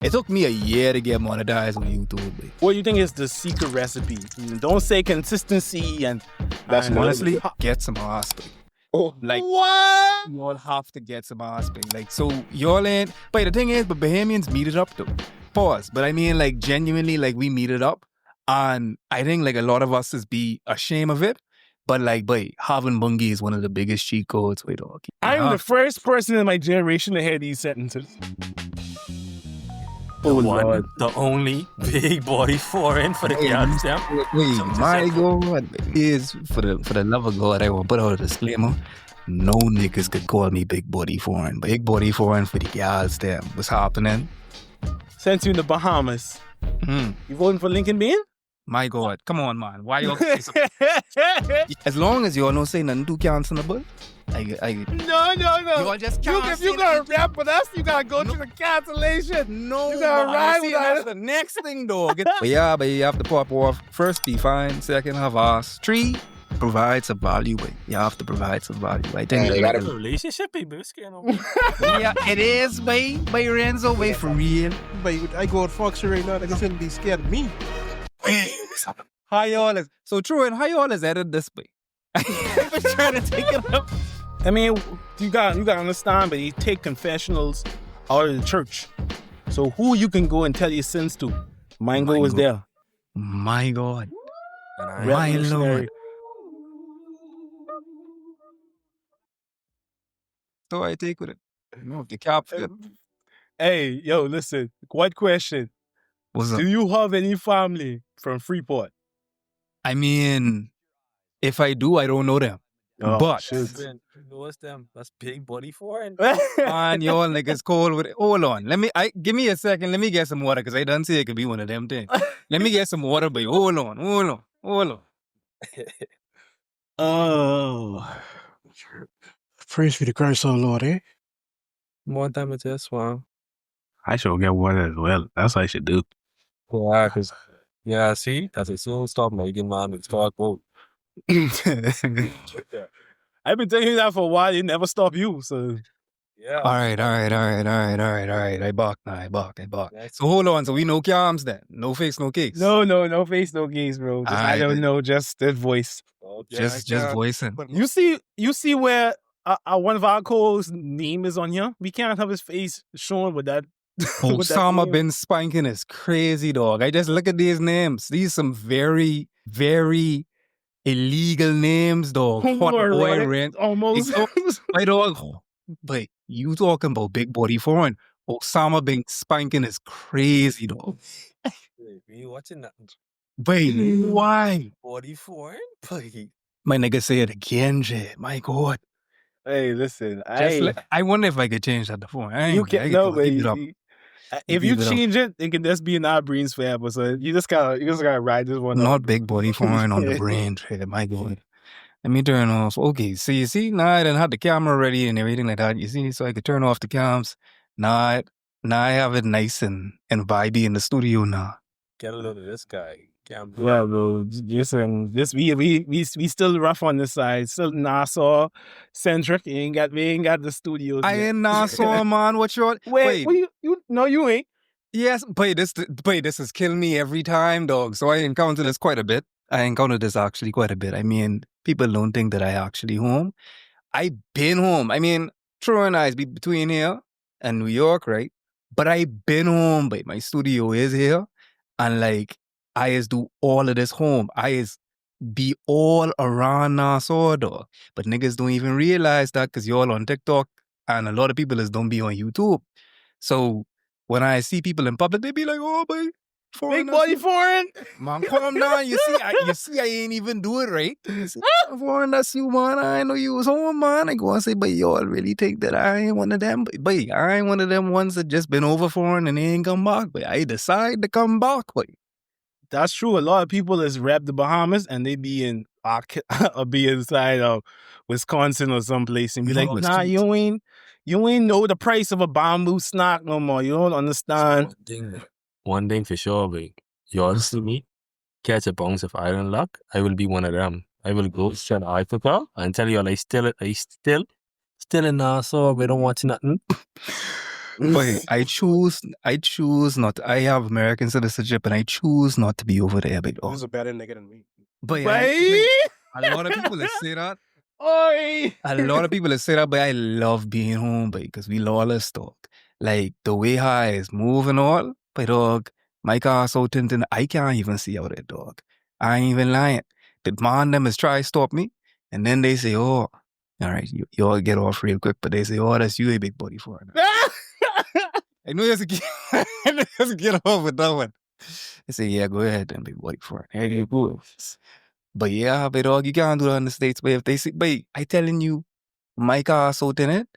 It took me a year to get monetized on YouTube. Boy. What do you think is the secret recipe? Don't say consistency and Honestly, get some ass. Boy. Oh, Like what? y'all have to get some ass. Boy. Like so y'all ain't. But the thing is, but Bahamians meet it up though. Pause. But I mean, like genuinely, like we meet it up, and I think like a lot of us is be ashamed of it. But like, boy, having bungie is one of the biggest cheat codes. Wait, dog. I'm the first person in my generation to hear these sentences. The one, the only big body foreign for the girls. Wait, my God, is for the love of God, I will put out a disclaimer. No niggas could call me big body foreign. Big body foreign for the girls. Them what's happening? Sent you in the Bahamas. You voting for Lincoln Bean? My God, come on, man. Why you? As long as you don't say nothing too cancelable, I No. You all just If you gonna rap with us, you gotta go through the cancellation. No, You gotta man. ride See, with that's us. the next thing, dog. But you have to pop off. First, be fine. Second, have ass. 3, provide some value. But you have to provide some value. I think You got a relationship, baby. yeah, it is, way Renzo, way for real. But I go and fuck you right now. They shouldn't be scared of me. How y'all is so true and how y'all is edited this way? I've been trying to take it up. I mean, you got to understand, but you take confessionals out of the church. So who you can go and tell your sins to? Mango is there. My God. My Revolutionary. Lord. So I take with it. No, the cap fit. Hey, yo, listen. What question? What's up? Do you have any family from Freeport? I mean, if I do, I don't know them. But What's them? That's big body foreign. man, y'all niggas cold with it. Hold on. Give me a second. Let me get some water because I done say it could be one of them things. Let me get some water, but hold on. Oh. Praise be to Christ, our Lord, eh? More time it's this one. I should get water as well. That's what I should do. Yeah, because see, that's a soon stop making man and start quote. I've been telling you that for a while. It never stop you. So Yeah. All right. I bark. So hold on. So we no cams then. No face, no case. no face, no gaze, bro. Just, I don't know. Just that voice. Okay, Just voicing. You see where one of our co-hosts' name is on here. We can't have his face shown with that. with that Osama name. bin Spanking is crazy, dog. I just look at these names. These some very, very illegal names, dog. Hot boy rent. Almost. My dog. But you talking about big body foreign. Osama bin Spanking is crazy, dog. We watching that Wait, why? body foreign? Play. My nigga say it again, Jay. My God. Hey, listen. I wonder if I could change that to foreign. I You ain't- can I no, could but keep it up. if you Keep it up. change it, it can just be in our brains forever. So you just gotta ride this one. Not out. big body foreign on the brain, Jay. My God. Let me turn off. Okay, so you see, now I done had the camera ready and everything like that. You see, so I could turn off the cams. Now I have it nice and vibey in the studio now. Get a load of this guy. Can't be. Yeah, bro. Listen, this we still rough on this side. Still Nassau centric. We ain't got the studios. I yet. ain't Nassau, man. What you? Wait, you ain't. Yes, this is killing me every time, dog. So I encounter this quite a bit. I encountered this actually quite a bit. I mean, people don't think that I actually home. I been home. I mean, True and I be between here and New York, right? But I been home, but my studio is here. And like, I is do all of this home. I is be all around Nassau, dog. But niggas don't even realize that because you're all on TikTok and a lot of people is don't be on YouTube. So when I see people in public, they be like, oh, boy. Big body foreign. Man, calm down. You see, I ain't even do it right. You see, foreign, that's you, man. I know you was home, man. I go and say, but y'all really think that I ain't one of them. But I ain't one of them ones that just been over foreign and they ain't come back. But I decide to come back. But That's true. A lot of people is rep the Bahamas and they be in or be inside of Wisconsin or someplace and be like, No, nah, you ain't know the price of a bamboo snack no more. You don't understand. One thing for sure, but y'all see me catch a bounce of iron luck, I will be one of them. I will go to Africa and tell y'all I still in Nassau. We don't watch nothing. But I choose not. I have American citizenship, and I choose not to be over there, big This dog. is a better nigga than me. But Bye. a lot of people that say that. Oi. A lot of people that say that, but I love being home, because we lawless, dog. Like the way high is moving all, but dog, my car so tinted, I can't even see out there, dog. I ain't even lying. The man them is try to stop me, and then they say, "Oh, all right, you all get off real quick," but they say, "Oh, that's you a big body for it." I know you have to get, I know you have to get off with that one. They say, "Yeah, go ahead then, big body for it." Here you go. But yeah, but dog, you can't do that in the States. But if they say, but I telling you, my car so in it,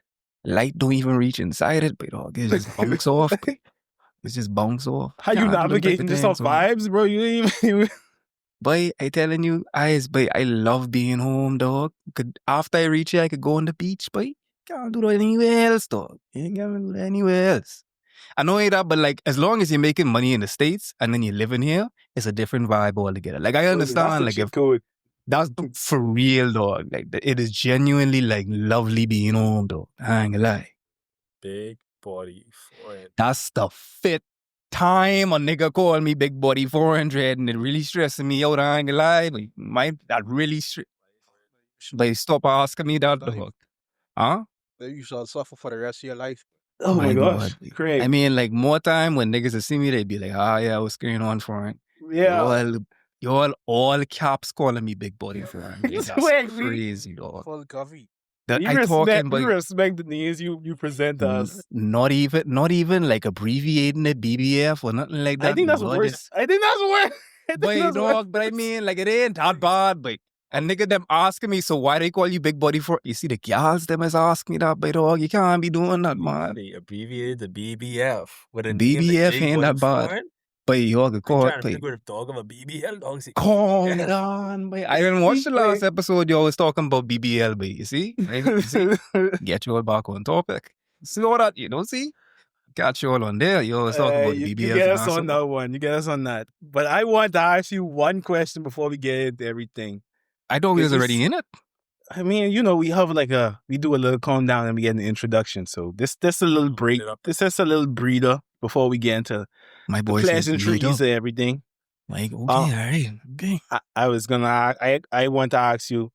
light don't even reach inside it, but dog, it just bounce off. But it's just bounce off. How you Can't do them type navigating of this things, off vibes, bro? You ain't even. But I telling you, but I love being home, dog. After I reach here, I could go on the beach, but can't do that anywhere else, dog. You ain't gonna do that anywhere else. I know it that, but like as long as you're making money in the States and then you're living here, it's a different vibe altogether. Like I understand, like if code. that's for real, dog. Like it is genuinely like lovely being home, dog. I ain't gonna lie. Big body foreign. That's the fifth time a nigga called me big body 400 and it really stressing me out. I ain't gonna lie. Like, that really But stop asking me that, dog. Huh? You shall suffer for the rest of your life. Oh my gosh, God. Craig. I mean, like more time when niggas will see me, they be like, yeah, what's going on for it? yeah. Y'all all caps calling me big body for it. It's That's weird, crazy, dog. Full coffee. That We I talking, we but respect the news you present us. not even like abbreviating the BBF or nothing like that. I think that's Lord, worse. I think that's worse. I think But that's dog, but I mean, like it ain't that bad, but a nigga them asking me, so why they call you big body for? You see the gals them is asking me that, but dog, you can't be doing that, man. They abbreviated the BBF with a name BBF like Big ain't Body that bad. Foreign. But you get I'm caught, trying to but figure out if dog of a BBL dog. Say, calm down, but I didn't watch the last episode. You always talking about BBL, but you see, right? You see, get you all back on topic. See all that, you don't see? Got you all on there. You always talking about you BBL. get us on that one. You get us on that. But I want to ask you one question before we get into everything. I thought we was already in it. I mean, we have we do a little calm down and we get an introduction. So this a little break. This is a little breather before we get into My the boy says pleasantries and everything. Like, okay, all right, okay. I was gonna. I want to ask you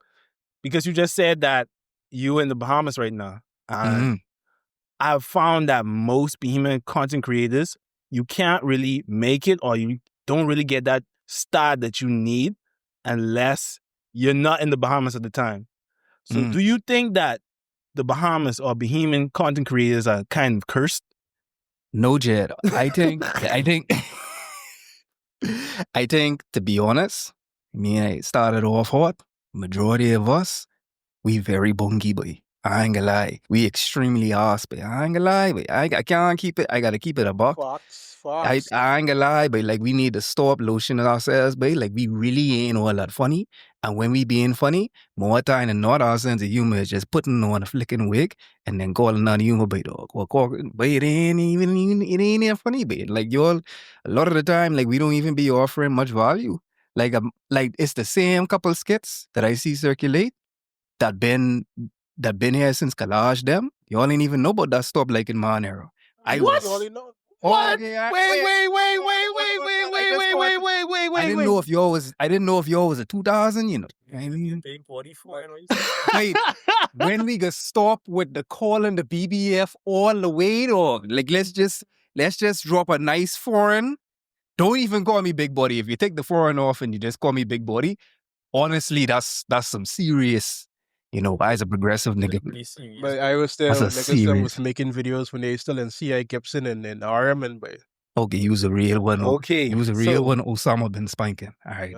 because you just said that you in the Bahamas right now. I've found that most Bahamian content creators, you can't really make it or you don't really get that start that you need unless you're not in the Bahamas at the time. So do you think that the Bahamas or Bahamian content creators are kind of cursed? No, Jed. I think, to be honest, I started off hot. Majority of us, we very bungy, boy. I ain't gonna lie. We extremely ass, but I ain't gonna lie, but I can't keep it. I gotta keep it a buck. I ain't gonna lie, but like we need to stop lotioning ourselves, but like we really ain't all that funny. And when we being funny, more time than not, our sense of humor is just putting on a flicking wig and then calling on humor, but dog. But it ain't even funny, but like y'all, a lot of the time, like we don't even be offering much value. Like it's the same couple skits that I see circulate that been here since collage them. Y'all ain't even know about that stuff like in my era. What? What? Okay, Wait. I didn't know if y'all was a 2000, you know. I mean, Big body foreign. wait, when we get stop with the calling the BBF all the way, dog. Like let's just drop a nice foreign. Don't even call me big body. If you take the foreign off and you just call me big body, honestly, that's some serious. I as a progressive nigga. But I was still was making videos when they still in C.I. Gibson and in RM and by. Okay, he was a real one. Okay, he was a real one. Osama bin spanking. All right.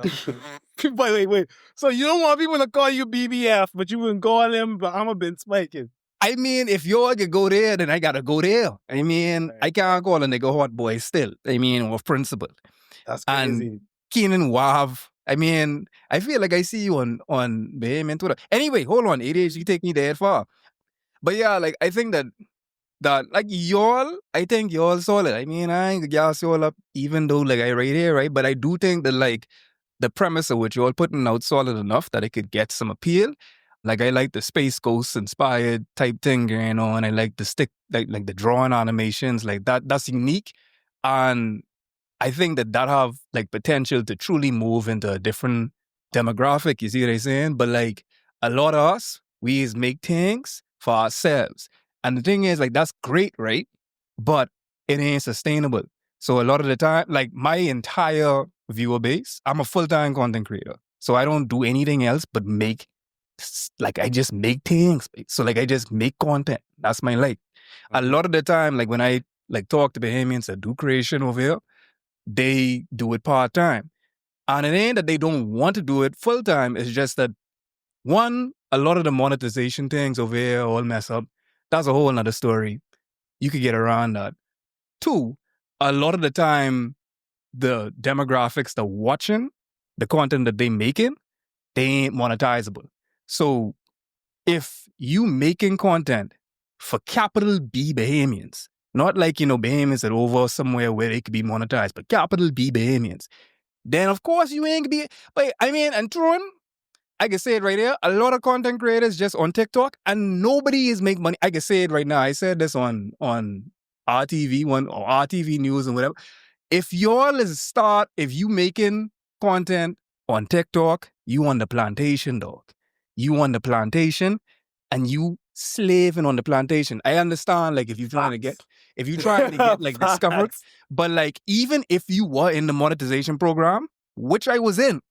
Wait. So you don't want people to call you BBF, but you wouldn't call him Bahama bin spanking. I mean, if y'all could go there, then I gotta go there. I mean, I can't call a nigga hot boy still. I mean, with principle. That's crazy. And Keenan Wav. I mean, I feel like I see you on Bahamian Twitter. Anyway, hold on, ADHD take me that far. But yeah, like I think that like y'all, I think y'all solid. I mean, I ain't gas y'all up, even though like I right here, right? But I do think that like the premise of which y'all putting out solid enough that it could get some appeal. Like I like the Space Ghost inspired type thing going on. I like the stick, like the drawing animations, like that. That's unique, and I think that have like potential to truly move into a different demographic. You see what I'm saying? But like a lot of us, we is make things for ourselves, and the thing is like that's great, right? But it ain't sustainable. So a lot of the time, like my entire viewer base, I'm a full-time content creator. So I don't do anything else but make, like I just make things. So like I just make content. That's my life. A lot of the time, like when I like talk to Bahamians that do creation over here, they do it part-time. And it ain't that they don't want to do it full-time. It's just that one, a lot of the monetization things over here all mess up. That's a whole nother story. You could get around that. Two, a lot of the time, the demographics they're watching, the content that they making, they ain't monetizable. So if you making content for capital B Bahamians, not like, Bahamians that over somewhere where they could be monetized, but capital B Bahamians, then of course you ain't gonna be, but I mean, and Tron, I can say it right here, a lot of content creators just on TikTok and nobody is making money. I can say it right now. I said this on RTV one or RTV News and whatever. If you making content on TikTok, you on the plantation, dog. You on the plantation and you slaving on the plantation. I understand, like, if you're trying to get like discovered, but like, even if you were in the monetization program, which I was in,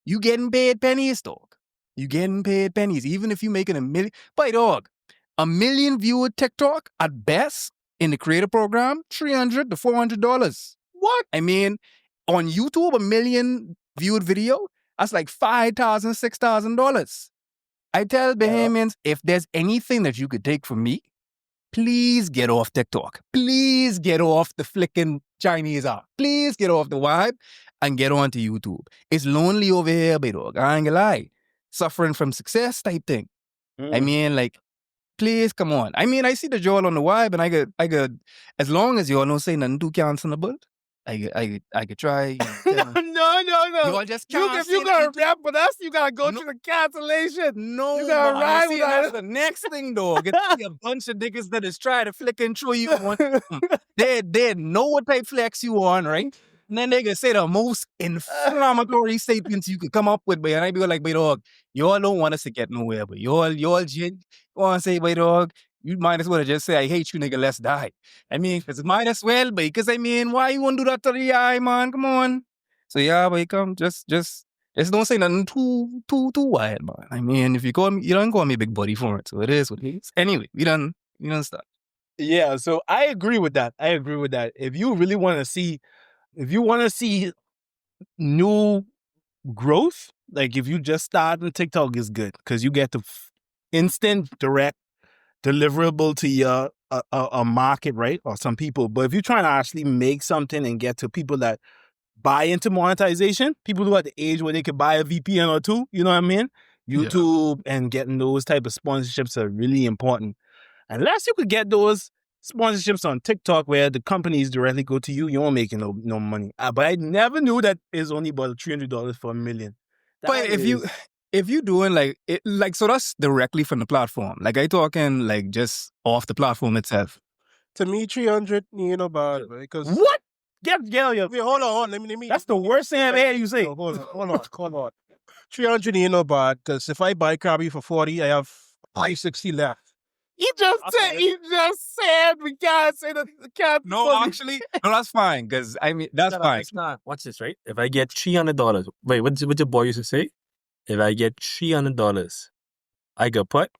you getting paid pennies, dog. You getting paid pennies, even if you making $1 million. But dog, 1 million viewed TikTok at best in the creator program, $300 to $400. What? I mean, on YouTube, 1 million viewed video, that's like $5,000, $6,000. I tell Bahamians, if there's anything that you could take from me, please get off TikTok. Please get off the flicking Chinese app. Please get off the vibe and get onto YouTube. It's lonely over here, big dog. I ain't gonna lie. Suffering from success type thing. I mean, like, please come on. I mean, I see the joy on the vibe, and I could, as long as y'all don't say nothing too cancelable, I could try. No. Y'all just can't. If you gotta rap with us, you gotta go through the cancellation. No, you gotta ride with us. That's the next thing, dog. It's a bunch of niggas that is trying to flick and throw you on. They know what type flex you on, right? And then they can say the most inflammatory statements you could come up with, but I be like, "But dog, y'all don't want us to get nowhere, but y'all want to say, but dog, you might as well just say, I hate you, nigga, let's die." I mean, it's might as well, but because I mean, why you want to do that to the eye, man? Come on. So yeah, but come, just don't say nothing too wild, man. I mean, if you don't call me big buddy for it, so it is what it is. Anyway, we done start. Yeah, so I agree with that. If you really want to see, new growth, like if you just start on TikTok, is good because you get the instant, direct deliverable to your a market, right, or some people. But if you're trying to actually make something and get to people that buy into monetization, people who are at the age where they could buy a VPN or two, you know what I mean? YouTube and getting those type of sponsorships are really important. Unless you could get those sponsorships on TikTok where the companies directly go to you, you won't make no money. But I never knew that it's only about $300 for 1 million. But if you doing so that's directly from the platform. Like I talking like just off the platform itself. To me, 300, bad because what? Get your. Wait, hold on. Let me. That's the worst thing I've heard you say. No, hold on. 300 bad because if I buy Krabby for 40, I have 560 left. He just said we can't say that. No, actually, no, that's fine because I mean that's fine. Watch this, right? If I get $300, wait, what your boy used to say? If I get $300, I could put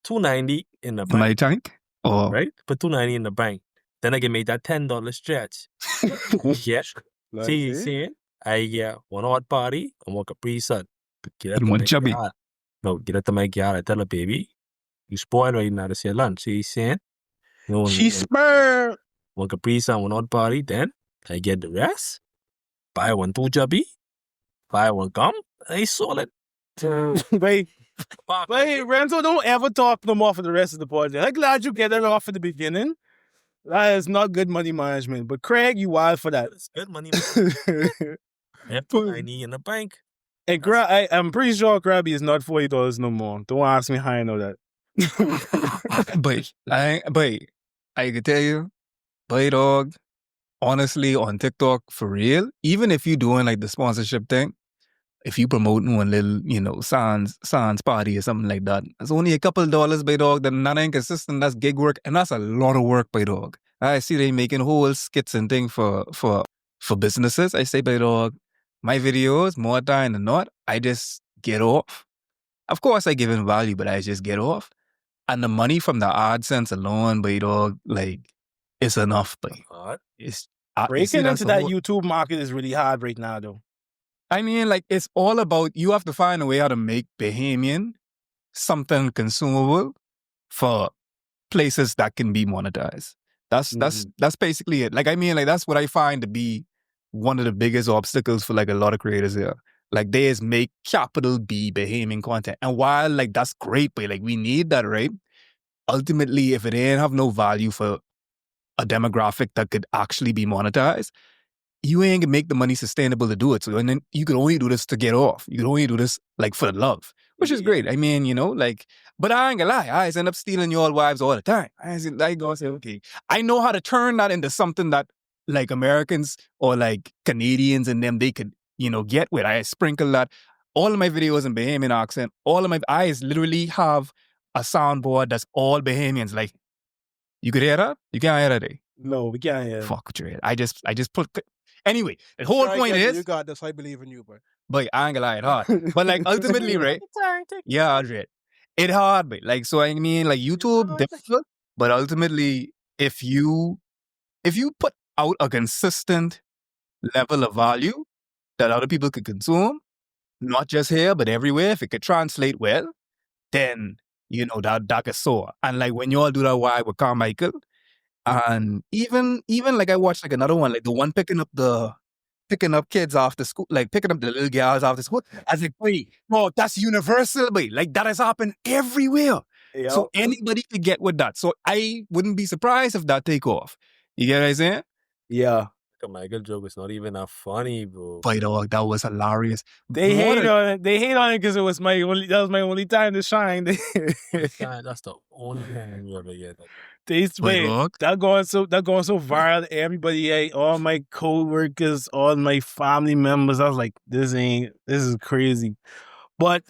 $290 in the bank. My tank, right? Put $290 in the bank. Then I can make that $10 stretch. Yes. See? I get one hot party and walk a pre-sun. Get it to my chubby. yard. No, get it to my yard. I tell her, baby, you spoil right now to say lunch. See, saying? She spur. One Capri Sun, one hot party. Then I get the rest. Buy one too chubby. Buy one gum. I sold it. Wait, Renzo, don't ever talk no more for the rest of the project. I'm glad you get it off at the beginning. That is not good money management. But Craig, you wild for that. It's good money management. I have $290 in the bank. And I'm pretty sure Krabby is not $40 no more. Don't ask me how I know that. But I can tell you, boy, dog, honestly, on TikTok, for real, even if you doing like the sponsorship thing, if you promoting one little, sans party or something like that, it's only a couple dollars, by dog. Then not inconsistent. That's gig work, and that's a lot of work, by dog. I see they making whole skits and thing for businesses. I say, by dog, my videos more time than not, I just get off. Of course, I give in value, but I just get off, and the money from the AdSense alone, by dog, like it's enough, but it's breaking into that YouTube market is really hard right now, though. I mean, like, it's all about, you have to find a way how to make Bahamian something consumable for places that can be monetized. That's basically it. Like, I mean, like, that's what I find to be one of the biggest obstacles for like a lot of creators here. Like, they is make capital B Bahamian content. And while like that's great, but like we need that, right? Ultimately, if it ain't have no value for a demographic that could actually be monetized, you ain't gonna make the money sustainable to do it. So, and then you can only do this to get off. You can only do this like for the love, which is great. I mean, like, but I ain't gonna lie. I end up stealing your wives all the time. I go say, okay, I know how to turn that into something that like Americans or like Canadians and them, they could, get with. I sprinkle that. All of my videos in Bahamian accent, all of my eyes literally have a soundboard that's all Bahamians. Like, you could hear that? You can't hear that, eh? No, we can't hear. Fuck, Dre. I just put. Anyway, the whole point is, you got this. I believe in you, bro. But I ain't gonna lie, it hard. But like ultimately, right? Yeah, Dre. It hard, but like, so I mean, like YouTube difficult, but ultimately, if you put out a consistent level of value that other people could consume, not just here but everywhere, if it could translate well, then that could soar. And like when you all do that, why with Carmichael. And even like I watched like another one, like the one picking up kids after school, like picking up the little girls after school. I was like, wait, no, that's universal, boy. Like that has happened everywhere. Yep. So anybody could get with that. So I wouldn't be surprised if that take off. You get what I'm saying? Yeah. The Michael joke is not even that funny, bro. But dog, that was hilarious. They hate on it. They hate on it because that was my only time to shine. That's the only time you ever get that. That going so viral. Everybody, all my co-workers, all my family members. I was like, this is crazy. But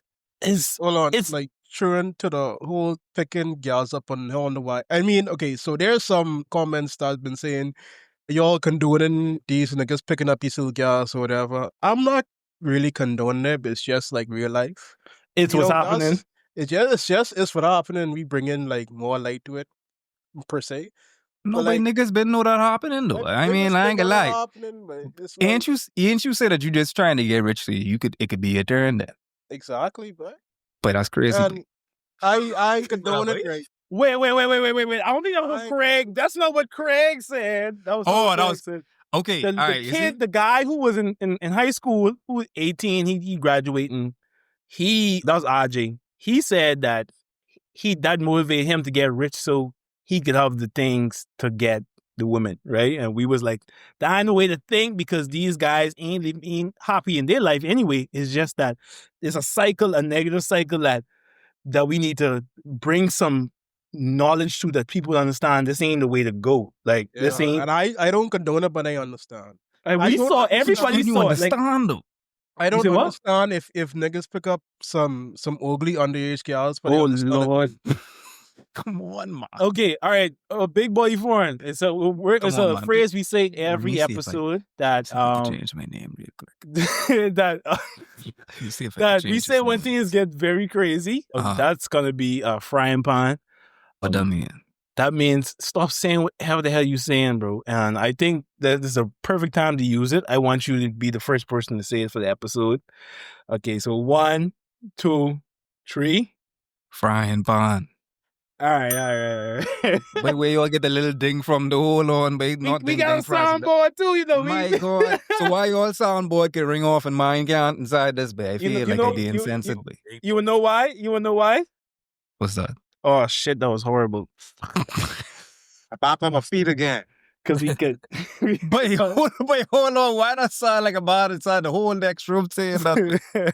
it's like children to the whole picking girls up on the why. I mean, okay, so there's some comments that's been saying y'all condoning these niggas picking up these little girls or whatever. I'm not really condoning it, but it's just like real life. It's what's happening. It's what happening. We bring in like more light to it, per se. No, but niggas been know that happening though. I mean, I ain't gonna lie. Ain't you say that you just trying to get rich so it could be your turn then? Exactly, but that's crazy. And I condone it, right? Wait. I don't think that was Craig. That's not what Craig said. That was said. Okay. The guy who was in high school, who was 18, he graduating. That was RJ. He said that that motivated him to get rich so he could have the things to get the women, right? And we was like, that ain't the way to think because these guys ain't happy in their life anyway. It's just that there's a negative cycle that we need to bring some knowledge to that people understand this ain't the way to go. Like this ain't. And I don't condone it, but I understand. Everybody saw it. Like, I don't understand if niggas pick up some ugly underage girls. But Lord. Come on, man. Okay, all right. Big boy foreign. It's a phrase we say every episode that change my name real quick. that we say when things get very crazy. That's gonna be a frying pan. What that mean? That means stop saying whatever the hell you saying, bro. And I think that this is a perfect time to use it. I want you to be the first person to say it for the episode. Okay, so 1, 2, 3. Frying pan. All right. Wait, where you all get the little ding from the hold on, babe? We got a soundboard too, you know. My God. So why your soundboard can ring off and mine can't inside this, babe? I feel like I'd be insensitive. You wanna know why? What's that? Oh shit, that was horrible. I popped on my feet again. because we could. But hold on, why that sound like a man inside the whole next room saying that?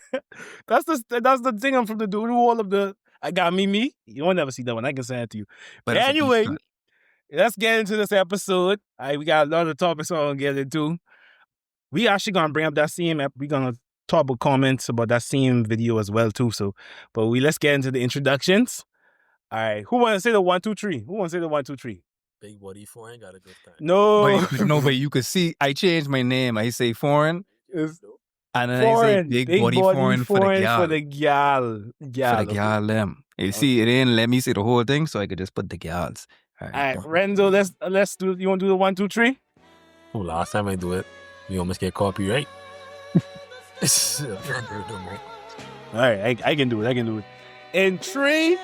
That's the thing. I'm from the dude wall of the. I got me. You won't never see that one. I can send it to you. But it's a anyway, deep cut. let's get into this episode. We got a lot of topics I want to get into. We actually gonna bring up that same app. We're gonna talk about comments about that same video as well too. So, but let's get into the introductions. All right, who want to say the 1, 2, 3? Who want to say the 1, 2, 3? Big body foreign got a good time. No, But you could see I changed my name. I say foreign. It's And then foreign. I say big body foreign for the gal. For the gal. For the gal them. You see, it didn't let me say the whole thing, so I could just put the gals. All right, Renzo, let's do. You want to do the 1, 2, 3? Oh, last time I do it, we almost get copyright. All right, I can do it. In 3,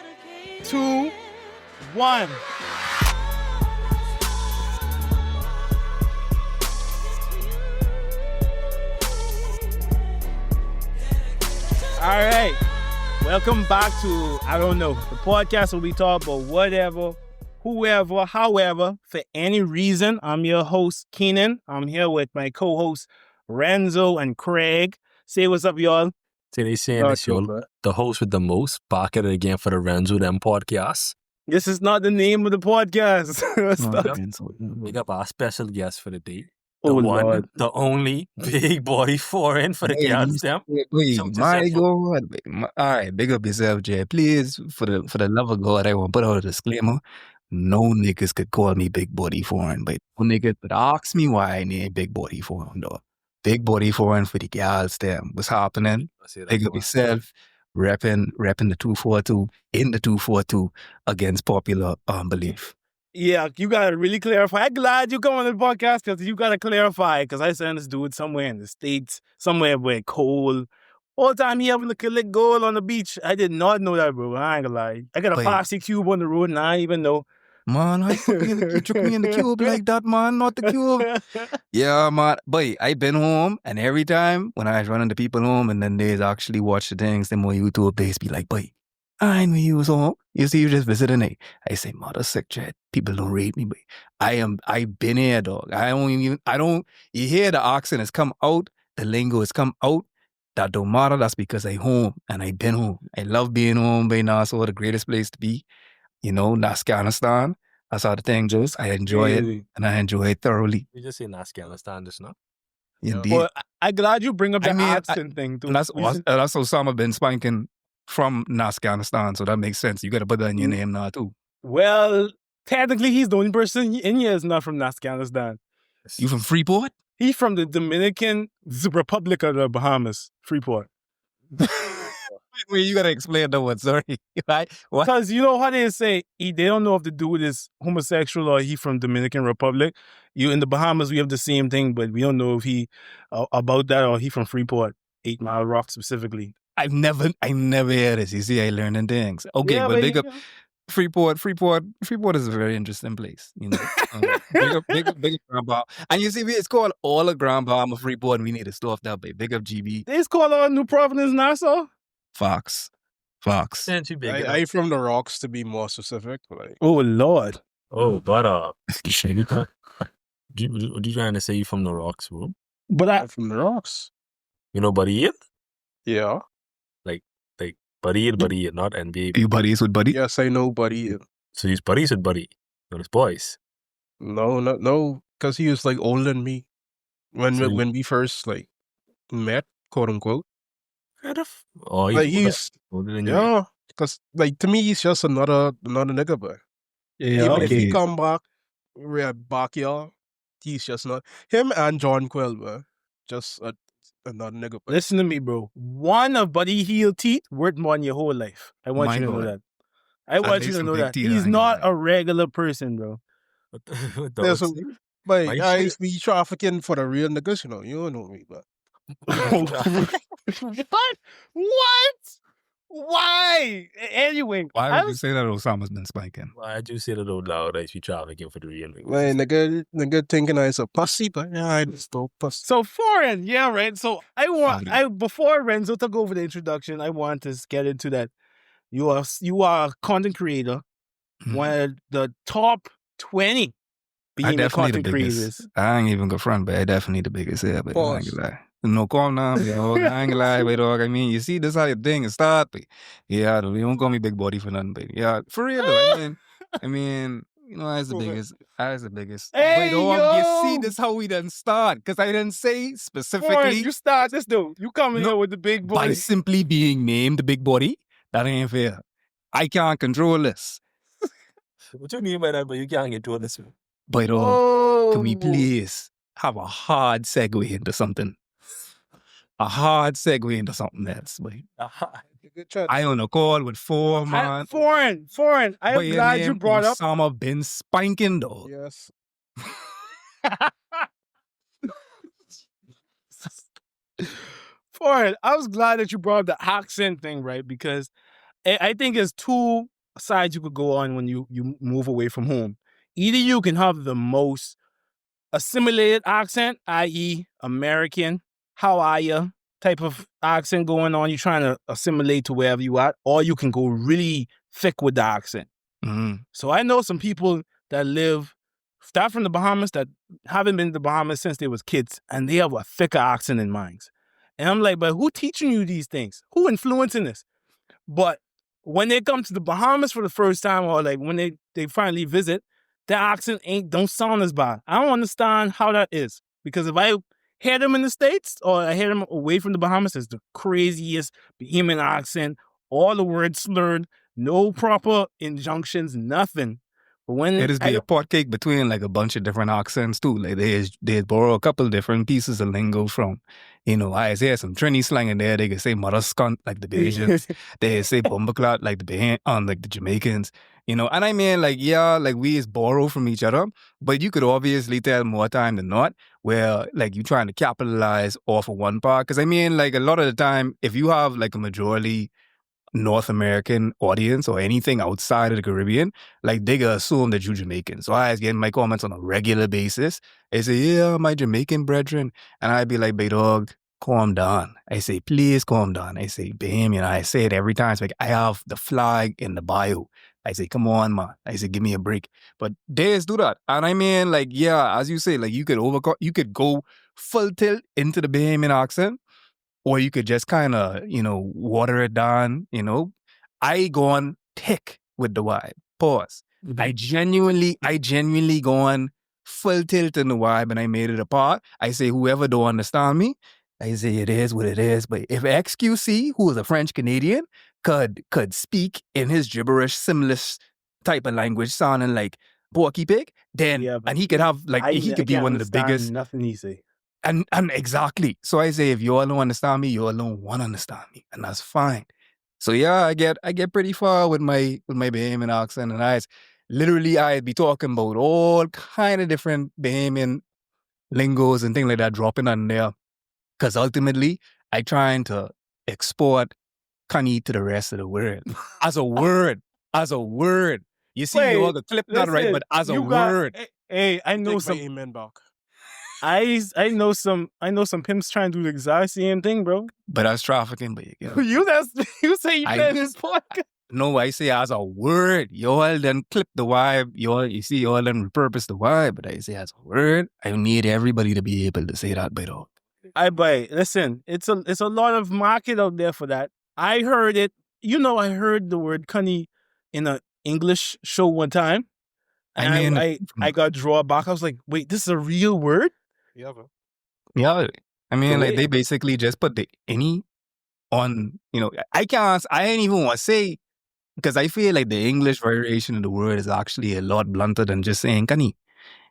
2, 1. All right. Welcome back to, I don't know, the podcast where we talk about whatever, whoever, however, for any reason. I'm your host, Keenan. I'm here with my co-hosts, Renzo and Craig. Say what's up, y'all. See, they saying this, y'all, the host with the most. Back at it again for the Renzo Them podcast. This is not the name of the podcast. We got our special guest for the day. The one, Lord. The only big body foreign for the girls. Them. My God. All right, big up yourself, Jay. Please, for the love of God, I want to put out a disclaimer. No niggas could call me big body foreign, but no niggas could ask me why I need big body foreign, though. Big body foreign for the girls, them. What's happening? Big up yourself. Repping the 242 in the 242 against popular belief. Yeah, you gotta really clarify. I'm glad you come on the podcast because you gotta clarify. Because I sent this dude somewhere in the States, somewhere where cold. All the time he having to collect gold on the beach. I did not know that, bro. I ain't gonna lie. I got a plastic cube on the road and I didn't even know. Man, you took me in the cube like that, man. Not the cube. Yeah, man. But I been home and every time when I was running the people home and then they actually watch the things, them on YouTube, they be like, boy, I know you was home. You see, you just visiting it. I say, mother sick chat. People don't rate me, but I've been here, dog. You hear the accent has come out, the lingo has come out. That don't matter. That's because I home and I been home. I love being home, but now it's the greatest place to be. You know, Afghanistan. That's how the thing goes. I enjoy it and I enjoy it thoroughly. You just say Afghanistan just now. Indeed. Well, I'm glad you bring up the accent thing too. And that's Osama bin spanking from Afghanistan, so that makes sense. You got to put that in your name now too. Well, technically, he's the only person in here is not from Afghanistan. You from Freeport? He's from the Dominican Republic of the Bahamas, Freeport. Wait, you gotta explain that one. Sorry, right? Because you know how they say they don't know if the dude is homosexual or he from Dominican Republic. You in the Bahamas, we have the same thing, but we don't know if he about that or he from Freeport, 8 Mile Rock specifically. I never heard this. You see, I learning things. Okay, yeah, but big up Freeport is a very interesting place. You know, big up Grand Bahama. And you see, it's called all of Grand Bahama Freeport, and we need to stuff that way. Big up GB. It's called New Providence, Nassau. Fox. I from the Rocks to be more specific. Like. Oh Lord. Oh, but what you trying to say? You from the Rocks, bro? But I'm from the Rocks. You know Buddy Eat? Yeah. Like Buddy Eat, not NBA. You buddies with Buddy? Yes, I know Buddy. So he's buddies with Buddy. Not his boys. No, because he was like older than me when we first like met, quote unquote. Oh, he's older than you. Yeah, because like to me he's just another nigga, boy. Yeah, even if he come back, we're back, y'all. He's just not him and John Quill, boy. Just another nigga. Boy. Listen to me, bro. One of Buddy heel teeth worth more in your whole life. I want you to know that. I want you to know that he's not a regular person, bro. But guys be trafficking for the real niggas, you know. You don't know me, but. What? Why? Anyway. Why would you say that Osama's been spiking? Why'd you say that out loud? I be trafficking for the real niggas. Man, nigga thinking I'm a pussy, but yeah, I just don't pussy. So foreign, yeah, right. So before Renzo took over the introduction, I want to get into that. You are a content creator, one of the top 20 I Being definitely the content biggest. creators. I ain't even gonna front, but I definitely the biggest here, but I ain't Pause. gonna lie. No, calm down, dog. I ain't gonna lie, but dog. I mean, you see, this how your thing is start, but yeah, you don't call me big body for nothing, but yeah, for real though. I mean, you know, I was the Prove it. biggest. I was the biggest. But Hey, dog, you see, yo! this how we done start, because I didn't say Foreign, specifically you start this though. You coming No, here with the big by boy. simply being named big body. That ain't fair. I can't control this. What you mean by that? But you can't get to this. But can we Oh, please have a hard segue into something? A hard segue into something else, boy. Good chat. I on a call with four man. Foreign. I But am your glad you name brought up. Osama bin Spanking dog. Yes. Foreign. I was glad that you brought up the accent thing, right? Because I think there's two sides you could go on when you move away from home. Either you can have the most assimilated accent, i.e., American, how are you type of accent going on. You're trying to assimilate to wherever you at, or you can go really thick with the accent. Mm. So I know some people that start from the Bahamas that haven't been to the Bahamas since they was kids, and they have a thicker accent in minds. And I'm like, but who teaching you these things? Who influencing this? But when they come to the Bahamas for the first time, or like when they finally visit, their accent don't sound as bad. I don't understand how that is. Because if I hear them in the States or I hear them away from the Bahamas, it's the craziest Bahamian accent, all the words slurred, no proper injunctions, nothing. But when It is be a pot cake between like a bunch of different accents too. Like they borrow a couple different pieces of lingo from, I say some Trini slang in there. They can say mother skunt like the Bajans. They say bumbleclot like like the Jamaicans. And I mean like like we is borrow from each other, but you could obviously tell more time than not where like you trying to capitalize off of one part. Because I mean like a lot of the time, if you have like a majority North American audience or anything outside of the Caribbean, like they gonna assume that you Jamaican. So I was getting my comments on a regular basis. They say, yeah, my Jamaican brethren. And I'd be like, big dog, calm down. I say, please calm down. I say, bam, I say it every time. It's like, I have the flag in the bio. I say, come on, man. I say, give me a break. But they just do that. And I mean, like, yeah, as you say, like you could go full tilt into the Bahamian accent, or you could just kind of, water it down, I go on thick with the vibe. Pause. Mm-hmm. I genuinely go on full tilt in the vibe and I made it apart. I say, whoever don't understand me, I say it is what it is. But if XQC, who is a French Canadian, could speak in his gibberish, simless type of language, sounding like Porky Pig, then, and he could have, like, he could be one of the biggest. Nothing he say. And exactly. So I say, if you all don't understand me, you all don't want to understand me. And that's fine. So yeah, I get pretty far with my Bahamian accent. And I'd be talking about all kind of different Bahamian lingos and things like that dropping on there. Because ultimately, I trying to export Kani to the rest of the world. As a word. You see, you all the clip that right, but as a word. Hey, I know some. Amen back. I know some pimps trying to do the exact same thing, bro. But that's trafficking, but you say you play this podcast. No, I say as a word. You all then clip the vibe. You all then repurpose the vibe. But I say as a word, I need everybody to be able to say that, by dog. Listen, it's a lot of market out there for that. I heard it. I heard the word "cunny" in an English show one time. And I got drawn back. I was like, wait, this is a real word? Yeah, bro. Yeah. I mean, Great. like, they basically just put the any on, I ain't even want to say, because I feel like the English variation of the word is actually a lot blunter than just saying kani.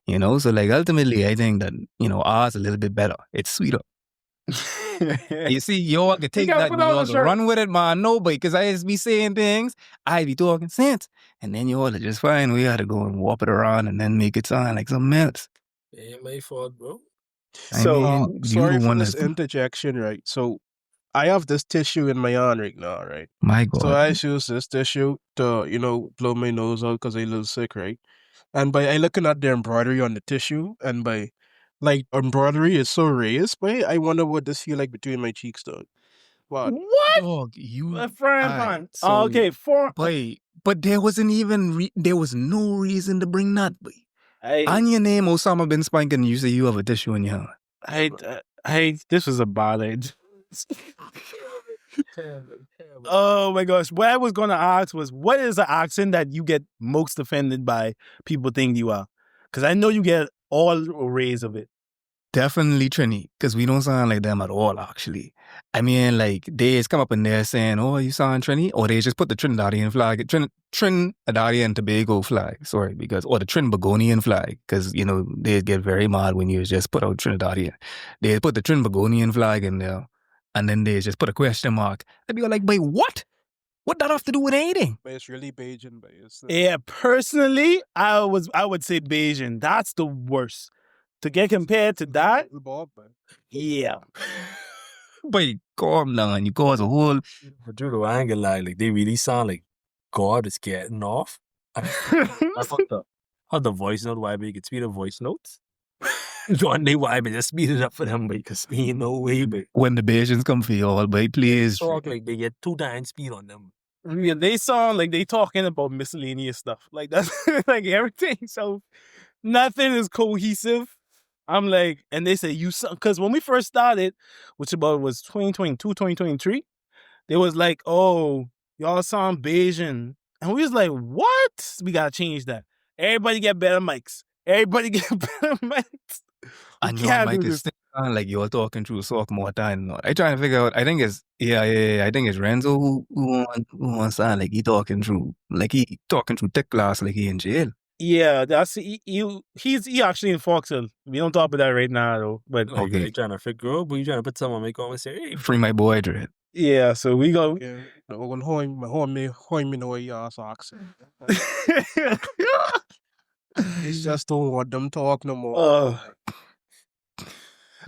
So like ultimately I think that, ours a little bit better. It's sweeter. You see, you all can take that and you all can run with it, man. No, but because I just be saying things, I be talking sense. And then you all are just fine. We had to go and warp it around and then make it sound like something else. It ain't my fault, bro. Sorry for this interjection, right? So I have this tissue in my hand right now, right? My God. So I use this tissue to, blow my nose out because I'm a little sick, right? And by I looking at the embroidery on the tissue, and by like embroidery is so raised, but I wonder what this feel like between my cheeks, dog. What? Dog, you... friend. But there wasn't even... there was no reason to bring that, boy. On your name, Osama bin Spanking, you say you have a tissue in your hand. This was a bad idea. Oh my gosh. What I was going to ask was, what is the accent that you get most offended by people think you are? Because I know you get all arrays of it. Definitely Trini, because we don't sound like them at all, actually. I mean, like, they just come up in there saying, oh, you sound Trini? Or they just put the Trinidadian flag, Trinidadian and Tobago flag, sorry, or the Trinbagonian flag, because, you know, they get very mad when you just put out Trinidadian. They put the Trinbagonian flag in there, and then they just put a question mark. They'd be like, but what? What that have to do with anything? But it's really Bajan, but it's Yeah, personally, I would say Bayesian. That's the worst. To get compared to that, yeah. But calm down, you cause a whole... But Drew, I ain't gonna lie, like, they really sound like God is getting off. I how the voice note, why you can speed the voice notes? John, they why just speed it up for them, because ain't no way, but when the Bajans come for you all, but please. Talk like they get 2 times speed on them. Yeah, they sound like they talking about miscellaneous stuff. Like that's like everything. So nothing is cohesive. I'm like, and they say you sound, because when we first started, which about was 2022, 2023, they was like, oh, y'all sound Bayesian. And we was like, what? We gotta change that. Everybody get better mics. Everybody get better mics. And your mic is still sound like you're talking through sock more time. I trying to figure out, I think it's, I think it's Renzo who wants to sound like he talking through tech class like he in jail. Yeah, that's he's actually in Foxhill. We don't talk about that right now though. But okay, you trying to figure out, but you trying to put someone make on and say, hey, free my boy Dread. Yeah, so we go. Yeah, me know your accent. It's just don't want them talk no more.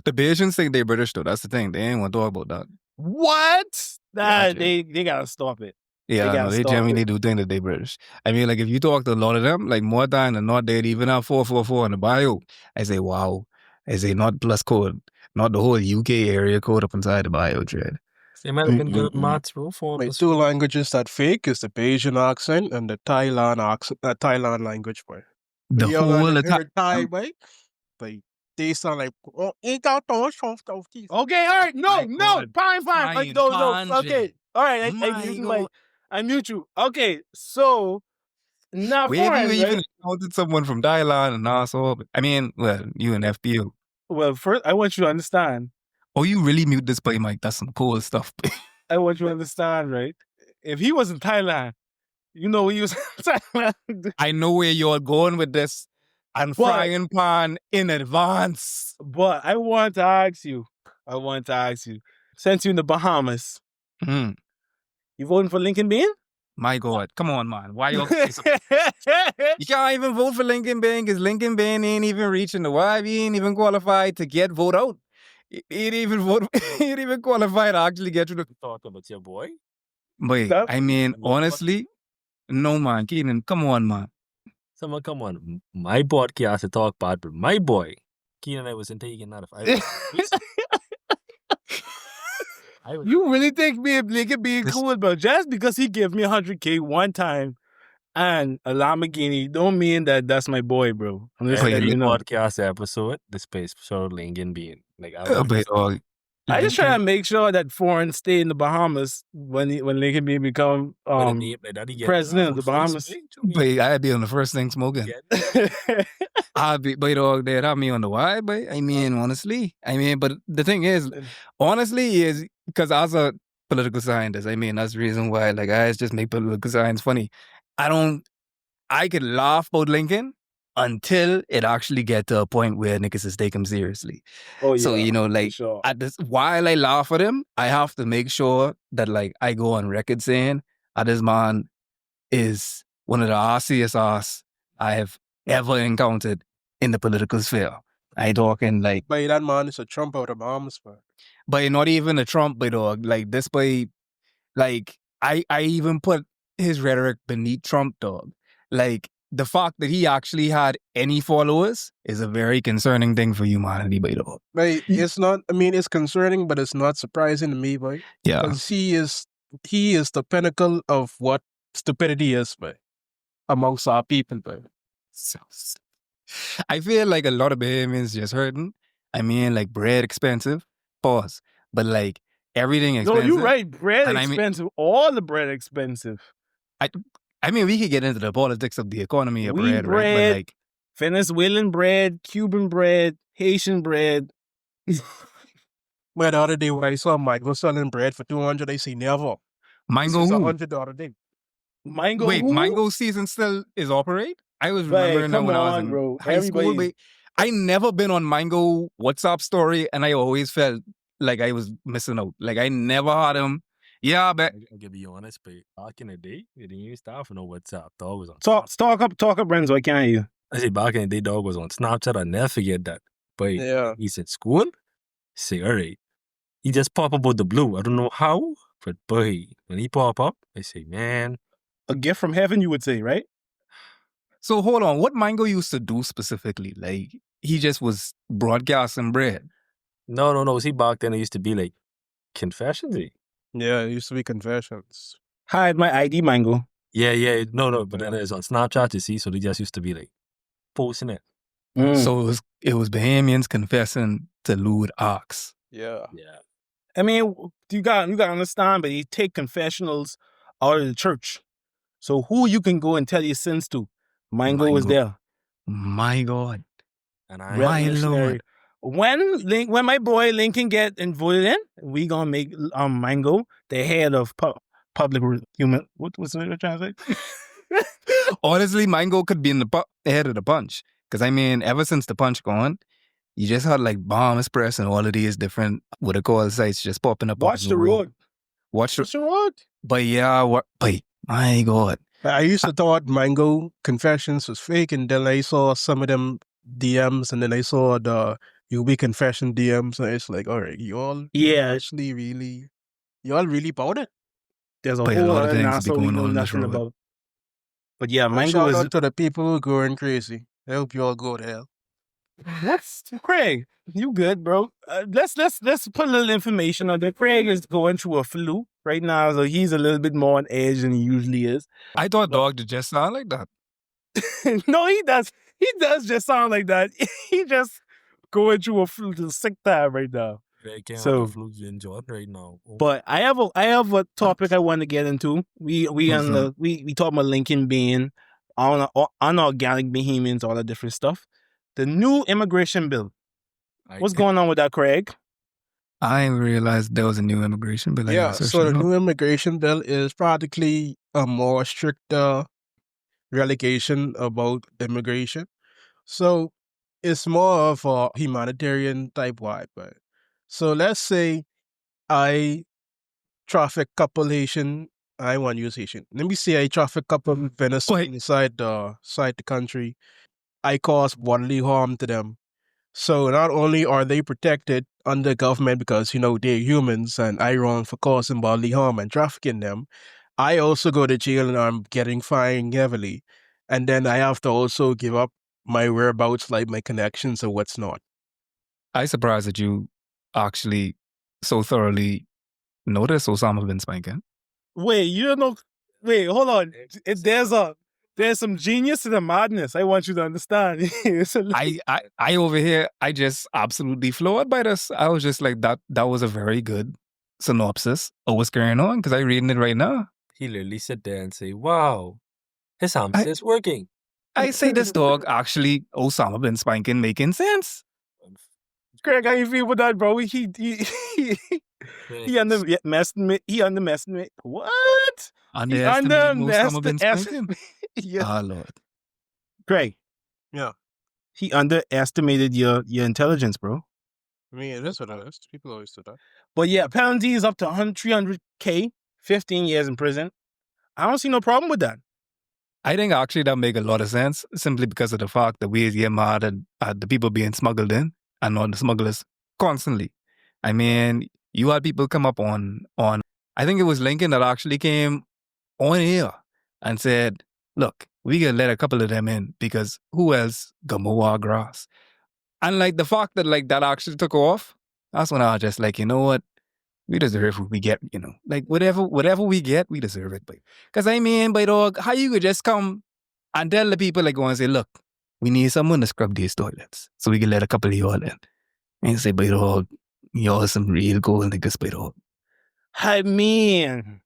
The Bajans think they British though. That's the thing. They ain't want to talk about that. What? Nah, they gotta stop it. Yeah, they generally do think that they British. I mean, like, if you talk to a lot of them, like, more time than not, they'd even have 444 in the bio. I say, wow. I say, not plus code. Not the whole UK area code up inside the bio, Dread. They might have been good maths, bro. My 2 languages that fake is the Bayesian accent and the Thailand accent, Thailand language, boy. The whole of Thai, boy. But they sound like, oh, okay, all right, no, fine. Okay, all right, I mute you. Okay, so now have you even encountered someone from Thailand and Nassau? I mean, well, you and FPO. Well, first, I want you to understand. Oh, you really mute this play, Mike? That's some cool stuff. I want you to understand, right? If he was in Thailand, you know he was in Thailand. I know where you're going with this. And frying pan in advance. But I want to ask you, since you're in the Bahamas, you voting for Lincoln Bean? My God, come on, man. Why you You can't even vote for Lincoln Bean because Lincoln Bean ain't even reaching the why. He ain't even qualified to get vote out. He ain't even qualified to actually get to the... Talk about your boy? But, I mean, honestly, no, man. Keenan, come on, man. Someone, come on. My podcast to talk bad, but my boy, Keenan, I wasn't taking that. You really think me and Lincoln being cool, bro? Just because he gave me $100K one time and a Lamborghini don't mean that that's my boy, bro. I'm just saying, you know, podcast episode, the space for Lincoln Bean. Like, I just try to make sure that foreign stay in the Bahamas when Lincoln Bean become president of the Bahamas. But I'd be on the first thing smoking. I'd be, but dog, they'd have me on the why, but I mean, honestly. But the thing is, honestly, is because as a political scientist, I mean, that's the reason why, like, I just make political science funny. I could laugh about Lincoln until it actually get to a point where niggas is take him seriously. Oh, yeah. So, you know, like, sure. While I laugh at him, I have to make sure that, like, I go on record saying that this man is one of the arsiest ass I have ever encountered in the political sphere. I talking, like... But that man is a Trump out of Bahamas, man. But not even a Trump, but dog. Like, this boy, like, I even put his rhetoric beneath Trump, dog. Like, the fact that he actually had any followers is a very concerning thing for humanity, by the way. But it's not, I mean, it's concerning, but it's not surprising to me, boy. Yeah. Because he is the pinnacle of what stupidity is, boy, amongst our people, boy. I feel like a lot of Bahamians just hurting. I mean, like bread expensive, pause. But like everything No, you're expensive. right. Bread And I mean, expensive. All the bread expensive. I mean, we could get into the politics of the economy of Wheat bread, right? But bread, like, Venezuelan bread, Cuban bread, Haitian bread. Where the other day when I saw Michael selling bread for 200, I say never. This mango is who? $100 day. Mango Wait, who? mango season still is operate? I was Like, remembering that come when I was on, in bro. high school, Everybody. but I never been on mango WhatsApp story, and I always felt like I was missing out. Like I never had him. Yeah, but I can be honest, but back in the day, we didn't even start for no WhatsApp. Dog was on Talk up, Renzo. I can't hear you. I say back in the day, dog was on Snapchat. I never forget that. But Yeah. he's in school. Say, all right. He just pop up out the blue. I don't know how, but boy, when he pop up, I say, man. A gift from heaven, you would say, right? so hold on. What mango used to do specifically? Like he just was broadcasting bread. No. See, back then it used to be like confessions. Yeah, it used to be confessions. Hide my ID, mango. Yeah. No. But then it's on Snapchat, you see. So they just used to be like posting it. So it was Bahamians confessing to lewd ox. Yeah. Yeah. I mean, you got to understand, but you take confessionals out of the church. So who you can go and tell your sins to? Mango was there. My God. And My Revolutionary. Lord. When my boy Lincoln get voted in, we gonna make Mango the head of public human. What's what trying to say? Honestly, mango could be in the head of the bunch. Because I mean, ever since the punch gone, you just had like Bomb Express and all of these different what they call sites just popping up. Watch the road. Watch the road. But yeah, but my God. I used to thought Mango Confessions was fake, and then I saw some of them DMs, and then I saw the UB Confession DMs, and it's like, all right, y'all actually really, y'all really bought it. There's a But whole a lot lot of of things NASA be we going know on in this nothing road. about. But yeah, But Mango shout is. out to the people who going crazy. I hope y'all go to hell. What's Craig? You good, bro? Let's put a little information on there. Craig is going through a flu right now, so he's a little bit more on edge than he usually is. I thought dog did just sound like that. No, he does. He does just sound like that. He just going through a flu, sick time right now. They can't So- have the flu in Jordan right now. Oh. But I have a topic I want to get into. We talk about Lincoln being unorganic Bahamians, all that different stuff. The new immigration bill. What's going on with that, Craig? I didn't realize there was a new immigration bill. Yeah, so the new immigration bill is practically a more stricter relegation about immigration. So it's more of a humanitarian type vibe, right? So let's say I traffic couple Haitian, I want to use Haitian. Let me say I traffic couple Venezuelan inside the country. I cause bodily harm to them. So not only are they protected under government because, they're humans and I wrong for causing bodily harm and trafficking them, I also go to jail and I'm getting fined heavily. And then I have to also give up my whereabouts, like my connections or what's not. I'm surprised that you actually so thoroughly noticed Osama bin Spanking. Wait, you don't know? Wait, hold on. There's some genius to the madness. I want you to understand. I over here, I just absolutely floored by this. I was just like, that was a very good synopsis of what's going on because I'm reading it right now. He literally sit there and say, wow, his hamster is working. I say this dog actually Osama bin Spanking making sense. Craig, how you feel with that, bro? He underestimated. What? Underestimated Osama bin Spanking? Yeah. Ah, Lord. Craig. Yeah. He underestimated your intelligence, bro. I mean, it is what it is. People always do that. But yeah, penalty is up to 300K, 15 years in prison. I don't see no problem with that. I think actually that make a lot of sense simply because of the fact that we get mad at the people being smuggled in and not the smugglers constantly. I mean, you had people come up on I think it was Lincoln that actually came on here and said, look, we can let a couple of them in because who else got more grass? And like the fact that like that actually took off, that's when I was just like, you know what? We deserve what we get, like whatever we get, we deserve it. Because I mean, by dog, how you could just come and tell the people like go and say, look, we need someone to scrub these toilets so we can let a couple of y'all in. And say, but y'all some real cool niggas, but I mean,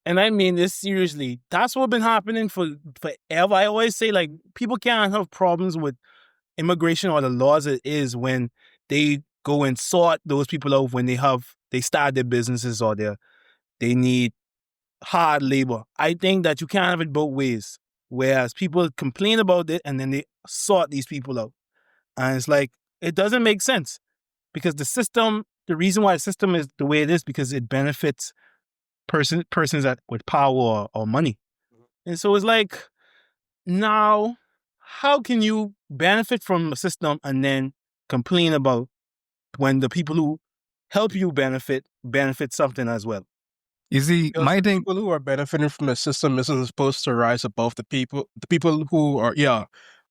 and I mean this seriously. That's what been happening for forever. I always say, like, people can't have problems with immigration or the laws it is when they go and sort those people out when they start their businesses or they need hard labor. I think that you can't have it both ways. Whereas people complain about it and then they sort these people out. And it's like, it doesn't make sense because the reason why the system is the way it is because it benefits persons with power or money. And so it's like, now, how can you benefit from a system and then complain about when the people who help you benefit something as well? You see, Because my the thing, people who are benefiting from the system isn't supposed to rise above the people. The people who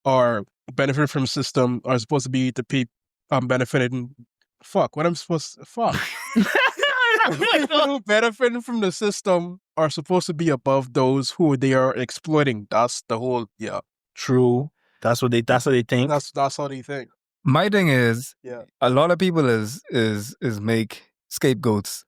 are benefiting from the system are supposed to be the people benefiting. Fuck, what I'm supposed to fuck. People who benefiting from the system are supposed to be above those who they are exploiting. That's the whole True. That's what they think. That's how they think. my thing is, Yeah. a lot of people is make scapegoats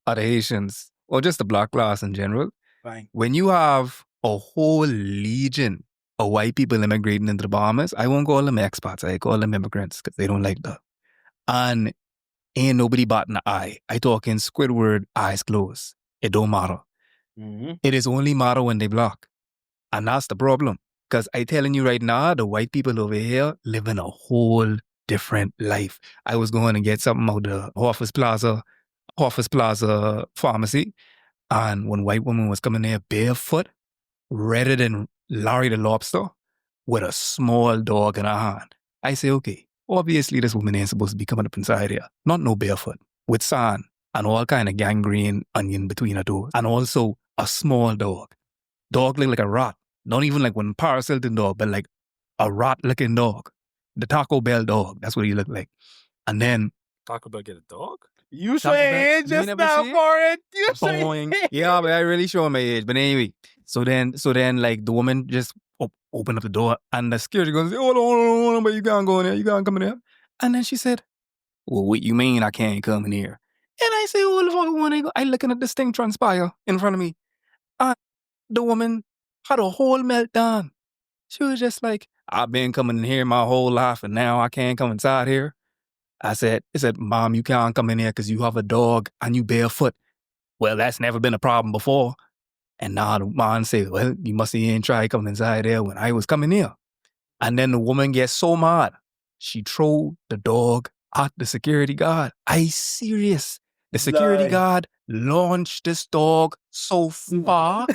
out of Haitians or just the black class in general. Fine. When you have a whole legion of white people immigrating into the Bahamas, I won't call them expats. I call them immigrants because they don't like that. And ain't nobody batting an eye. I talk in Squidward, eyes closed. It don't matter. Mm-hmm. It is only matter when they block. And that's the problem. Because I telling you right now, the white people over here live in a whole different life. I was going to get something out of the Office Plaza pharmacy. And one white woman was coming there barefoot, redder than Larry the Lobster, with a small dog in her hand. I say, okay, obviously this woman ain't supposed to be coming up inside here. Not no barefoot, with sand and all kind of gangrene onion between her toes. And also a small dog. Dog look like a rat. Not even like one Paris Hilton dog, but like a rat-looking dog. The Taco Bell dog. That's what he looked like. And then Talk about get a dog? You Taco Bell- say you just never now see it? for it. You Boing. say Yeah, but I really show my age. But anyway, so then like the woman just opened up the door and the security goes, hold on, but you can't go in there. You can't come in there. And then she said, well, what you mean I can't come in here? And I say, well, the fuck want to go? I looking at this thing transpire in front of me. And the woman had a whole meltdown. She was just like, I've been coming in here my whole life and now I can't come inside here. I said, Mom, you can't come in here because you have a dog and you barefoot. Well, that's never been a problem before. And now the man said, well, you must ain't try coming inside there when I was coming here. And then the woman gets so mad, she throw the dog at the security guard. I serious. The security Lie. guard launched this dog so far.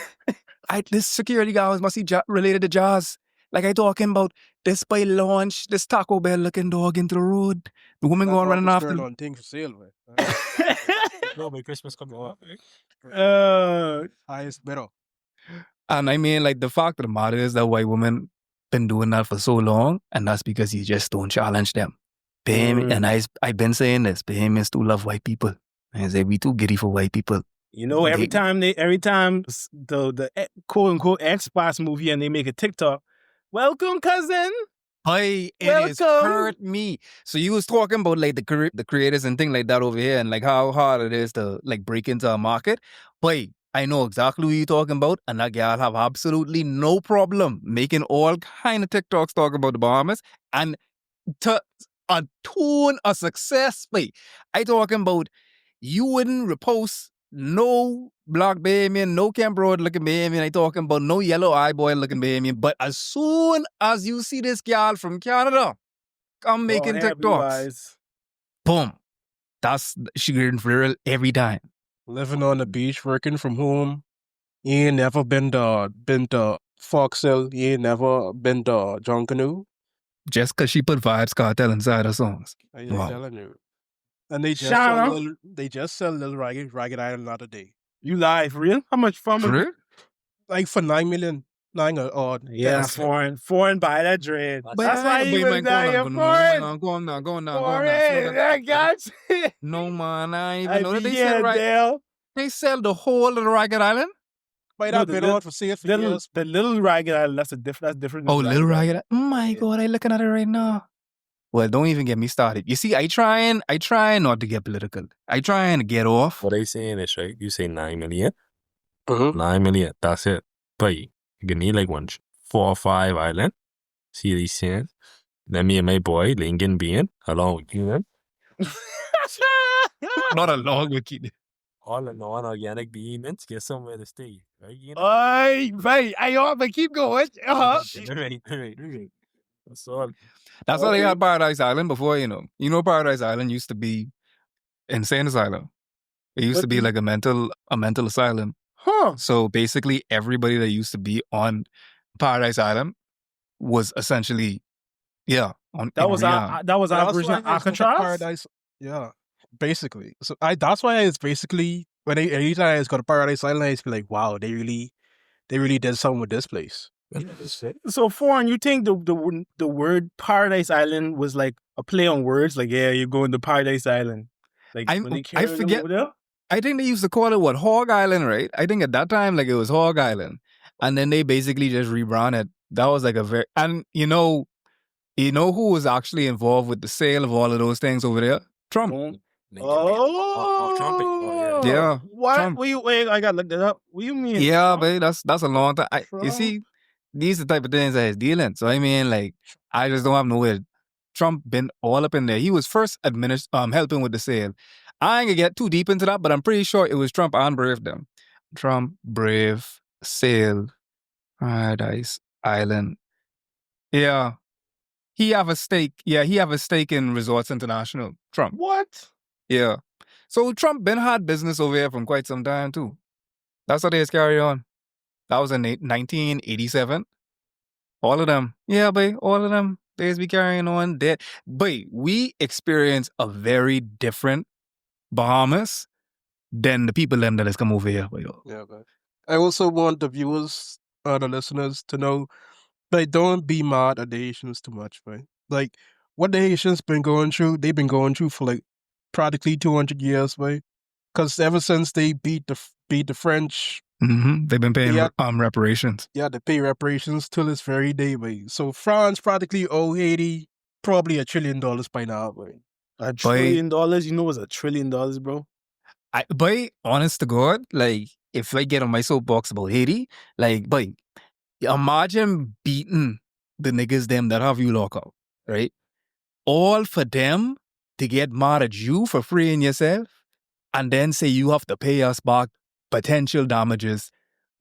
This security guard must be related to Jazz. Like I talking about this boy launched this Taco Bell looking dog into the road. The woman That going dog running was after. turned on thing for sale, man. No, but Christmas coming up. Highest bidder. And I mean, like, the fact of the matter is that white women been doing that for so long, and that's because you just don't challenge them. And I've been saying this, Bahamians do love white people. And I say, we too giddy for white people. You know, every time the quote unquote expats movie and they make a TikTok, welcome cousin. Hey, it has hurt me. So you was talking about like the creators and things like that over here and like how hard it is to like break into a market. Boy, I know exactly what you're talking about, and that girl have absolutely no problem making all kind of TikToks talk about the Bahamas and to a tune of success. Wait, I talking about you wouldn't repost no black Bahamian, no Camp Road looking Bahamian. I talking about no yellow eye boy looking Bahamian. But as soon as you see this girl from Canada come making TikToks, boom, she getting viral every time. Living on the beach, working from home. You ain't never been to Fox Hill. You ain't never been to John Canoe. Just because she put Vibes Cartel inside her songs. I'm Wow. telling you. And they just sell little Ragged Island the other day. You lie, for real? How much fun? For real? Like for 9 million. 9 or Yeah, foreign by that dread. But That's why he was dying foreign. Go on now. Foreign. I got you. No, man, I even I know that be here, Dale. they sell the whole of the Ragged Island. Might No, have the been little- on for say it for years. The little ragged island, that's different. Oh, than Little Ragged Ragged. Oh my God, I looking at it right now. Well, don't even get me started. You see, I try not to get political. I try and get off. What they saying is, right? You say 9 million. Mm-hmm. 9 million. That's it. But you can need like 4 or 5 island. See these saying? Then me and my boy, Lincoln being, along with you, man. Not along with you. All the non-organic beans get somewhere to stay. Right? You know? Ay, right. But keep going. Uh-huh. Right. That's all. That's how they had Paradise Island before, you know. You know, Paradise Island used to be insane asylum. It used to be like a mental asylum. Huh. So basically, everybody that used to be on Paradise Island was essentially, on That was rehab. our That's version why of it's called Alcatraz. Paradise. Yeah, basically. So that's why it's basically anytime it's got a Paradise Island, I just be like, wow, they really did something with this place. So, Foreign, you think the word Paradise Island was like a play on words? Like, yeah, you're going to Paradise Island. Like, when they I carried them forget. over there? I think they used to call it Hog Island, right? I think at that time, like it was Hog Island, and then they basically just rebranded. That was like and you know who was actually involved with the sale of all of those things over there? Trump. Lincoln Trumping. Oh, Yeah. What? Trump. Wait, I gotta look that up. What do you mean? Yeah, Trump? babe, that's a long time. You Trump? see, these are the type of things that he's dealing. So I mean, like, I just don't have nowhere. Trump been all up in there. He was first helping with the sale. I ain't gonna get too deep into that, but I'm pretty sure it was Trump and Brave them. Trump, Brave, Sale, Paradise Island. Yeah. He have a stake. Yeah, he have a stake in Resorts International. Trump. What? Yeah. So Trump been had business over here from quite some time too. That's how they just carry on. That was in 1987. All of them. Yeah, boy, all of them. They just be carrying on dead. But we experience a very different Bahamas than the people them that has come over here. Boy. Yeah, but I also want the viewers, the listeners, to know, like, don't be mad at the Haitians too much, right? Like, what the Haitians been going through, they've been going through for like practically 200 years, right? Because ever since they beat the French, They've been paying Yeah. reparations. yeah, they pay reparations till this very day, right? So France practically owe Haiti probably $1 trillion by now, right? $1 trillion? You know what's $1 trillion, bro? Boy, honest to God, like, if I get on my soapbox about Haiti, like, boy, imagine beating the niggas them that have you lock up, right? All for them to get mad at you for freeing yourself and then say you have to pay us back potential damages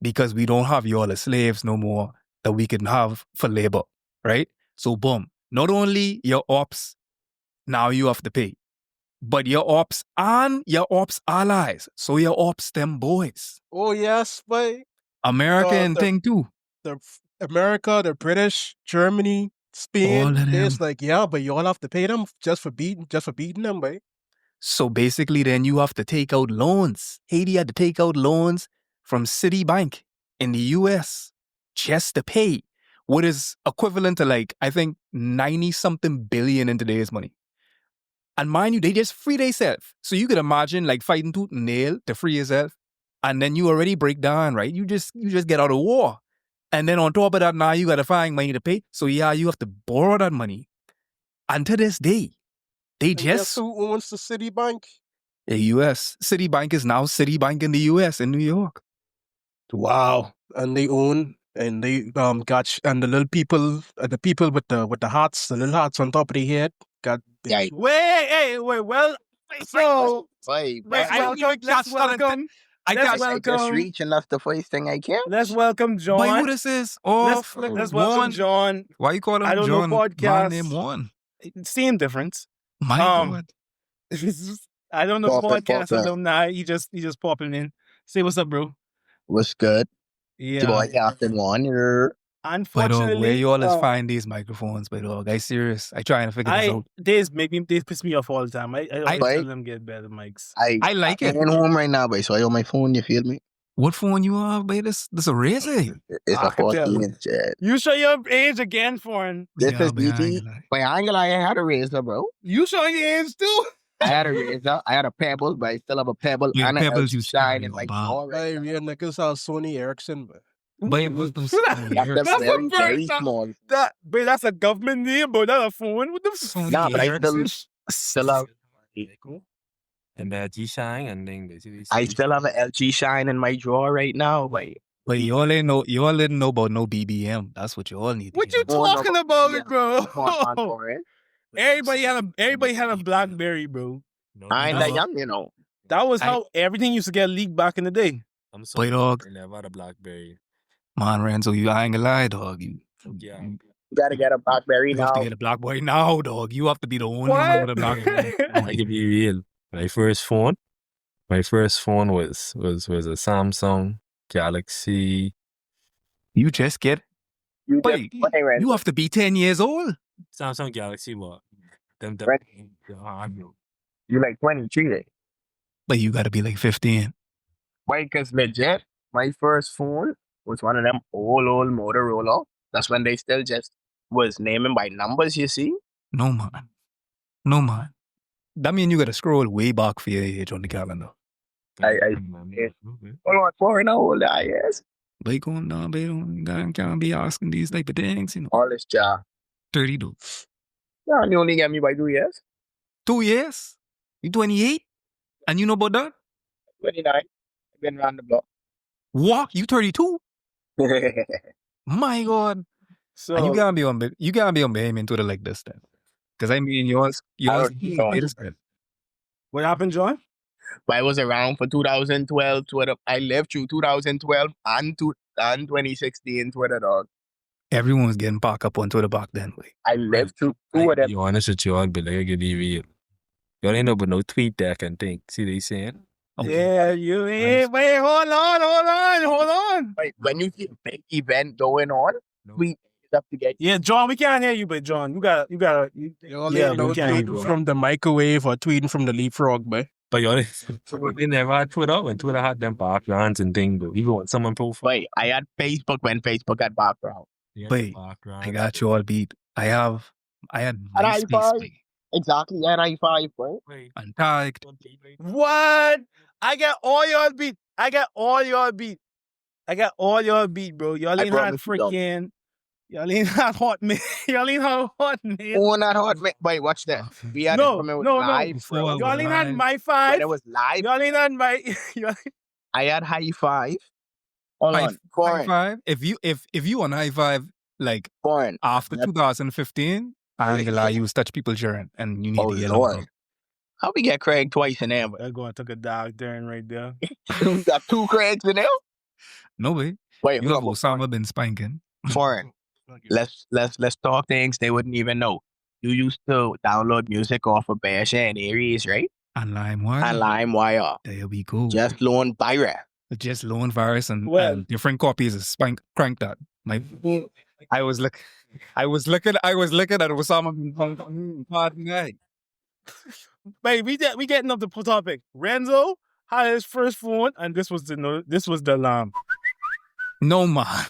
because we don't have you all as slaves no more that we can have for labor, right? So boom, not only your ops, now you have to pay, but your ops and your ops allies. So your ops them boys. Oh yes, but American the- thing too. the America, the British, Germany, Spain, All of them. it's like, yeah, but y'all have to pay them just for beating them, right? So basically, then you have to take out loans. Haiti had to take out loans from Citibank in the US just to pay what is equivalent to, like, I think 90-something billion in today's money. And mind you, they just free themselves. So you could imagine like fighting tooth and nail to free yourself. And then you already break down, right? You just get out of war. And then on top of that, now you got to find money to pay. So yeah, you have to borrow that money. And to this day, they And guess just... who owns the Citibank? The U.S. Citibank is now Citibank in the U.S. in New York. Wow. And they own, and they and the little people, the people with the hats, the little hats on top of their head, got big. Yeah. Wait. Well, so Wait, let's I- welcome. I Let's got I just welcome. reach and that's the first thing I can. Let's welcome John. But who this is? Let's welcome Juan. John. Why you call him I don't know John? My podcast. name Juan. Same difference. My Um, God. I don't know Pop it, podcast pop it. alumni. He just popping in. Say what's up, bro. What's good? Yeah. Your boy Captain One. You're But Unfortunately, where you always find these microphones, but dog, I serious. I trying to figure this out. they piss me off all the time. I always Right. tell them get better mics. I like it. I'm home right now, boy. So I on my phone. You feel me? What phone you have, babe? This a Razor. It's I a can tell. 14 inch. You show your age again, foreign. This Yeah, is but I ain't BT. gonna lie. Wait, I ain't gonna lie. I had a razor, bro. You showing your age too? I had a razor, I had a pebble, but I still have a pebble With and an pebbles, LG you still shine have in my a bar. drawer right Hey, now. real niggas have Sony Ericsson, but But it was That's That's a very, a very bird. small. But that's a government name, but that's a phone. What the Sony Nah, but I Ericsson. still have. And that G shine and then basically I still have an LG shine in my drawer right now. But you all didn't know about no BBM. That's what you all need to What get you on. Oh, no, talking but about, yeah, bro? on for it. Everybody had a BlackBerry, bro. I ain't that young, you know. That was how everything used to get leaked back in the day. I'm Boy, sorry. dog. I never had a Blackberry. Man, Renzo, I ain't gonna lie, dog. Yeah. You gotta get a BlackBerry You have to now. get a BlackBerry now, dog. You have to be the only What? one with a BlackBerry. I can be real. My first phone was a Samsung Galaxy. You just get. You Wait, just play, right? you have to be 10 years old. Samsung Galaxy what? Them Right. bro. You like 23, eh? But you gotta be like 15. Why? Because legit, my first phone was one of them old Motorola. That's when they still just was naming by numbers, you see? No, man. No, man. That mean you gotta scroll way back for your age on the calendar. I- Hold on, for how old I is. They going down, they can't be asking these type of things, you know. All this job. 32. Yeah, and you only get me by 2 years. 2 years? You 28? And you know about that? 29. I've been around the block. What? You 32? My God. So And you can't be on behaving Twitter like this then. Because I mean yours don't know. it is good. what happened, John? But I was around for 2012 Twitter. I lived through 2012 and 2016 Twitter, dog. Everyone was getting back up on Twitter back then. Like. I lived through two of them. Be honest with you all, but like I can be real. Y'all ain't know but no tweet deck and think. See they saying? Yeah, you ain't. Wait, hold on. Like, when you see a big event going on, we have to get. Yeah, John, we can't hear you, but John, you gotta. y'all Yeah, ain't no we can't hear tweeting you. from the microwave or tweeting from the leapfrog, boy. But y'all they never had Twitter when Twitter had them backgrounds and things, but even when someone profile. Wait, I had Facebook when Facebook had background. Wait, I got you all beat. I had And MySpace, i5. boy. Exactly, and i5, bro. And tagged. What? I got all y'all beat. I got all y'all beat, bro. Y'all I ain't had promise you don't. freaking. Y'all ain't had hot man. Y'all ain't had hot man. Oh, not hot, man. Wait, watch that. We had it No, from it was no. live, Before bro. I was Y'all ain't had live. my When five. it was live, Y'all ain't had my. y'all- I had high five. Hold on, High foreign, five. If you on high five like foreign. after Yep. 2015, I ain't gonna lie, you was touch people's urine and you need Oh to get Lord, longer. how we get Craig twice in there? But I go and took a dog turn right there. we got 2 Craigs in there. No way. Wait, You have hold Osama been spanking. on, foreign. Let's talk things they wouldn't even know. You used to download music off of Bear and Aries, right? And LimeWire. And LimeWire. There we go. Just loan pirate. Just loan virus and different copies of crank that. I was looking at Osama bin Laden guy. Babe, we getting up the topic. Renzo had his first phone, and this was the alarm. No man.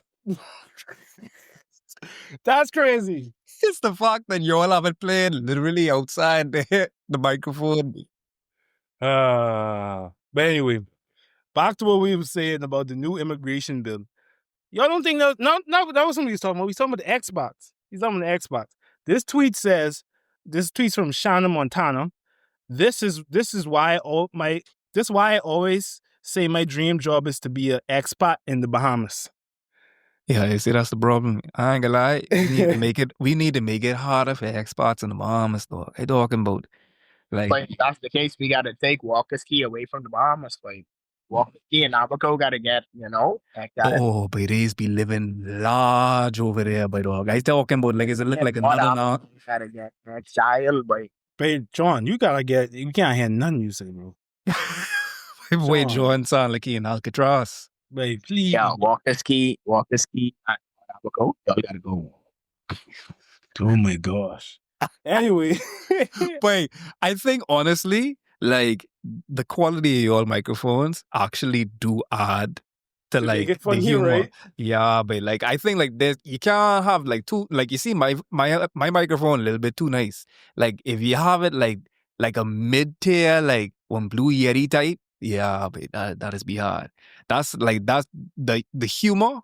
That's crazy. It's the fact that you all have it playing literally outside the microphone. But anyway, back to what we were saying about the new immigration bill. Y'all don't think that? No, that was something he's talking about. He's talking about the Xbox. He's talking about the Xbox. This tweet's from Shanna Montana. This is why I always say my dream job is to be an expat in the Bahamas. Yeah, you see, that's the problem. I ain't gonna lie. We need to make it harder for expats in the Bahamas, though. I talking about, like, But if that's the case, we gotta take Walker's Key away from the Bahamas. Like Walker's Key and Abaco gotta get, like that. oh, but they be living large over there, by dog. I talking about, like, is it look like another now? Gotta get exiled, but But John, you can't hear nothing you say, bro. Wait, John sound like he in Alcatraz. Babe, please. yeah, Walker's Key, and Abaco, y'all gotta go. Oh my gosh. Anyway. But I think honestly, like the quality of your microphones actually do add to like make it the funny, humor. right? Yeah, but like I think like there's you can't have like too like you see my microphone a little bit too nice. Like if you have it like like a mid-tier, like one Blue Yeti type, yeah, but that is be hard. That's the humor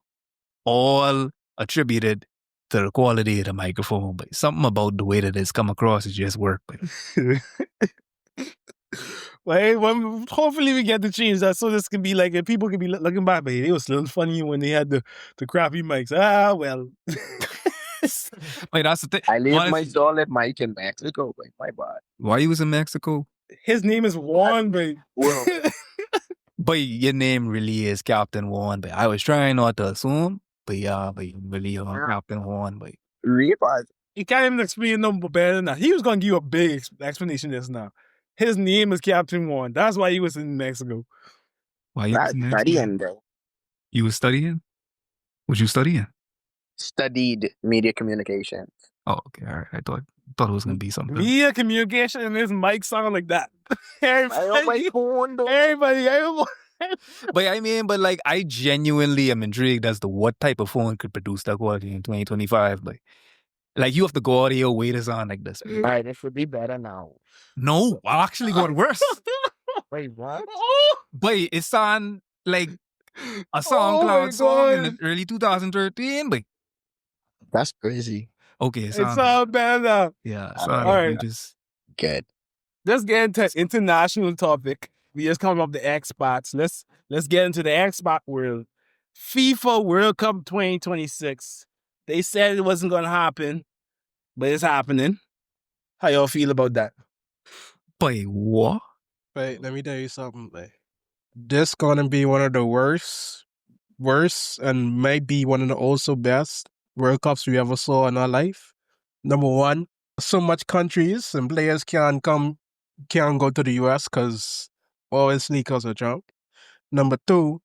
all attributed to the quality of the microphone, but something about the way that it's come across is just work. But Well, hopefully we get to change that so this can be like, and people can be looking back, but it was a little funny when they had the crappy mics. Well. like that's the thing. I leave my solid mic in Mexico, but my bad. Why you was in Mexico? His name is Juan, but Well, But your name really is Captain Juan. But I was trying not to assume. But yeah, but you really are Captain Juan. But realize he can't even explain no better than that. He was going to give you a big explanation just now. His name is Captain Juan. That's why he was in Mexico. why you was that's in Mexico? studying though. You was studying? What you studying? Studied media communication. Oh, okay, all right. I thought it was gonna be something. Via communication, and his mic sound like that. I don't my phone though. Everybody, But I mean, but like, I genuinely am intrigued as to what type of phone could produce that quality in 2025. Like you have to go audio way to sound like this. All right, it should be better now. No, I actually got worse. Wait, what? But it sound like a Oh SoundCloud my song in God. the early 2013. But That's crazy. okay, it It sound sounds better now. yeah, it All sound right. like just Good. Let's get into international topic. We just come up the Xbox. Let's get into the Xbox world. FIFA World Cup 2026. They said it wasn't gonna happen, but it's happening. How y'all feel about that? but what? Wait, let me tell you something, man. This gonna be one of the worst, and might be one of the also best World Cups we ever saw in our life. Number one, so much countries and players can't go to the US because all sneakers are Trump. Number two,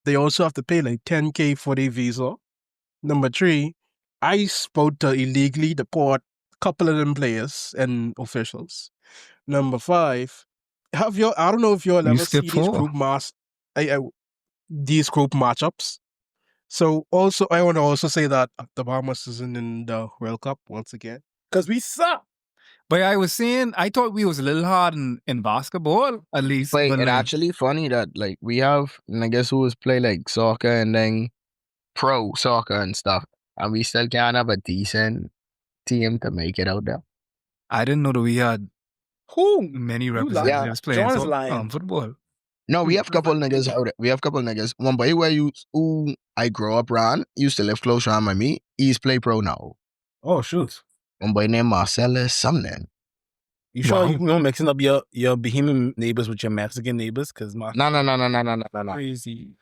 they also have to pay like $10K for their visa. Number three, I spoke to illegally deport a couple of them players and officials. Number five, I don't know if y'all You ever see skipped these four. these group matchups. So also, I want to also say that the Bahamas isn't in the World Cup once again. Because we suck. But I was saying, I thought we was a little hard in basketball, at least. But but it like, actually funny that like we have niggas who play like soccer and then pro soccer and stuff, and we still can't have a decent team to make it out there. I didn't know that we had Who? many lying. representatives playing John's lying. football. No, we have couple niggas out there. We have couple niggas. One boy who I grew up around, used to live close around by me. He's play pro now. Oh shoot. One boy named Marcellus something. You sure Wow. you know mixing up your Bahamian neighbors with your Mexican neighbors? Because my No. crazy.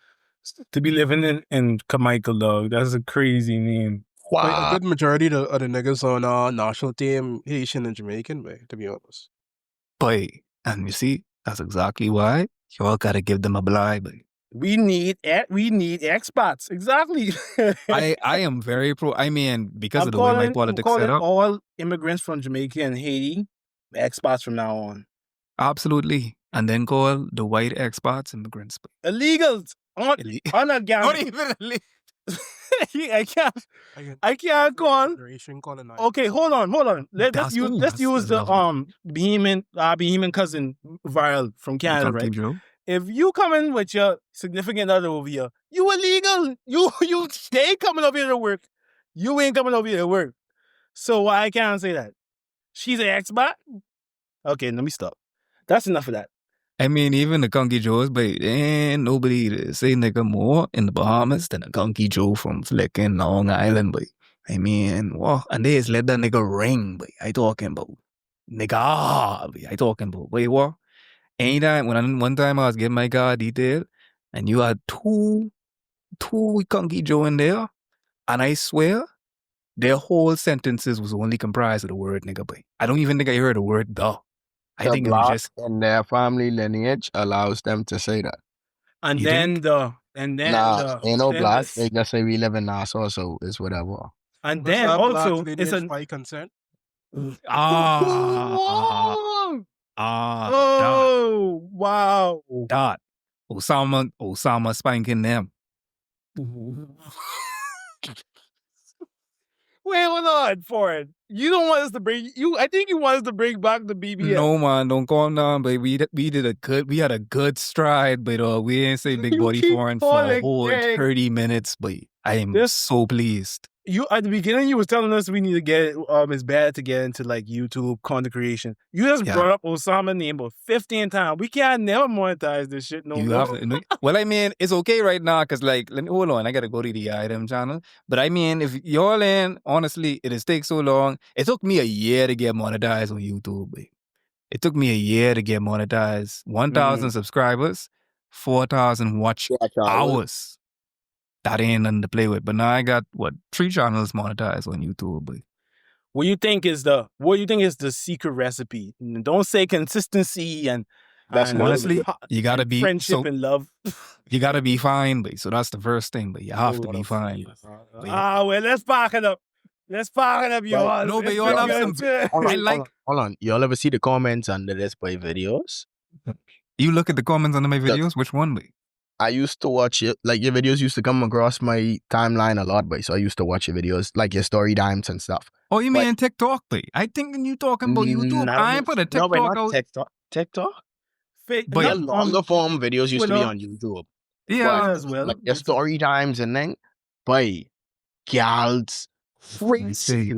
To be living in Carmichael, dog. That's a crazy name. Like, a Wow. good majority of the niggas on our national team Haitian and Jamaican, man, to be honest. But, and you see, that's exactly why y'all gotta give them a blind. But We need expats. Exactly. I am very pro. I mean, because I'm of the way my I'm politics calling set up, all immigrants from Jamaica and Haiti expats from now on. absolutely. And then call the white expats immigrants. But Illegals. Not Unaccounted. even illegal. I can't call. Federation colonized. Okay, hold on. Let's That's- use ooh, let's that's use the lovely. Bahamian cousin Viral from Canada, Can't right? keep Joe. If you come in with your significant other over here, you illegal. They ain't coming over here to work. You ain't coming over here to work. So I can't say that. She's an expat. Okay, let me stop. That's enough of that. I mean, even the Conky Joes, but ain't nobody to say nigga more in the Bahamas than a Conky Joe from flicking Long Island, but I mean, well, and they just let that nigga ring, but I talking about nigga, but I talking about, wait, what? Anytime, one time I was getting my car detailed, and you had two Conky Joe in there, and I swear, their whole sentences was only comprised of the word nigga, but I don't even think I heard the word the. I The think it was block just in their family lineage allows them to say that. And You then think? the Ain't no then black. the- They just say we live in Nassau, so it's whatever. and What's then that black also it's lineage a by consent? oh wow. dot. Osama spanking them. Wait, hold on, Ford. You don't want us to bring you. I think you want us to bring back the BBL. No man, don't calm down, but we had a good stride, but we ain't say big You body keep foreign for a calling whole Greg. 30 minutes, but I am This- so pleased. You at the beginning, you was telling us we need to get it's bad to get into like YouTube content creation. You just Yeah. brought up Osama name about 15 times. We can't never monetize this shit no You more. have to, well, I mean, it's okay right now because, like, let me hold on. I gotta go to the item channel. But I mean, if y'all in, honestly, it has taken so long. It took me a year to get monetized on YouTube. Babe. It took me a year to get monetized. 1,000 subscribers, 4,000 watch hours. That ain't nothing to play with. But now I got 3 channels monetized on YouTube. Babe. What do you think is the secret recipe? Don't say consistency and Honestly, you gotta and be friendship and love. You gotta be fine, babe. So that's the first thing, but you have to be fine. Well, let's back it up. Let's back it up, y'all. No, but It's y'all have been some. good. Hold on. Y'all ever see the comments under this by videos? You look at the comments under my videos. Which one, babe? I used to watch it. Like your videos used to come across my timeline a lot, boy. So I used to watch your videos, like your story times and stuff. Oh, you mean TikTok, babe? I think you talking about YouTube. I ain't put a TikTok out. TikTok. Fake, But Your longer form videos used to be well, on YouTube. Yeah, as well. Like your story times and then, boy, gals, say,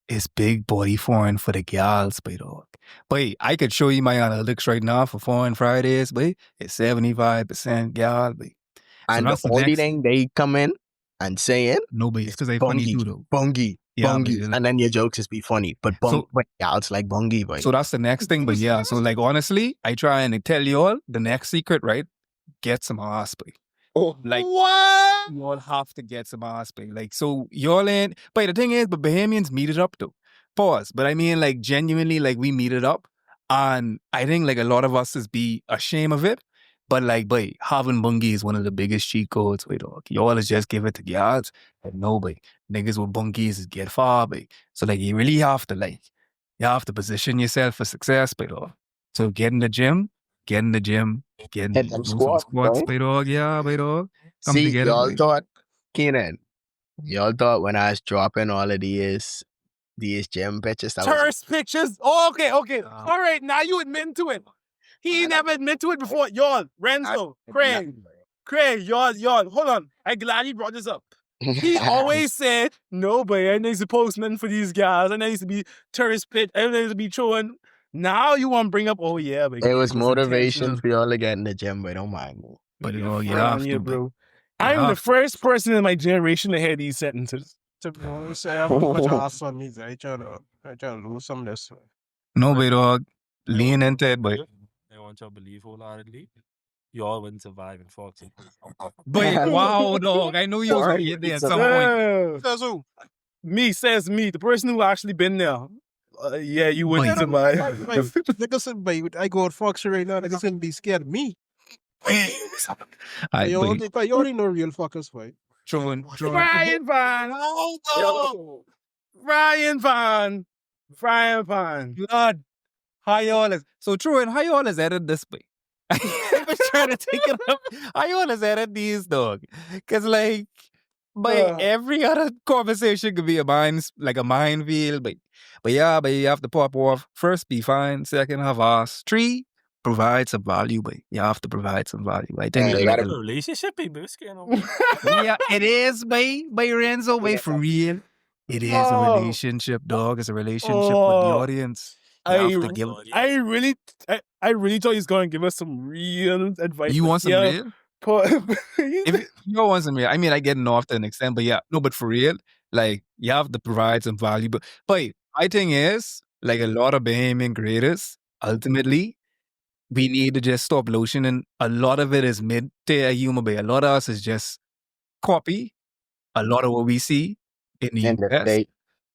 it's big body foreign for the gals, babe, dog. But I could show you my analytics right now for Foreign Fridays, babe. It's 75% gal, babe. So and that's the the only next thing they come in and saying, no, babe, it's because they funny too, though. bungy, Yeah, bungy. babe. And then your jokes just be funny. But gals like bungy, boy. So that's the next thing. But yeah, so like honestly, I try and tell you all the next secret, right? Get some ass, babe. Like what? you all have to get some ass, babe. Like so y'all ain't. But the thing is, but Bahamians meet it up though. Pause. But I mean, like genuinely, like we meet it up, and I think like a lot of us is be ashamed of it. But like, boy, having bungie is one of the biggest cheat codes. Wait, dog. Y'all is just give it to guards. And no, boy, niggas with bungies is get far, boy. So like, you really have to position yourself for success, boy, dog. So get in the gym, do some squats, boy, dog. Yeah, boy, dog. Come See, together, y'all boy. thought, Keenan, y'all thought when I was dropping all of these gym pictures, that was Tourist pictures. Oh, okay. All right, now you admit to it. He never admit to it before. Y'all, Renzo, Craig, y'all. Hold on. I'm glad he brought this up. He always said, no, but I need to post nothing for these guys. I need to be tourist pitch. I need to be showing. Now you want to bring up, oh yeah, but it was motivation for y'all to get in the gym, but don't mind me. But you have to, bro. I'm the first person in my generation to hear these sentences. To be honest, I have too much ass on me. I trying to lose some of this. no, boy, dog. Lean into it, boy. I want y'all to believe wholeheartedly. Y'all wouldn't survive in Foxy. But wow, dog. I knew you was going to get there at some point. Says who? Says me, the person who actually been there. Yeah, you wouldn't survive. Nigga said, babe, I go at Fox right now. Nigga said, be scared of me. You already know real fuckers, fight. Brian Van. Brian Van. Lord, how y'all is so true and how y'all is edit this way? I was trying to take it up. How y'all is edit these, dog? Cause like every other conversation could be a minefield, but you have to pop off. First, be fine. Second, have ass. 3, provide some value, but you have to provide some value. I think You got a relationship, baby. yeah, it is, by Renzo, for real. It is a relationship, dog. It's a relationship with the audience. I really thought he was going to give us some real advice. You want some real? If you want some real, I mean, I get off to an extent, but yeah, no, but for real, like you have to provide some value. But my thing is, like a lot of Bahamian creators, ultimately, we need to just stop lotioning. A lot of it is mid-tier humor, but a lot of us is just copy a lot of what we see in the US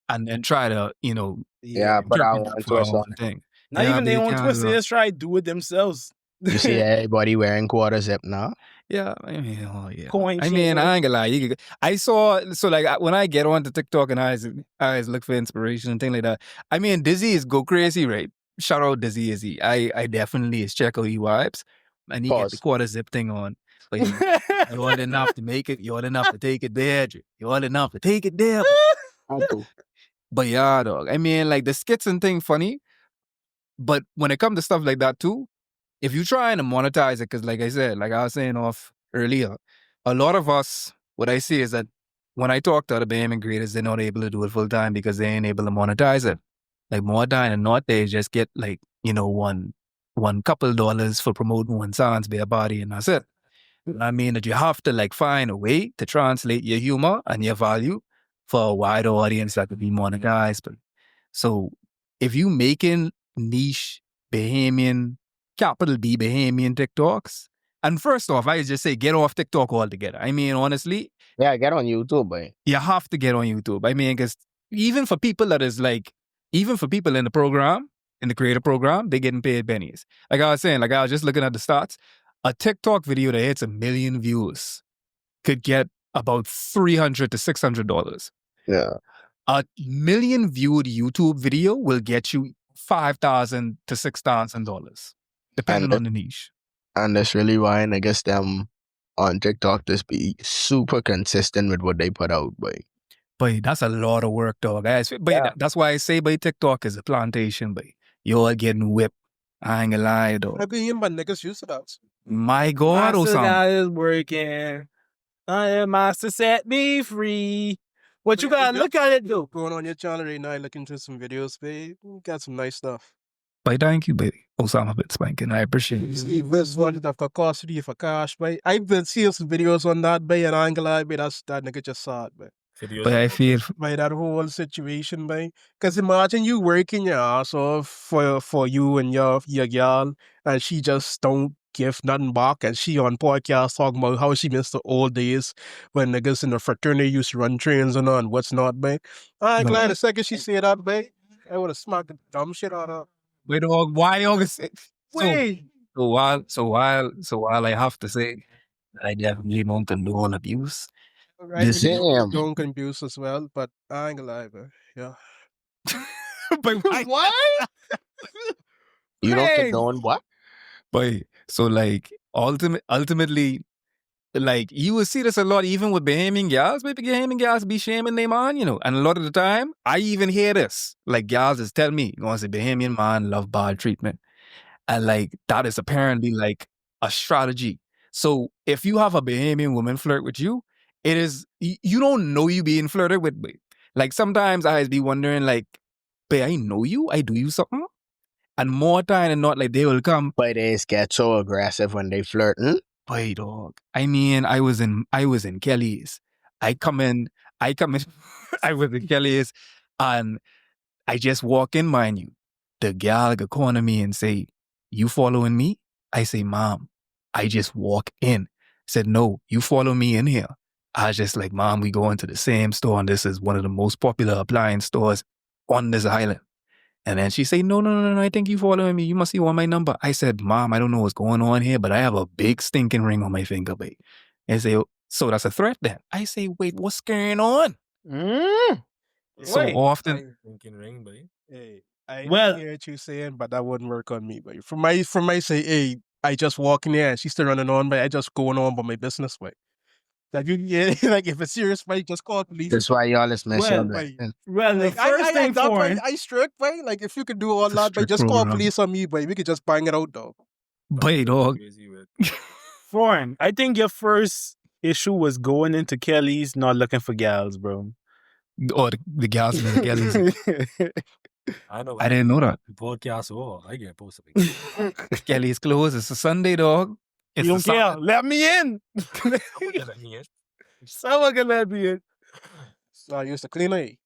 and then try to, but I want to our own thing. Not even their own twist, they just try to do it themselves. You see everybody wearing quarter zip now? Yeah, I mean, yeah. Coin I mean, I ain't gonna lie. I saw, so like when I get onto TikTok and I always look for inspiration and things like that. I mean, Dizzy is go crazy, right? Shout out Dizzy Izzy. I definitely is check out he vibes. And he get the quarter zip thing on. But you're enough to make it. You're enough to take it there. You're enough to take it there. But yeah, dog. I mean, like the skits and thing funny, but when it comes to stuff like that too, if you trying to monetize it, because like I said, like I was saying off earlier, a lot of us, what I see is that when I talk to other Bahamian creators, they're not able to do it full time because they ain't able to monetize it. Like more time and not they just get like, one couple dollars for promoting one song's bare body and that's it. I mean that you have to like find a way to translate your humor and your value for a wider audience that could be monetized. But so if you making niche Bahamian, capital B Bahamian TikToks, and first off, I just say get off TikTok altogether. I mean, honestly, Yeah, get on YouTube, boy. you have to get on YouTube. I mean, because even for people that is like, even for people in the program, in the creator program, they getting paid pennies. Like I was saying, like I was just looking at the stats. A TikTok video that hits 1 million views could get about $300 to $600. Yeah. A 1 million viewed YouTube video will get you $5,000 to $6,000, depending on the niche. And that's really why I guess them on TikTok just be super consistent with what they put out, boy. But that's a lot of work, dog. But Yeah. that's why I say, by TikTok is a plantation, but you're getting whipped. I ain't gonna lie, dog. How can you my niggas used to that? My God, Master Osama. God is working. I am master set me free. What you gotta look at it though? Going on your channel right now, looking through some videos, babe. You got some nice stuff. But thank you, baby. Osama bit spanking. I appreciate it. This one that for custody for cash, babe. I've been seeing some videos on that, babe, and I ain't gonna lie, babe, that nigga just saw it, babe. Videos But I of- feel By that whole situation, babe. Because imagine you working your ass off for you and your girl, and she just don't give nothing back, and she on podcast talking about how she missed the old days when niggas in the fraternity used to run trains and all and what's not, babe. I ain't No. glad the second she said that, babe, I would have smacked the dumb shit out of her. wait, dog, why you always say? Wait. So while I have to say that I definitely don't condone abuse. Right, This- Damn. don't abuse as well, but I ain't gonna lie, babe. Yeah. But why? What? You don't Hey. condone what? But so like ultimately, like you will see this a lot even with Bahamian gals. Maybe Bahamian gals be shaming their man, and a lot of the time I even hear this. Like gals just tell me, say Bahamian man love bad treatment. And like that is apparently like a strategy. So if you have a Bahamian woman flirt with you, it is you don't know you being flirted with. Babe. Like sometimes I be wondering, like, babe, I know you, I do you something. And more time than not, like they will come. But they just get so aggressive when they flirting. Boy, dog. I mean, I was in Kelly's. I come in, I was in Kelly's, and I just walk in, mind you. The gal go corner me and say, "You following me?" I say, "Mom, I just walk in." Said, "No, you follow me in here." I was just like, "Mom, we go into the same store, and this is one of the most popular appliance stores on this island." And then she say, no, I think you following me. You must see want my number. I said, "Mom, I don't know what's going on here, but I have a big stinking ring on my finger, babe." And say, "So that's a threat then?" I say, "Wait, what's going on?" So Wait. often, Thinking ring, buddy. Hey, I Well- hear what you saying, but that wouldn't work on me. But from my say, hey, I just walk in there and she's still running on, but I just going on by my business way. That you like if it's serious, right, just call police. That's why y'all is messing Well, with. Well, the Like first thing that's why foreign. I strict, right? Like if you could do all It's a that, but strict just call program. police on me, but we could just bang it out though. boy, dog. Crazy with. Foreign. I think your first issue was going into Kelly's, not looking for gals, bro. Or the gals in the Kelly's. I know. I didn't know that. Podcast or I get posted. Kelly's closed. It's a Sunday, dog. It's You a don't care. Let me in. Someone can let me in. So I used to clean it.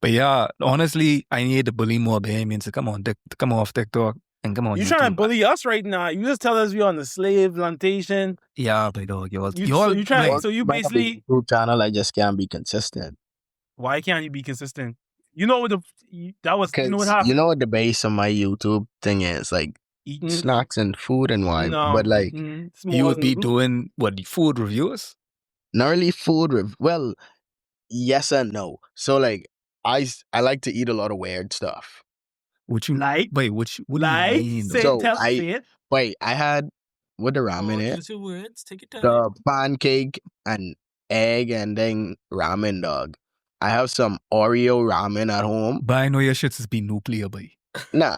But yeah, honestly, I need to bully more Bahamians to come off TikTok and come on. You trying to YouTube. bully us right now? You just tell us we on the slave plantation. Yeah, but dog, y'all, So you trying? like, So you Might not be basically. YouTube channel, I just can't be consistent. Why can't you be consistent? You know what that was. You know what Because happened? you know what the base of my YouTube thing is? Like Eating. snacks and food and wine. No, But like you would be doing what, the food reviews? not really food well, yes and no. So like I like to eat a lot of weird stuff. What you Like? Wait, what do you Like, mean? say, So tell I- say it. Wait, I had with the ramen in it, Use your words. Take your time. the pancake and egg and then ramen, dog. I have some Oreo ramen at home. But I know your shits is be nuclear, boy. Nah,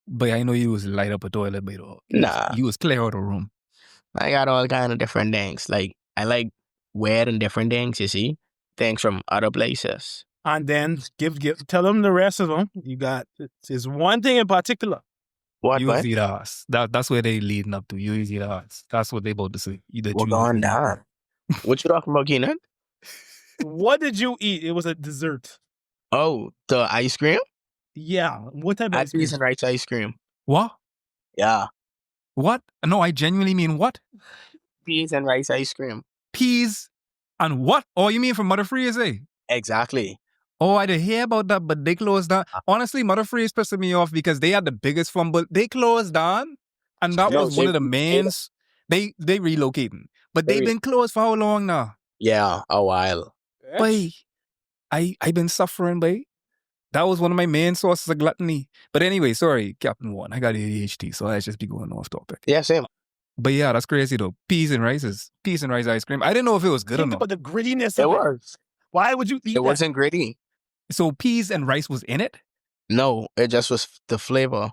But I know you was light up a toilet, boy, dog. nah. You was clear out the room. I got all kind of different things. Like, I like wearing different things, you see? Things from other places. And then tell them the rest of them. You got it's one thing in particular. What, You boy? was eat ass. That's where they leading up to. You was eat ass. That's what they about to say. We're going down. What you talking about, Keenan? What did you eat? It was a dessert. Oh, the ice cream? Yeah. What type of ice Peas cream? and rice ice cream. What? Yeah. What? No, I genuinely mean what? Peas and rice ice cream. Peas and what? Oh, you mean from Mother Freeze, eh? Exactly. Oh, I didn't hear about that, but they closed down. Honestly, Mother Freeze pissing me off because they had the biggest fumble. They closed down, and that No, was one of the they- mains. They relocating, but They they've been closed for how long now? Yeah, a while. Boy, I been suffering, boy. That was one of my main sources of gluttony. But anyway, sorry, Captain One. I got ADHD, so I just be going off topic. Yeah, same. But yeah, that's crazy though. Peas and rice ice cream. I didn't know if it was good or Think not. about the grittiness It of it. was. Why would you eat It that? wasn't gritty. So peas and rice was in it? No, it just was the flavor.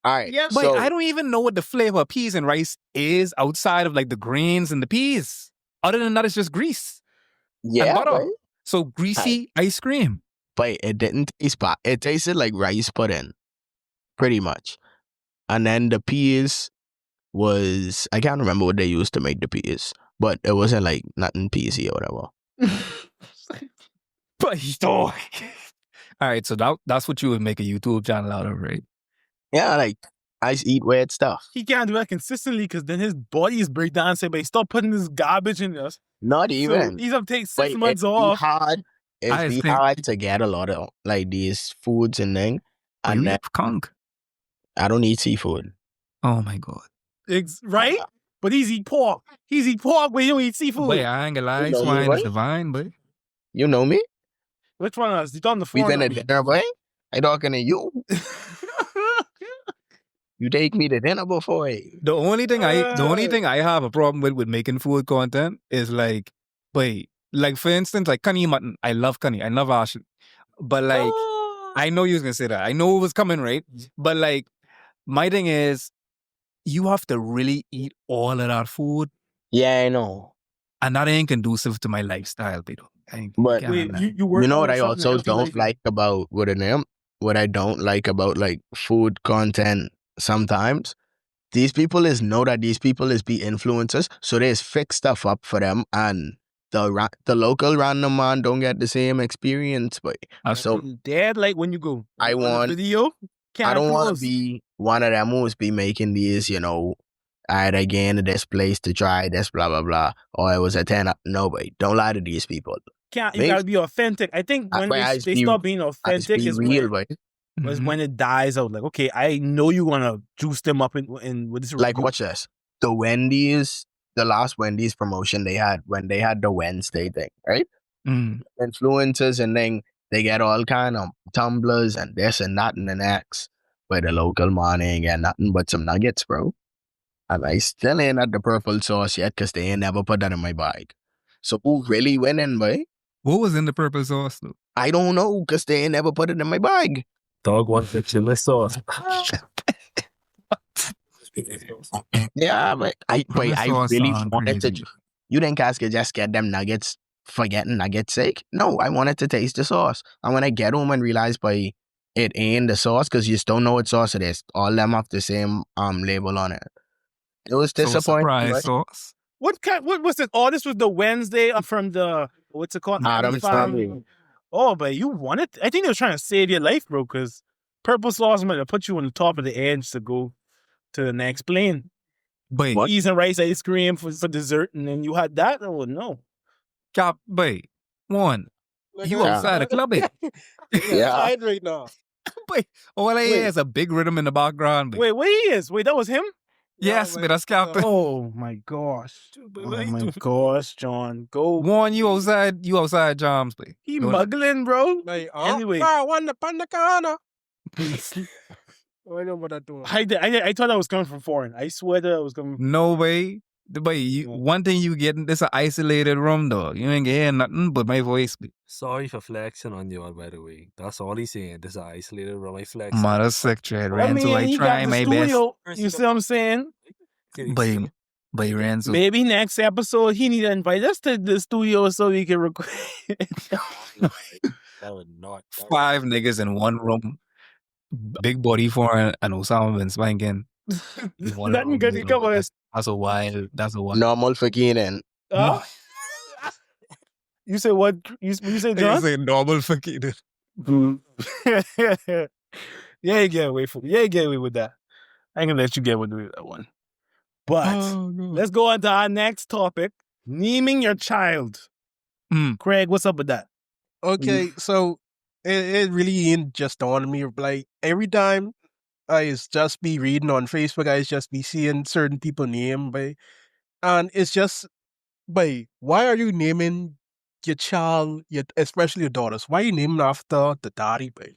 All right. Yes. But so, I don't even know what the flavor of peas and rice is outside of like the grains and the peas. Other than that, it's just grease and yeah, butter. but, So greasy ice cream. but it didn't taste bad. It tasted like rice pudding, pretty much. And then the peas was, I can't remember what they used to make the peas, but it wasn't like nothing peasy or whatever. But all right, so that's what you would make a YouTube channel out of, right? Yeah, like, I just eat weird stuff. He can't do that consistently because then his body is break down. Say, but stop putting this garbage in us. Not So even. he's gonna take 6 But months it'd be off. hard. I It'd be think- hard to get a lot of like these foods and thing. But And you then eat conch. I don't eat seafood. Oh my God. Right? But he's eat pork. He's eat pork, but he don't eat seafood. Boy, I ain't gonna lie, You know me, swine boy. is divine, boy. You know me? Which one of us? You on the We phone? been at dinner, boy. I talking to you. You take me to dinner before. The only thing I have a problem with making food content is like, wait, like for instance, like Connie mutton. I love Connie. I love Ashley. But like, I know you was gonna say that. I know it was coming, right? But like, my thing is, you have to really eat all of that food, Yeah, I know. and that ain't conducive to my lifestyle, Pedro. But Wait, you work You know out what or I something also healthy don't life? like about what I don't like about like food content sometimes. These people is know that these people is be influencers, so they just fix stuff up for them, and the local random man don't get the same experience. But so Dad, like when you go. I on want- the video. I don't want close. to be one of them who's be making these, alright, I gained to this place to try this, blah blah blah, or it was a 10. No, but don't lie to these people. You Me? gotta be authentic. I think when I they just be- stop being I just authentic be is real, when, but was Mhm. when it dies out. Like, okay, I know you wanna juice them up in with this like review. watch this. The last Wendy's promotion they had when they had the Wednesday thing, right? Mm. Influencers, and then they get all kind of tumblers and this and that and the next. But the local man ain't get nothing but some nuggets, bro. And I still ain't at the purple sauce yet because they ain't never put that in my bag. So who really winning, boy? What was in the purple sauce though? I don't know because they ain't never put it in my bag. Dog wants the chili sauce. Yeah, but I Purple sauce really sound wanted to. crazy. You think I could just get them nuggets for getting nuggets' sake? No, I wanted to taste the sauce. And when I get home and realize by it ain't the sauce because you just don't know what sauce it is. All them have the same label on it. It was So disappointing. surprise right? sauce. What was it? Oh, this was the Wednesday from the what's it called? Adam's Family. Oh, but you wanted. I think they were trying to save your life, bro. Because purple sauce might have put you on the top of the edge to go to the next plane. But Peas and rice ice cream for dessert, and then you had that. Oh no. Cap, wait, one. You Yeah. outside the club, eh? Yeah. Outside right now. Wait, all I hear is a big rhythm in the background. But Wait, where he is? Wait, that was him. yes, Yeah, but that's Captain. Oh my gosh. Oh my gosh, John. Go. One, you outside jams, but He No, muggling, bro. Like, Anyway. I want the pandacana. I know what I'm doing. I thought that was coming from foreign. I swear that was coming. no way. But one thing you get, this an isolated room, dog. You ain't getting nothing but my voice. Sorry for flexing on you all, by the way. That's all he's saying. This is an isolated room. I flex. Mother sick trade, I Renzo. mean, I he try got the my best. studio. You see what I'm saying? By Renzo. Maybe next episode he need to invite us to the studio so we can record. That would not. 5 niggas in one room. Big body for and Osama bin Spanking. Nothing good to come with. That's a wild. Normal for Keenan. Huh? You said what? You said You John? say normal for kid. Yeah, you get away with that. I ain't gonna let you get away with that one. But let's go on to our next topic: naming your child. Craig, what's up with that? Okay, so it really ain't just on me. Like every time I just be reading on Facebook, I just be seeing certain people name by, and it's just by why are you naming your child, especially your daughters? Why are you naming after the daddy, by?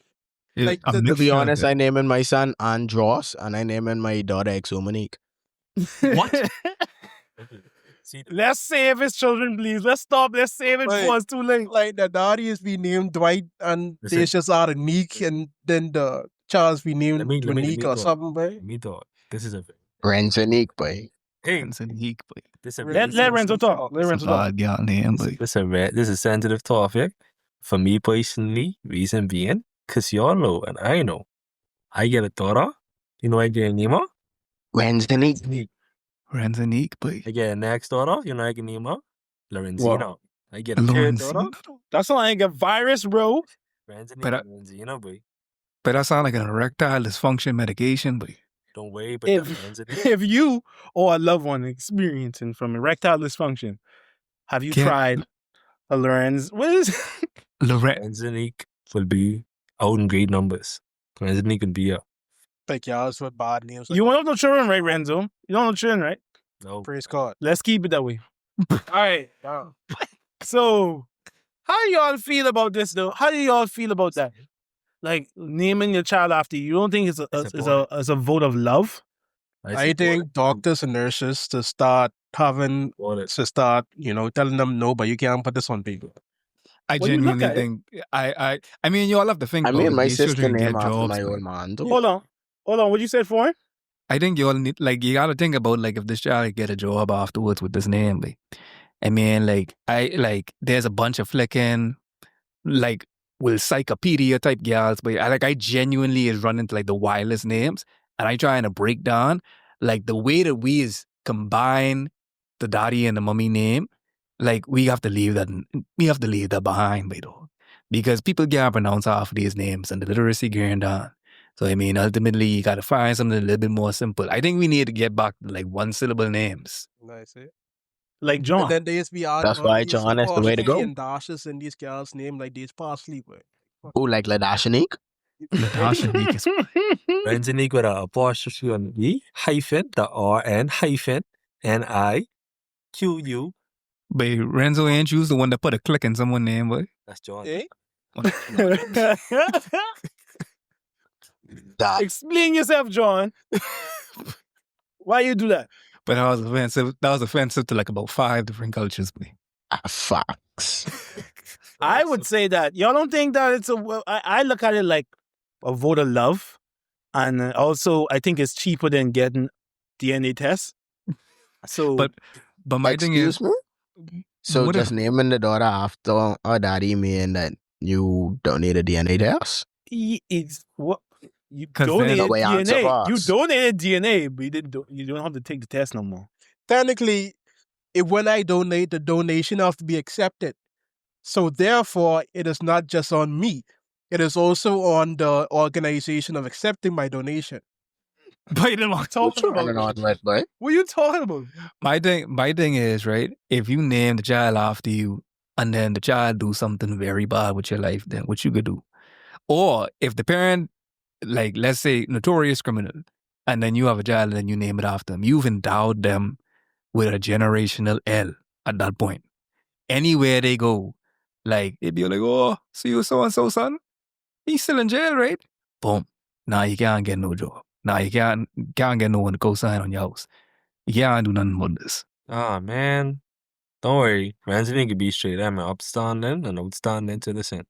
Like To be honest, I naming my son Andros and I naming my daughter Exomonique. What? Let's save his children, please. Let's stop. Let's save it before it's too late. Like the daddy is be named Dwight, and they just out of Neek, and then the child's be named Unique or something, boy. Me talk. This is a Renzanique, boy. Hey, Renzanique, boy. Let Renzo talk. Let Renzo talk. This is a sensitive topic for me personally. Reason being, cause y'all know and I know, I get a daughter. You know I get a name her? Renzanique, boy. I get a next daughter. You know I can name her Lorenzina. I get a third daughter. That's not like a virus, bro. Lorenzina, boy. But that sound like an erectile dysfunction medication, boy. Don't worry about if you or a loved one experiencing from erectile dysfunction, have you tried a Lorenz? What is Lorenzinique will be out in great numbers. Lorenzinique will be up. Like y'all with bad names. You want no children, right, Renzo? You don't have children, right? No. Praise God. Let's keep it that way. All right. So, how do y'all feel about this, though? How do y'all feel about that? Like naming your child after you. You don't think it's a vote of love? I think doctors and nurses to start telling them no, but you can't put this on people. I genuinely think I mean you all have to think about my these sister children name get after jobs. my old man. Hold on. What you said for him? I think you all need you gotta think about if this child get a job afterwards with this name. I mean there's a bunch of flicking encyclopedia type gals, but I genuinely is running to the wildest names, and I trying to break down the way that we is combine the daddy and the mommy name. We have to leave that behind, by though, because people can't pronounce half of these names and the literacy going down. So I mean, ultimately, you got to find something a little bit more simple. I think we need to get back to one syllable names. Nice, like John. And then they just be out. That's why John is the way to go. And dashes in these girls' name these parsley. Oh, like Ladashanique? Ladashanique is Renzanique with an apostrophe on the hyphen, the RN hyphen NIQU. But Renzo ain't you the one that put a click in someone's name, boy. That's John. Eh? Explain yourself, John. Why you do that? But that was offensive. That was offensive to about 5 different cultures, boy. Facts. I would say that y'all don't think that it's I look at it like a vote of love, and also I think it's cheaper than getting DNA tests. So, but my thing is, so just naming the daughter after her daddy mean that you don't need a DNA test? It's what you donated DNA. You donated DNA, but you don't have to take the test no more. Technically, when I donate, the donation have to be accepted. So therefore, it is not just on me. It is also on the organization of accepting my donation. But what I'm talking about? What are you talking about? My thing is, right, if you name the child after you and then the child do something very bad with your life, then what you could do? Or if the parent, let's say, notorious criminal, and then you have a child and then you name it after them, you've endowed them with a generational L at that point. Anywhere they go, they'd be like, oh, so you so-and-so, son? He's still in jail, right? Boom. Now you can't get no job. Now you can't get no one to co-sign on your house. You can't do nothing about this. Ah, man. Don't worry. Ransom can be straight. I'm an upstanding and outstanding citizen.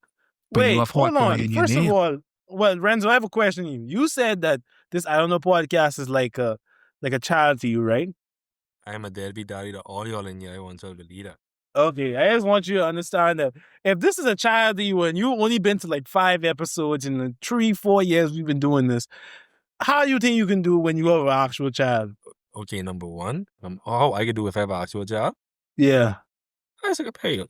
But you Wait, have hot hold boy on. in your First of name. all, well, Renzo, I have a question. You said that this I don't know podcast is like a child to you, right? I'm a deadbeat daddy to all y'all in here. I want y'all to believe that. Okay, I just want you to understand that if this is a child to you and you've only been to like 5 episodes in the 3-4 years we've been doing this, how do you think you can do when you have an actual child? Okay, number one, all I could do if I have an actual job, Yeah. I said, hey,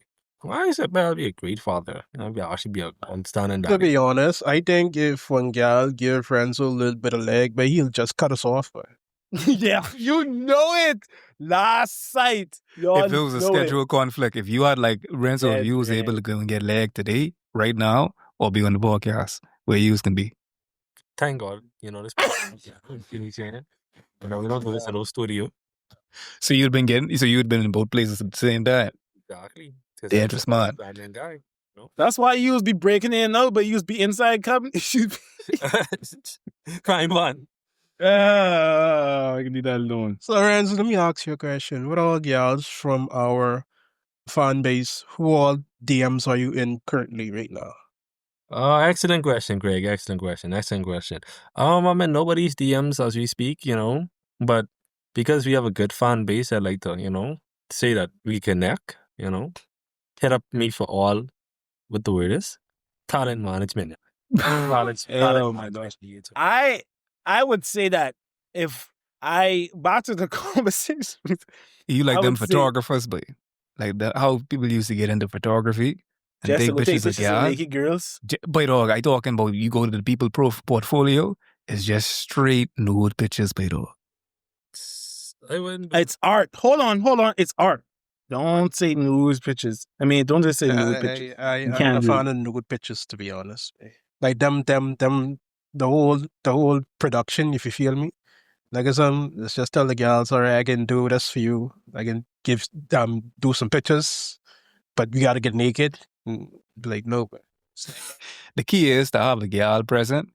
why is it better be a great father? I should be a understanding To daddy. be honest, I think if one gal give Renzo a little bit of leg, but he'll just cut us off. But Yeah, you know it. Last sight. Y'all If it was a know it. schedule conflict, if you had like Renzo, if Dead you was able man. to go and get leg today, right now, or be on the podcast where you can be. Thank God, you know, this you know, saying? You know, we don't do this in no studio. So you'd been in both places at the same time. Exactly. 'Cause They're I'm just a smart. understanding guy. That's why you used to be breaking in and out, but you used to be inside coming. Crime one. I can leave that alone. so Renzo, let me ask you a question. What all gals from our fan base, who all DMs are you in currently right now? Excellent question, Greg. Excellent question. I'm in nobody's DMs as we speak, you know, but because we have a good fan base, I'd like to, you know, say that we connect, you know, hit up me for all what the word is, talent management. Oh my gosh. I would say that if I back to the conversation, You like I them would say photographers, but like how people used to get into photography and just take to take pictures of pictures of gal. naked girls. But dog, I talking about you go to the people portfolio, it's just straight nude pictures, but dog. I wouldn't. It's art. Hold on. It's art. Don't say news pictures. I mean, don't just say nude pictures. I'm can't a do fan of nude pictures, to be honest. Like the whole production, if you feel me. Like let's just tell the girls, all right, I can do this for you. I can do some pictures, but we gotta get naked. And be like, no. The key is to have the gal present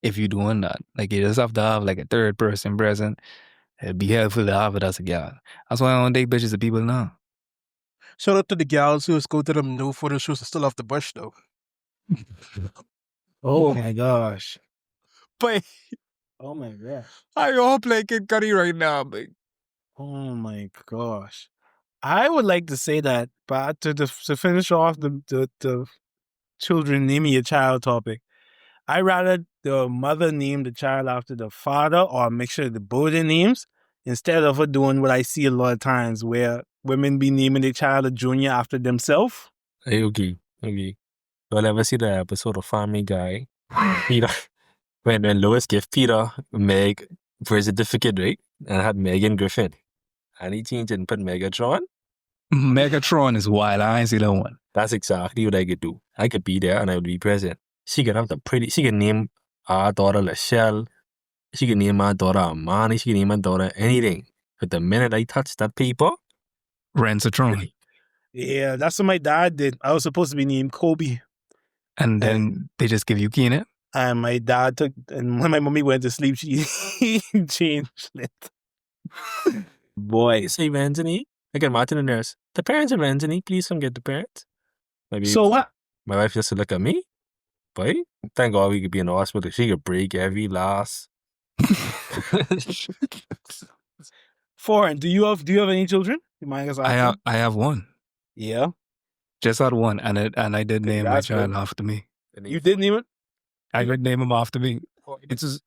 if you're doing that. Like you just have to have like a third person present. It'd be helpful to have it as a gal. That's why I don't take pictures of people now. Shout out to the gals who just go to them no photo shoots and still off the bush though. Oh my gosh. But Oh my gosh. I all play Kid Cudi right now, but Oh my gosh. I would like to say that, but to finish off the children naming your child topic, I rather the mother name the child after the father or make sure the both their names instead of her doing what I see a lot of times where women be naming their child a junior after themselves. Hey, okay. You'll ever see the episode of Family Guy? Peter, when Lois gave Peter Meg birth certificate, right? And had Megan Griffin. And he changed it and put Megatron. Megatron is wild. I ain't see that one. That's exactly what I could do. I could be there and I would be present. She could name our daughter Lachelle. She could name our daughter Amani. She could name our daughter anything. But the minute I touched that paper, Rensatron. Yeah, that's what my dad did. I was supposed to be named Kobe. And then they just give you Keenan. And my dad and when my mommy went to sleep, she changed it. Boy. say Anthony. I can imagine the nurse. The parents of Anthony, please come get the parents. Maybe So what? my wife just look at me. Boy, thank God we could be in the hospital. She could break every last. Foreign. Do you have any children? You mind us asking? I have one. Yeah. Just had one, and I did name my Congrats, child bro. after me. You did name it? I would name him after me. It's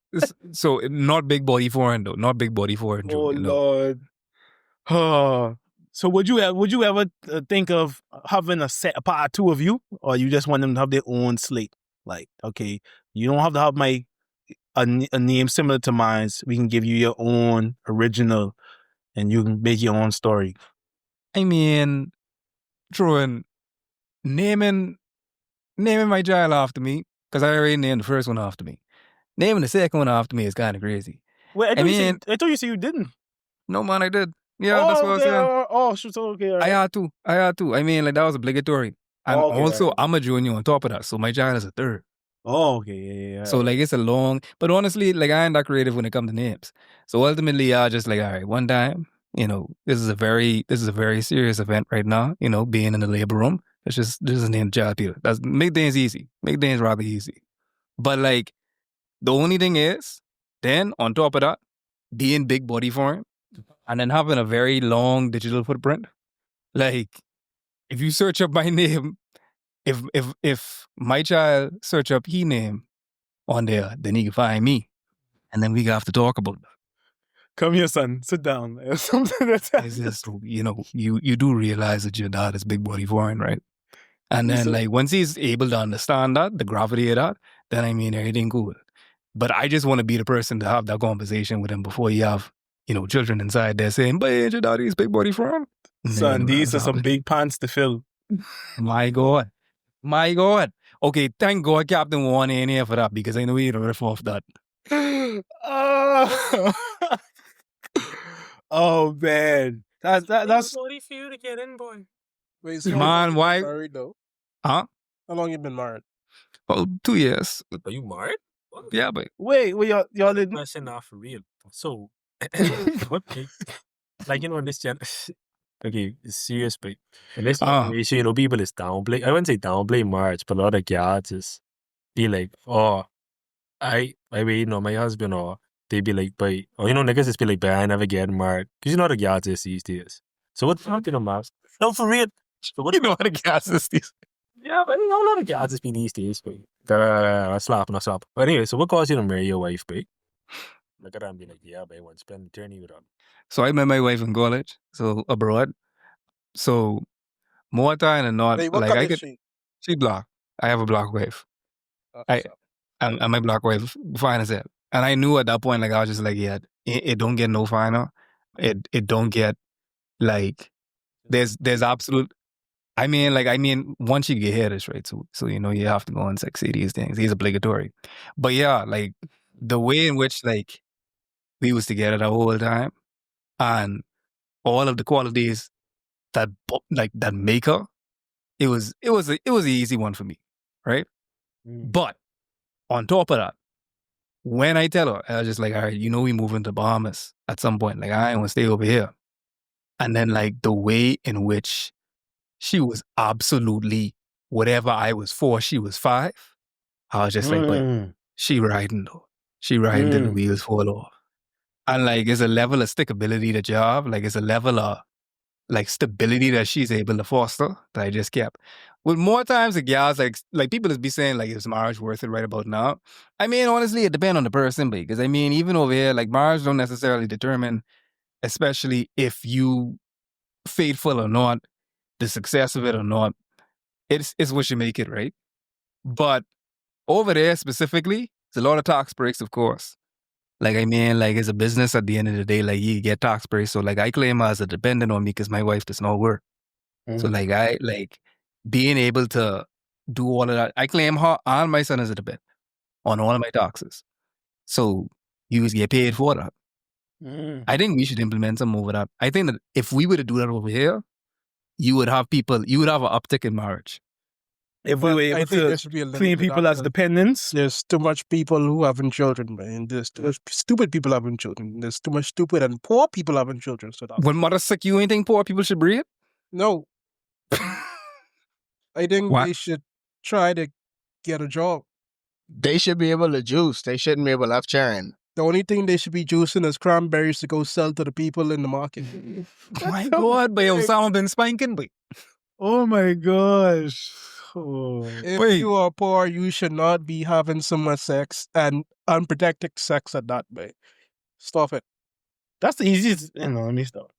so not big body foreign though. Not big body foreign. Oh Junior, no. Lord. Oh. So would you ever think of having a part two of you, or you just want them to have their own slate? Like, okay, you don't have to have a name similar to mine. We can give you your own original, and you can make your own story. I mean, throwing naming my child after me because I already named the first one after me. Naming the second one after me is kind of crazy. Wait, I mean- thought you said you didn't. No man, I did. Yeah, that's what I was okay, saying. shoot, okay. All I right. had to. I mean, like that was obligatory. And Okay, also, alright. I'm a junior on top of that, so my child is a third. Oh, okay, yeah. So like it's a long, but honestly, like I ain't that creative when it comes to names. So ultimately, I just like, all right, one time, this is a very serious event right now. Being in the labor room. It's just this isn't a job here. That's make things easy. Make things rather easy. But like the only thing is, then on top of that, being big body for him, and then having a very long digital footprint. Like if you search up my name, if my child search up he name on there, then he can find me, and then we have to talk about that. Come here, son. Sit down. There's something that's It's just, you do realize that your dad is big body foreign, right? And then like once he's able to understand that, the gravity of that, then everything cool. But I just want to be the person to have that conversation with him before you have, children inside there saying, but ain't your daddy's big body foreign? Son, these are some big pants to fill. My God. Okay, thank God Captain Warner ain't here for that because I know he'd riff off that. Oh man, that's sorry for you to get in, boy. Wait, so Man, how long you been why- married though? Huh? How long you been married? Oh, 2 years. Are you married? Yeah, but wait, y'all didn't. Question now for real. So, what? Like this gen. Okay, it's serious, but in this generation, people is downplay. I wouldn't say downplay marriage, but a lot of guys just be like, "Oh, I wait, my husband," or they be like, "But," or niggas just be like, "But I never get married," because the guys is these days. So what's happening, man? No, for real. So what? how the gas is these. Yeah, but a lot of guys just be these days, but I slap. But anyway, so what caused you to marry your wife, babe? Look at that and be like, yeah, but I want to spend eternity with her. So I met my wife in college, so abroad. So more time than not, Wait, what like color I is could. she? She black. I have a black wife. What's up? And my black wife fine as hell. And I knew at that point, like I was just like, yeah, it don't get no finer. It don't get like there's absolute. Once you get here, that's right. So you have to go and say these things. It's obligatory. But yeah, like the way in which like we was together the whole time, and all of the qualities that make her, it was an easy one for me, right? But on top of that, when I tell her, I was just like, all right, we moving to Bahamas at some point. Like I ain't gonna stay over here. And then like the way in which she was absolutely whatever I was 4, she was 5. I was just like, but she riding though. She riding till the wheels fall off. And like it's a level of stickability that you have. Like it's a level of like stability that she's able to foster that I just kept. With more times the gals like people just be saying like is marriage worth it right about now? Honestly, it depends on the person, because even over here, like marriage don't necessarily determine, especially if you faithful or not, the success of it or not. It's what you make it, right? But over there specifically, it's a lot of tax breaks, of course. Like it's a business at the end of the day. Like you get tax breaks, so like I claim her as a dependent on me because my wife does not work. So like I like being able to do all of that. I claim her and my son as a dependent on all of my taxes. So you just get paid for that. I think we should implement some over that. I think that if we were to do that over here, you would have an uptick in marriage. If we were I able think there to should be a limit treat to people that, as because dependents. There's too much people who having children, man. There's too much stupid people having children. There's too much stupid and poor people having children. So that When mother's sick, you ain't think poor people should breed? no, I think What? they should try to get a job. They should be able to juice. They shouldn't be able to have churn. The only thing they should be juicing is cranberries to go sell to the people in the market. My God, but Osama been spanking, but Oh my gosh. Oh. If Wait. you are poor, you should not be having so much sex and unprotected sex at that, way. Stop it. That's the easiest. Let me stop.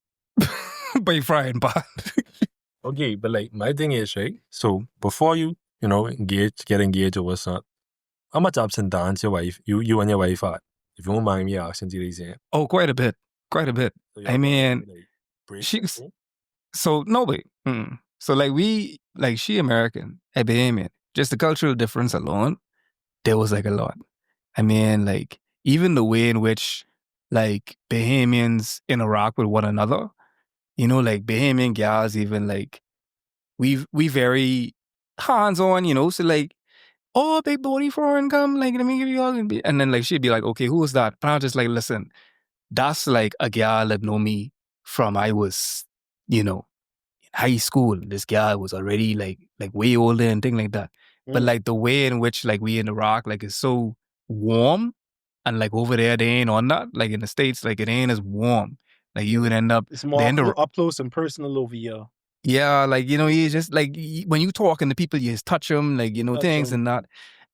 by frying pan. Okay, but like my thing is, right? So before you, get engaged or what's not, how much ups and downs you and your wife had? If you don't mind me asking you these, Oh, quite a bit. Quite a bit. so I mean, break she's- something? So no wait. So like she American, I Bahamian. Just the cultural difference alone, there was like a lot. Like even the way in which like Bahamians interact with one another. Like Bahamian gals even like we very hands on. So like, oh, big body foreign come, like let me give you all, and then like she'd be like, okay, who is that? And I was just like, listen, that's like a gal that know me from I was, you know, in high school. This guy was already like way older and thing like that. But like the way in which like we in Iraq like is so warm, and like over there they ain't on that. Like in the States, like it ain't as warm. Like you would end up It's more up close and personal over here. yeah, like, you know, you just like when you talking to people, you just touch them, like, you know, Touch things 'em. and not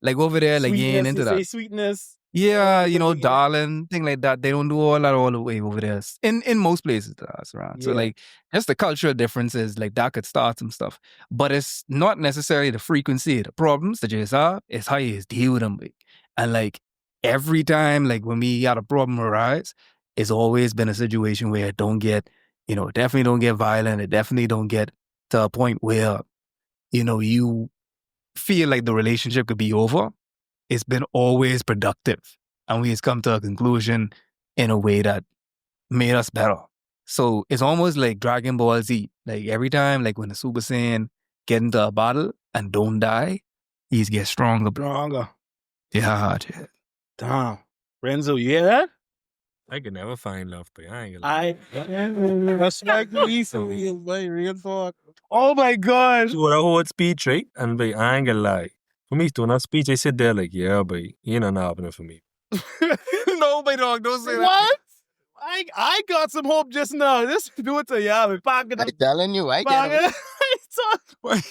like over there, like you ain't Sweetness, into they say that. sweetness. Yeah, you know, everything, yeah. darling, thing like that. They don't do all that all the way over there. In most places that us around. So Yeah. like just the cultural differences, like that could start some stuff. But it's not necessarily the frequency of the problems that you just have, it's how you just deal with them. Like. And like every time, like when we got a problem arise, it's always been a situation where it don't get, you know, definitely don't get violent. It definitely don't get to a point where, you know, you feel like the relationship could be over. It's been always productive. And we just come to a conclusion in a way that made us better. So it's almost like Dragon Ball Z. Like every time, like when the Super Saiyan get into a battle and don't die, he's get stronger. Stronger. Yeah, yeah. Damn. Renzo, you hear that? I could never find love, but I ain't gonna lie. Respect me. Real talk. Oh my gosh. So what I hold speech, right? And but I ain't gonna lie. For me, doing that speech, I sit there like, yeah, but you know, not happening for me. No, my dog, don't say What? I got some hope just now. This do it to y'all. I'm telling you, I get it.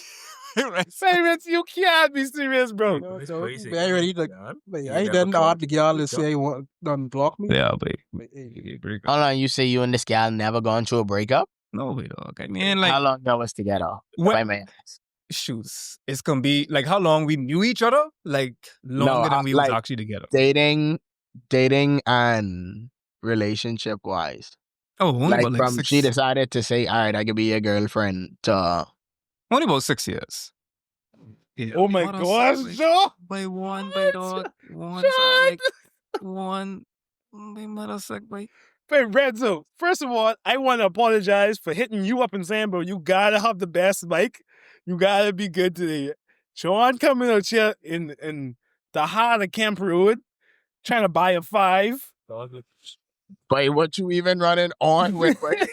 Parents, you can't be serious, bro. No, It's so, crazy. I already like, You I never didn't come hard the to girl the to say want done block me. Yeah, but But, hey, Hold on, you say you and this gal never gone through a breakup? no, my dog. I mean, like, How long y'all was together? What- If I may ask. shoes. It's gonna be like how long we knew each other? Like longer than we was like, actually together. dating and relationship wise. Oh, only Like about like from 6. she decided to say, all right, I could be your girlfriend to Only about 6 years. Yeah. Oh my What gosh, else? Joe. By one, by dog. One, so like one. They met us like by. Hey, Renzo, first of all, I want to apologize for hitting you up and saying, bro, you gotta have the best mic. You gotta be good today. Sean coming out here in the heart of Camp Road, trying to buy a 5. But what you even running on with? I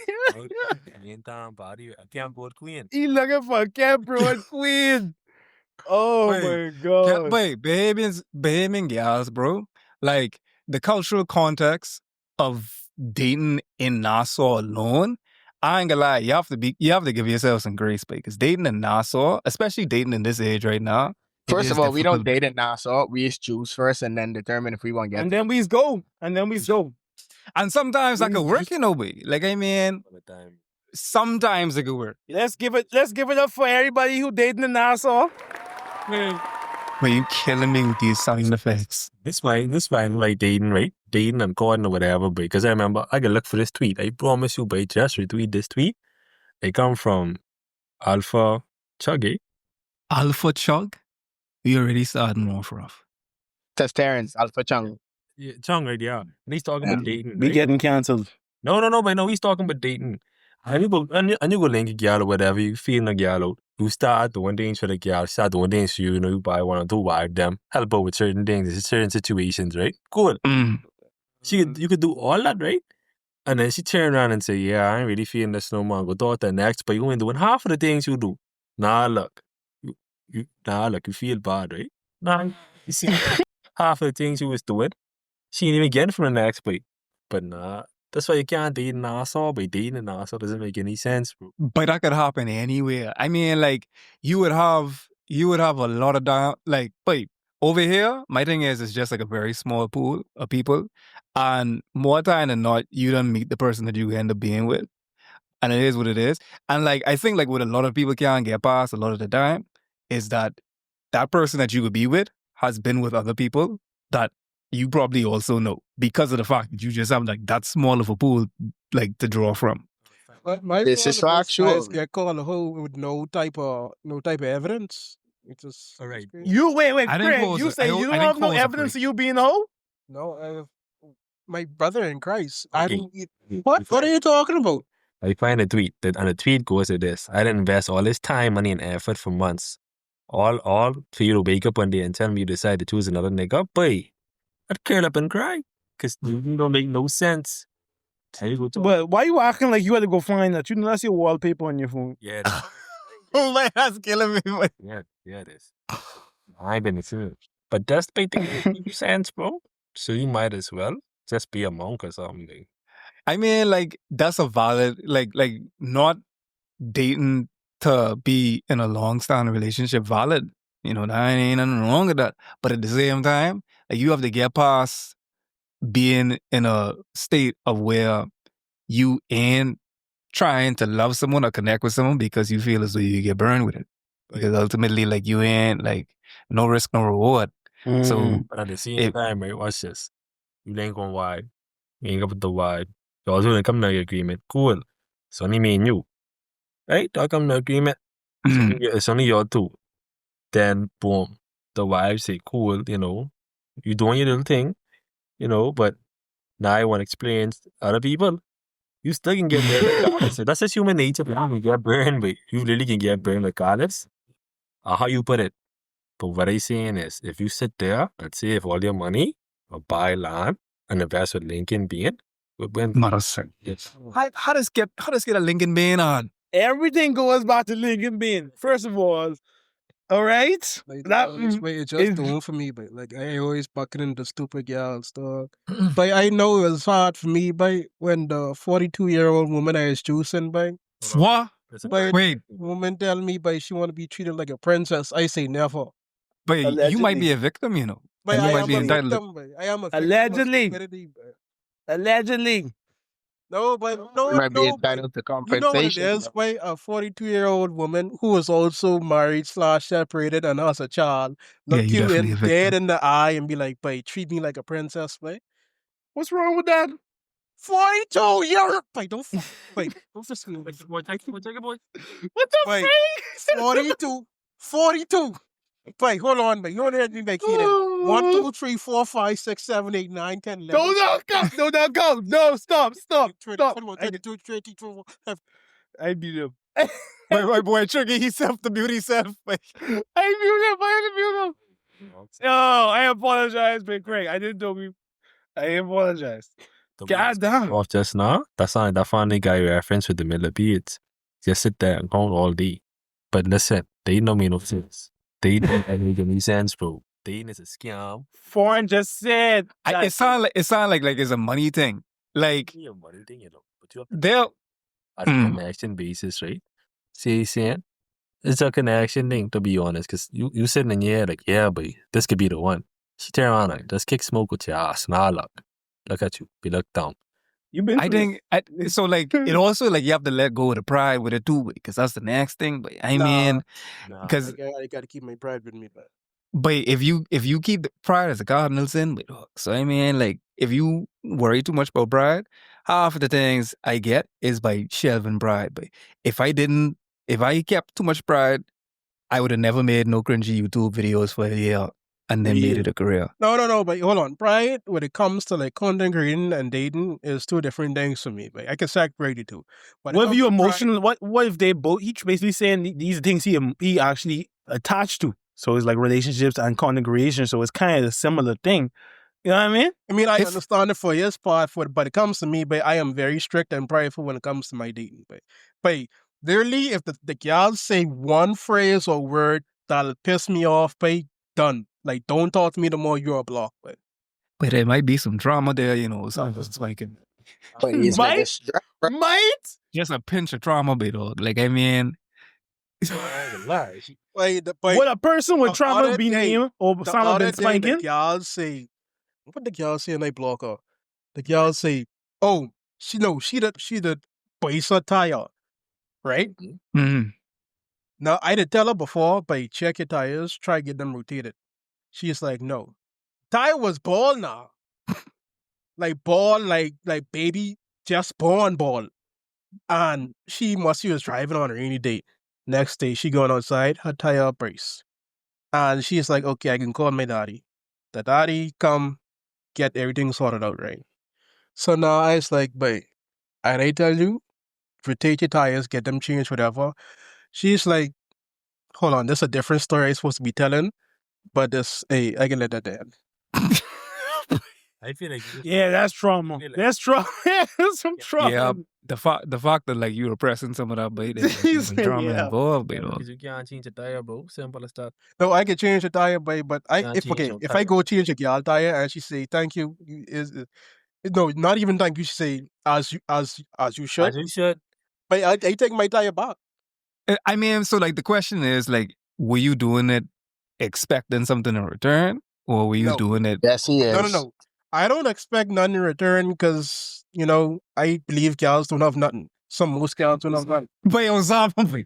can't board queen. He looking for a Camp Road queen. Oh Wait, my god. Wait, behaving gals, bro. Like the cultural context of dating in Nassau alone. I ain't gonna lie, you have to give yourself some grace, because dating in Nassau, especially dating in this age right now. First of all, we don't date in Nassau. We just choose first and then determine if we want to get And then we go. And sometimes that could work, you know, babe. Like I mean, sometimes it could work. Let's give it up for everybody who dating in Nassau. But you killing me with these sound effects. This fine, like dating, right? Dating and calling or whatever, because I remember I could look for this tweet. I promise you, but just retweet this tweet. It come from Alpha Chuggy. Alpha Chug? We already starting off rough. That's Terrence, Alpha Chung. Yeah, Chung, right? Yeah. And he's talking about dating. We right? getting cancelled. No, but no, he's talking about dating. And you go link a girl or whatever, you feeling a girl out. You start doing things for the girl, start doing things for you, you know, you buy one or two, wife them, help her with certain things, in certain situations, right? Cool. You could do all that, right? And then she turn around and say, yeah, I ain't really feeling this no more. Go do it the next, but you ain't doing half of the things you do. Nah, look. You feel bad, right? Nah, you see, half of the things you was doing, she ain't even getting from the next plate. But nah, that's why you can't date in Nassau. But dating in Nassau doesn't make any sense, bro. But that could happen anywhere. I mean, like, you would have a lot of like, babe, over here, my thing is, it's just like a very small pool of people. And more time than not, you don't meet the person that you end up being with. And it is what it is. And like, I think like what a lot of people can't get past a lot of the time is that person that you would be with has been with other people that you probably also know, because of the fact that you just have like that small of a pool like to draw from. But my This is factual. Get called a hoe with no type of evidence. It's just All right. You wait, I didn't Craig. pose You it. say I you don't didn't have no pose a evidence freak. of you being a hoe? no. My brother in Christ. Okay. What are you talking about? I find a tweet and the tweet goes like this: I didn't invest all this time, money, and effort for months. All for you to wake up one day and tell me you decide to choose another nigga. Boy, I'd curl up and cry. Because it don't make no sense. Tell you go to. But why you acting like you had to go find that? You know that's your wallpaper on your phone. Yeah, Oh man, that's killing me. But yeah, it is. I've been too. But that's basically sense, bro. So you might as well just be a monk or something. I mean, like that's a valid, like not dating to be in a long-standing relationship valid. You know, that ain't nothing wrong with that. But at the same time, like you have to get past being in a state of where you ain't trying to love someone or connect with someone because you feel as though you get burned with it. Because ultimately, like you ain't like no risk, no reward. So But at the same it, time, right, watch this. You ain't gonna vibe. You ain't got the vibe. You also didn't come to an agreement. Cool. It's only me and you. Right? Don't come to an agreement. It's only your two. Then boom. The wife say, cool, you know, you doing your little thing, you know, but now I want to experience other people. You still can get burned regardless. So that's just human nature, man. You get burned, but you really can get burned regardless of how you put it. But what I'm saying is, if you sit there, let's say, if all your money or buy land and invest with Lincoln being, when Motherfucker. yes. How does get a Lincoln Bean on? Everything goes back to Lincoln Bean. First of all right? Like, That this way it's just is- doing for me, but like I always bucking into stupid girls, dog. But I know it was hard for me, but when the 42-year-old woman I was juicing, by What? but Wait, woman tell me, but she want to be treated like a princess. I say never. but you might Allegedly. be a victim, you know. But And you I might am be a entitled. victim, but I am a victim Allegedly. of stupidity, but Allegedly. no, but no, Might be no, but entitled to you know what it compensation. is? Why a 42-year-old woman who is also married / separated and has a child Yeah, look you you definitely a in dead victim. in the eye and be like, "Boy, treat me like a princess, boy." What's wrong with that? 42 years, boy, don't fuck, boy, don't just me. What the Wait. freak? 42, 42. Wait, hold on, man. You only had me like here. 1, 2, 3, 4, 5, 6, 7, 8, 9, 10, 11. No, go. No, stop. 21, 22, 22. I beat him. My boy Tricky, he self the beauty self. Like, I beat him. Oh, I apologize, Big Craig. I didn't know you. I apologize. God damn. Off just now, that's not that funny guy reference with the millipedes. Just sit there and count all day. But listen, they don't make no sense. They don't make any sense, bro. They is a scam. Foreign just said. it sound like it's a money thing. Like Your money thing, you know. But you have to they'll as a connection basis, right? See, it's a connection thing, to be honest, because you sitting in here like, yeah, but this could be the one. She turn around like, just kick smoke with your ass. Nah, look at you. Be looked down. You've been I think so. Like it also like you have to let go of the pride with it too, because that's the next thing. But I mean, because I gotta keep my pride with me, but if you keep the pride as a cardinal sin, but so I mean, like if you worry too much about pride, half of the things I get is by shelving pride. But if I kept too much pride, I would have never made no cringy YouTube videos for a year and then made it a career. No, but hold on. Pride, when it comes to like content creating and dating, is two different things for me. Like I can separate the two. But what if you emotional? What if they both each basically saying these things he actually attached to? So it's like relationships and content creation. So it's kind of a similar thing. You know what I mean? I mean, I understand it for his part, but it comes to me, but I am very strict and prideful when it comes to my dating. But literally, if the girls say one phrase or word that'll piss me off, but done. Like, don't talk to me the more you're a block. But there might be some drama there, you know. So it's like But these Might? niggas strap, bro. Might? just a pinch of trauma, bit dog. Like I mean, Would a person with trauma be named or the trauma other been day, the spanking? girls say, what the girls say and I block her? The girls say, oh, she the base her tire, right? mm, Now, I did tell her before, but check your tires, try get them rotated. She's like, no. Tire was ball now. Like ball, like baby, just born ball. And she was driving on a rainy day. Next day, she going outside, her tire brace. And she's like, okay, I can call my daddy. The daddy come get everything sorted out, right? So now I was like, babe, and I tell you, rotate your tires, get them changed, whatever. She's like, hold on, this is a different story I'm supposed to be telling, but this, hey, I can let that down. I feel like you Yeah, that's trauma. feel like- That's trauma. That's some trauma. Yeah, the fact that like you repressing some of that, but there's like, some drama Yeah. involved, but because you can't change the tire, bro. Simple as that. No, I can change the tire, but Can't if change no I tire. go change a girl tire and she say thank you, no, not even thank you. She say as you should. As you should. But I take my tire back. I mean, so like the question is like, were you doing it expecting something in return, or were you No. doing it? Yes, he is. No. I don't expect none in return because I believe girls don't have nothing. Most girls don't have nothing. But it was something.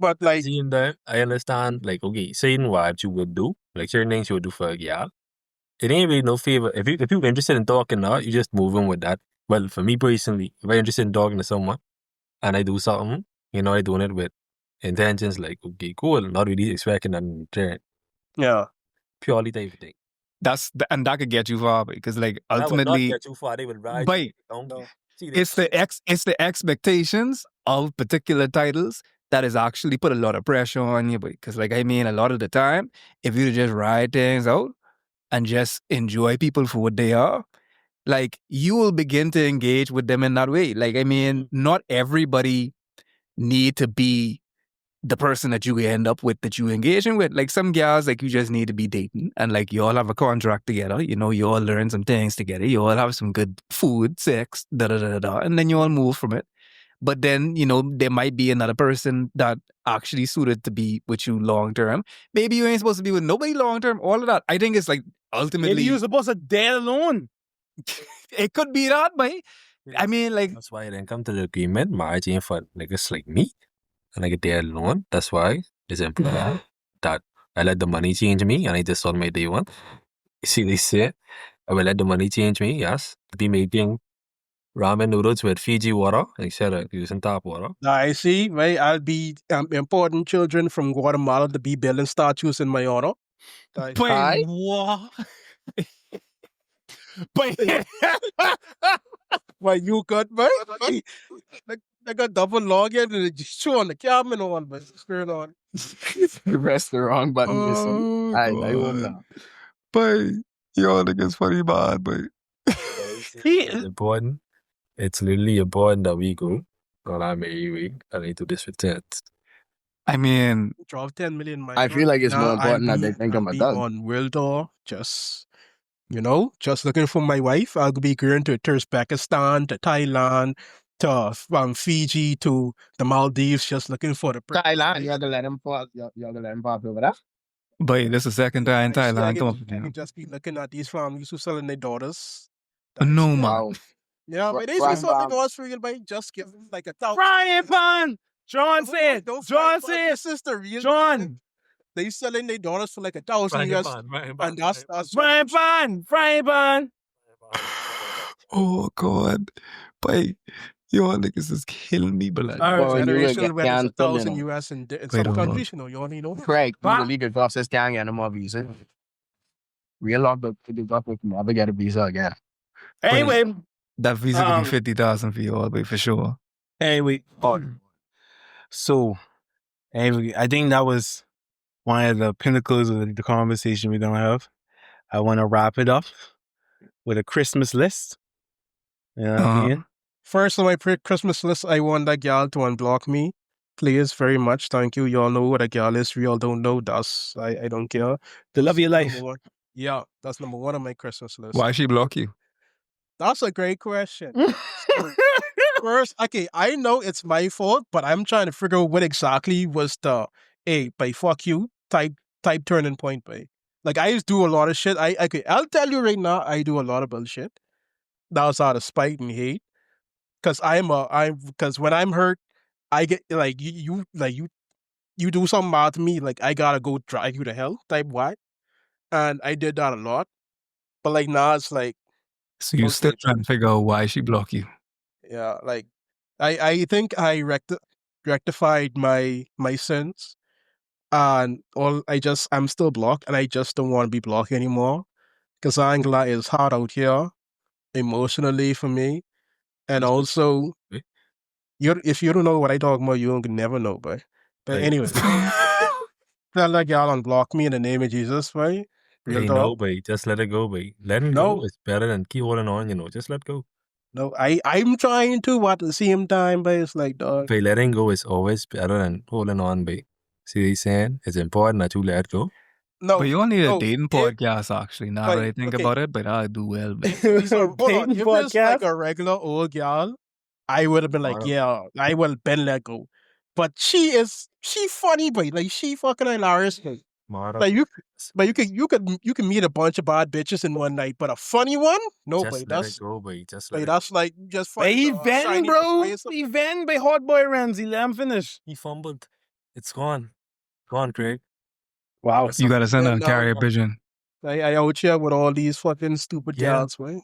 But like, Seeing that, I understand, like, okay, saying what you would do, like certain things you would do for a girl. It ain't really no favor. If you're interested in talking now, you just move on with that. Well, for me personally, if I'm interested in talking to someone and I do something, I doing it with intentions like, okay, cool, not really expecting that in return. yeah, Purely type of thing. And that could get you far because like That would not ultimately, get too far. They would ride but you down. See, it's the expectations of particular titles that is actually put a lot of pressure on you. Because like I mean, a lot of the time, if you just ride things out and just enjoy people for what they are, like you will begin to engage with them in that way. Like I mean, not everybody need to be the person that you end up with that you engaging with. Like some gals, like you just need to be dating and like you all have a contract together, you all learn some things together, you all have some good food, sex, and then you all move from it. But then, there might be another person that actually suited to be with you long term. Maybe you ain't supposed to be with nobody long term, all of that. I think it's like ultimately Maybe you're supposed to date alone. it could be that, but I mean like That's why I didn't come to the agreement. Marriage ain't for niggas like me. And I get there alone. That's why it's important that I let the money change me and I just on my day one. You see, they say I will let the money change me, yes. Be making ramen noodles with Fiji water instead of using tap water. I see. Right, I'll be importing children from Guatemala to be building statues in my honor. but Aye. what? But Why you got right? They got double login and they just show on the camera on, but screwed on. You pressed the wrong button. You see. Oh, I won't God. know. But yo, niggas funny bad, but It's important. It's literally important that we go on our merry way and I do this with it. I mean, Drop 10 million. I feel like it's more important that they think I'm a be thug. on World Tour, just looking for my wife. I'll be going to Uzbekistan, to Thailand, to Fiji, to the Maldives, just looking for the Thailand, you're gonna let him pop. You're gonna let him pop over there. but this is the second time in Thailand. Come I up, can just be looking at these families who selling their daughters. no man. Wow. Yeah, but they Right, say something else for real, but just give them like a thousand. Frying pan. John Don't said. fry John pan, said. sister, real. John. They selling their daughters for like 1,000 US, and that's Frying pan. Frying pan. Oh God, but yo, niggas is killing me, but like, Well, you will generational get weddings, canceled, 1,000 US in Wait, some hold on. countries, you already know. Craig, you Bah. will leave your process can't get no more visa. Real love the government can never get a visa again. Anyway. that visa could be 50,000 for you all the way for sure. Anyway. So, anyway, I think that was one of the pinnacles of the conversation we're gonna have. I want to wrap it up with a Christmas list. You know what I mean? First on my Christmas list, I want that gal to unblock me. Please, very much. Thank you. Y'all know what a gal is. We all don't know. I don't care. The love of your life. Number one. Yeah, that's number one on my Christmas list. Why she block you? That's a great question. First, okay, I know it's my fault, but I'm trying to figure out what exactly was the by fuck you type turning point by. Like I used to do a lot of shit. I'll tell you right now, I do a lot of bullshit. That was out of spite and hate. Cause because when I'm hurt, I get like you do something bad to me, like I gotta go drive you to hell type why. And I did that a lot. But like now it's like So you still okay. trying to figure out why she block you? Yeah, like I think I rectified my sins, and I'm still blocked, and I just don't want to be blocked anymore because Angela is hard out here emotionally for me, and also if you don't know what I talk about, you can never know, but anyway, tell that y'all unblock me in the name of Jesus, right? Real Hey, talk. no, boy. Just let it go, boy. Letting No. go is better than keep holding on, Just let go. No, I'm trying to, but at the same time, but it's like, dog. Boy, letting go is always better than holding on, boy. See what he's saying? It's important that you let go. No, But you all need a no, dating podcast, actually. Now that I think okay. about it, but I do well, but So, hold on. Dating If it's like podcast? a regular old girl, I would have been like, Alright. yeah, I will been let go. But she funny, boy. Like she fucking hilarious. Boy. Mara, Like you can meet a bunch of bad bitches in one night, but a funny one, no, boy. just let it go, boy. Just let Like it that's like just But funny. he ven, shiny bro. papaya something. He ven by Hot Boy Ramsey. Let him finish. He fumbled. It's gone. Gone, Craig. Wow. you gotta send Then, a carrier no. pigeon. I out here with all these fucking stupid Yeah. girls, boy.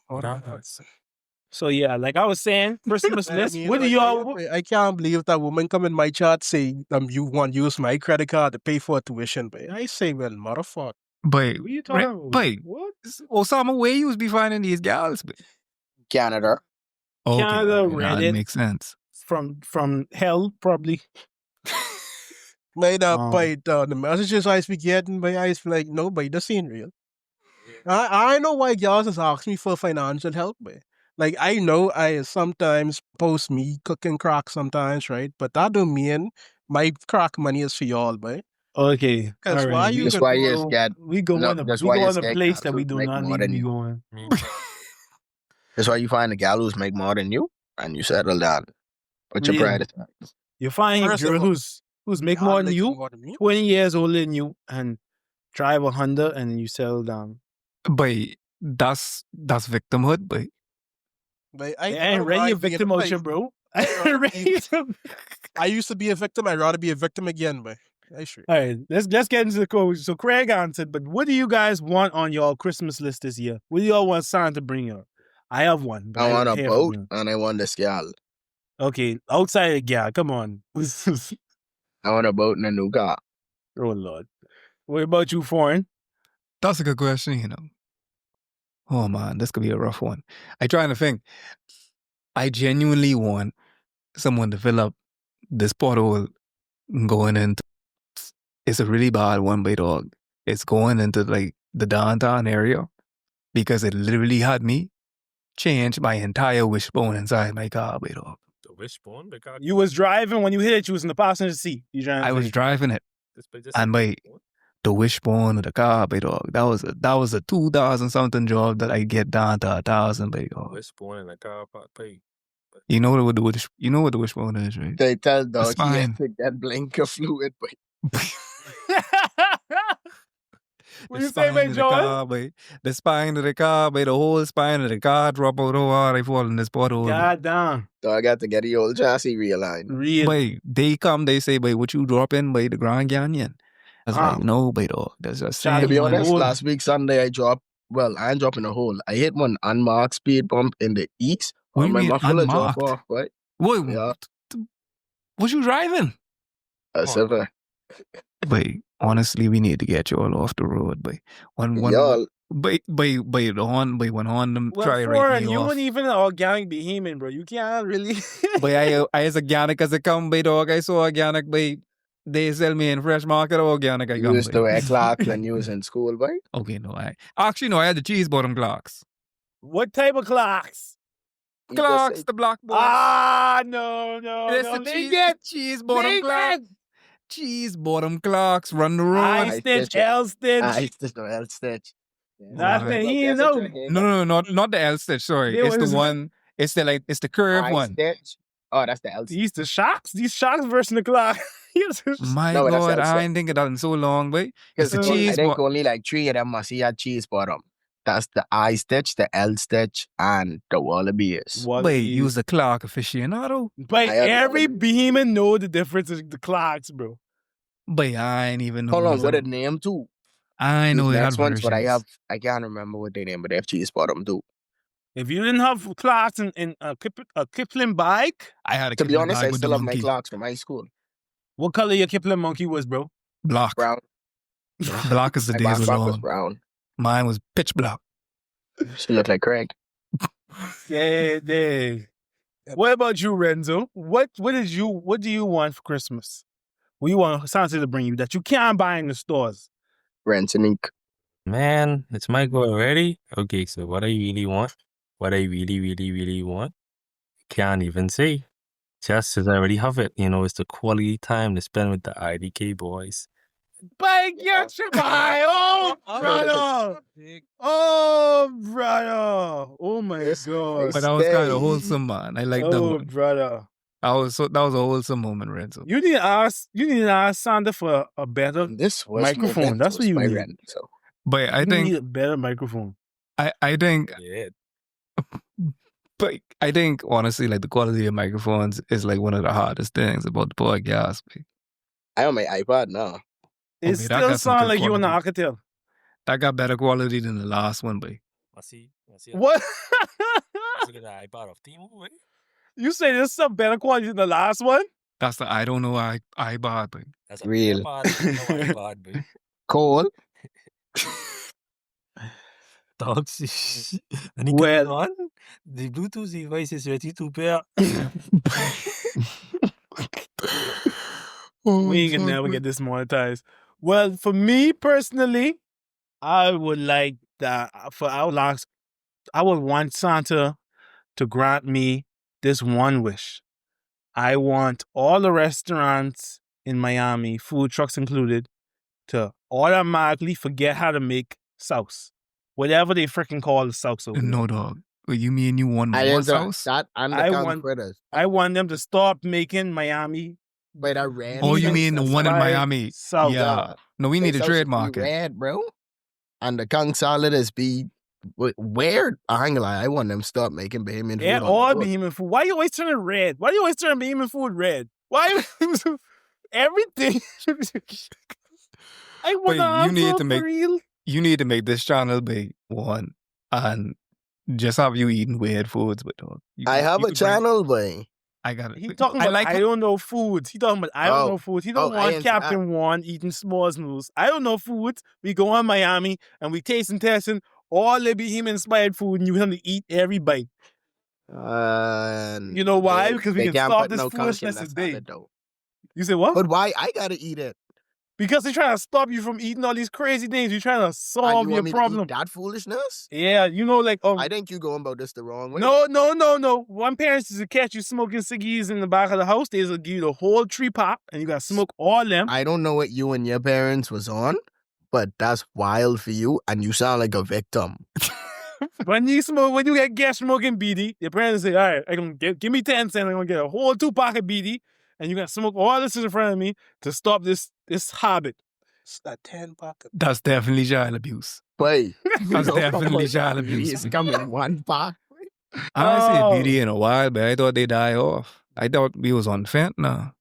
So yeah, like I was saying, Christmas I list. mean, What do like, y'all? I can't believe that woman come in my chat saying you want to use my credit card to pay for tuition, but I say, well, motherfucker. But, What are you talking about? but, What? Osama, where you was be finding these gals? But, Canada. okay, Canada, alright, now Reddit. it makes sense. From hell, probably. But the messages I be getting, but I be like, no, but this ain't real. I know why girls is asking me for financial help, but like I know I sometimes post me cooking crack sometimes, right? But that don't mean my crack money is for y'all, but Okay. because All why right. you That's can why you go scared. We go No, on a that's we why go you on a scared place gals that we who do make not more need to than be you. going. That's why you find the gal who's make more than you, and you settle down. Put your Real. pride aside. You find a First of girl all, who's make y'all more than make you, more than me. 20 years older than you, and drive a Honda, and you settle down. But that's victimhood, but But I I ain't don't ready a mind being victim like, motion, bro. I'd rather be- All I used to be a victim. I'd rather be a victim again, but I sure. right, let's get into the code. So Craig answered, but what do you guys want on your Christmas list this year? What do y'all want Santa to bring you? I have one, but I want a hear boat, from you. and I want this gal. Okay, outside of yeah, come on. I want a boat and a new car. Oh Lord. What about you, foreign? that's a good question, Oh man, this could be a rough one. I trying to think. I genuinely want someone to fill up this pothole going into. It's a really bad one, by dog. It's going into like the downtown area because it literally had me change my entire wishbone inside my car, by dog. The wishbone, because You was driving when you hit it, you was in the passenger seat. You trying to I was say. driving it, this and by the wishbone of the car, by dog. That was a 2,000 something job that I get down to 1,000, by dog. wishbone in the car park pay. You know what the wishbone is, right? They tell dog he has spine. to get blinker fluid, but What you say, man, Joel? The spine of the car, by the whole spine of the car drop out of water, I fall in this pothole. God damn. dog got to get the old chassis realigned. Real. But they come, they say, by what you drop in by the Grand Canyon. I was like, no, by dog. There's a To Charlie, be same honest, Lord. last week Sunday I dropped. Well, I ain't dropping a hole. I hit one unmarked speed bump in the east. What do you my mean muffler drop unmarked? off, right? What? Yeah. What you driving? A silver. But honestly, we need to get you all off the road. But when Y'all, when on them Well, try to write foreign, me you off. ain't even an organic behemoth, bro. You can't really. But I as organic as I come, by dog. I saw organic, by they sell me in fresh market organic. I you come. used to wear Clarks when you was in school, boy. Okay, no, I had the cheese bottom clocks. What type of clocks? You just Clocks, say, the black boys. No. That's No. the Make it. cheese bottom Make clocks. it. Cheese bottom clocks, run the road. I I stitch, stitch it. L stitch. I stitch the L stitch. That's Alright. the he ain't know. No, not the L stitch. Sorry, There it's the was- one. It's the curve I one. stitch. Oh, that's the L stitch. These shocks versus the clock. My No, but that's God, the L I stitch. ain't think of that in so long, but it's Because the Uh, I cheese. think only like 3 of them must see a cheese bottom. That's the I stitch, the L stitch, and the wallabies. What But is- use the clock aficionado. But I had every wallabies. behemoth know the difference in the clocks, bro. But I ain't even know. Hold on, use what them. a name too. I know These it had next ones, but versions. I can't remember what they name, but they have cheese bottom too. If you didn't have clocks in a Kipling bike, I had a To be Kipling honest, bag I with the still have my monkey. clocks from high school. what color your Kipling monkey was, bro? Black. Brown. Black as the My days were backpack was long. brown. Mine was pitch black. She looked like Craig. Yeah. What about you, Renzo? What do you want for Christmas? What do you want Santa to bring you that you can't buy in the stores? Rent and ink. Man, it's my go already? Okay, so what I really want, what I really, really, really want, can't even say. Just as I already have it, it's the quality time to spend with the IDK boys. But get your boy! Oh, brother! Oh, brother! Oh my god! But that was kind of wholesome, man. I like that Oh, one. brother! That was a wholesome moment, Renzo. You need to ask Sandra for a better This was microphone. That's what you by need. Renzo. But I You think need a better microphone. I think Yeah. but I think honestly, like the quality of microphones is like one of the hardest things about the podcast. Like, I on my iPad now. It that still got some sounds good like you in the quality. Alcatel. That got better quality than the last one, but Masih What? kita iPad of Timo, eh? You say this some better quality than the last one? that's the I don't know I bought, but That's Real. iPad, no iPad, boy. Cole. Dogs. And Well- on, the Bluetooth device is ready to pair. We can never get this monetized. Well, for me personally, I would like that I would want Santa to grant me this one wish. I want all the restaurants in Miami, food trucks included, to automatically forget how to make sauce. Whatever they freaking call the sauce over there. no dog. What you mean you want I more didn't sauce? that and the I canned want- fritters. I want them to stop making Miami By that red. Oh, you Even mean the one in fried Miami? sauce. Yeah. No, we need to trademark it. Red, bro. And the kang salad is be weird. I ain't gonna lie, I want them to stop making Bahamian food. And on all the road. Bahamian food. Why you always turning red? Why you always turning Bahamian food red? Why everything? I want Wait, to you need to make- real. You need to make this channel big one and just have you eating weird foods with dog. I have you a could bring- channel, boy. I got it. He talking about I don't know foods. He talking about I don't Oh. know foods. He don't Oh, I want ain't- Captain One eating s'mores noodles. I don't know foods. We go on Miami and we taste and testing all the Bahamian inspired food and you have to eat every bite. You know why? Because we they can can't stop put this no conch in foolishness that today. salad, though. You say what? But why I gotta eat it? Because they're trying to stop you from eating all these crazy things. You're trying to And solve you your want me to problem. eat that foolishness? Yeah, you know, like I think you going about this the wrong way. No. One parents is to catch you smoking ciggies in the back of the house. They'll give you the whole tree pop, and you gotta smoke all them. I don't know what you and your parents was on, but that's wild for you, and you sound like a victim. When you get gas smoking BD, your parents say, "All right, give me 10 cents. I'm gonna get a whole 2 pack of BD, and you gotta smoke all this in front of me to stop this habit." It's a 10 pack. That's definitely child abuse. Boy, That's definitely child abuse. It's coming one pack. I haven't seen Oh. BD in a while, but I thought they die off. I thought we was on Fent now.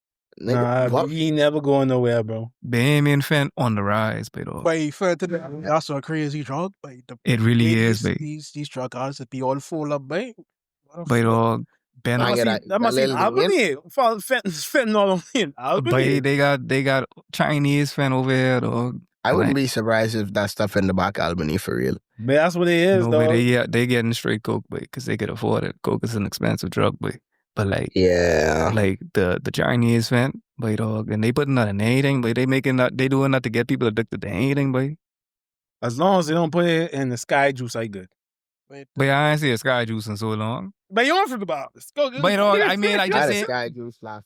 Nigga, what? BD ain't never going nowhere, bro. Bahamian Fent on the rise, but dog. But fentanyl, that's a crazy drug. Like the It really way is, but these drug addicts that be all full up, babe. but dog. Ben, I get That must be little Albany. Fentanyl in Albany. but they got Chinese Fent over here, dog. I wouldn't be surprised if that stuff in the back Albany for real. But that's what it is, No, though. but they getting straight coke, boy, because they could afford it. Coke is an expensive drug, boy. But like Yeah. the Chinese Fent, boy, dog, and they putting that in anything, but they doing that to get people addicted to anything, boy. As long as they don't put it in the sky juice, I good. But I ain't see a sky juice in so long. But you want from the bottom. Let's go. But dog, I mean, I I just had a said, sky juice last.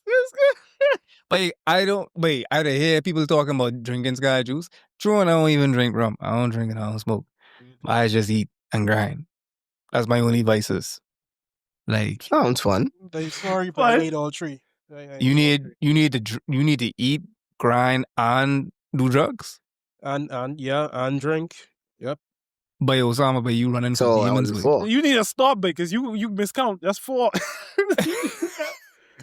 but I don't hear people talking about drinking sky juice. True, and I don't even drink rum. I don't drink it. I don't smoke. I just eat and grind. That's my only vices. Like Sounds fun. They sorry, but What? I need all three. you need to eat, grind, and do drugs. and drink. Yep. But Osama, but you running So for I demons was with. four. You need to stop because you miscount. That's 4.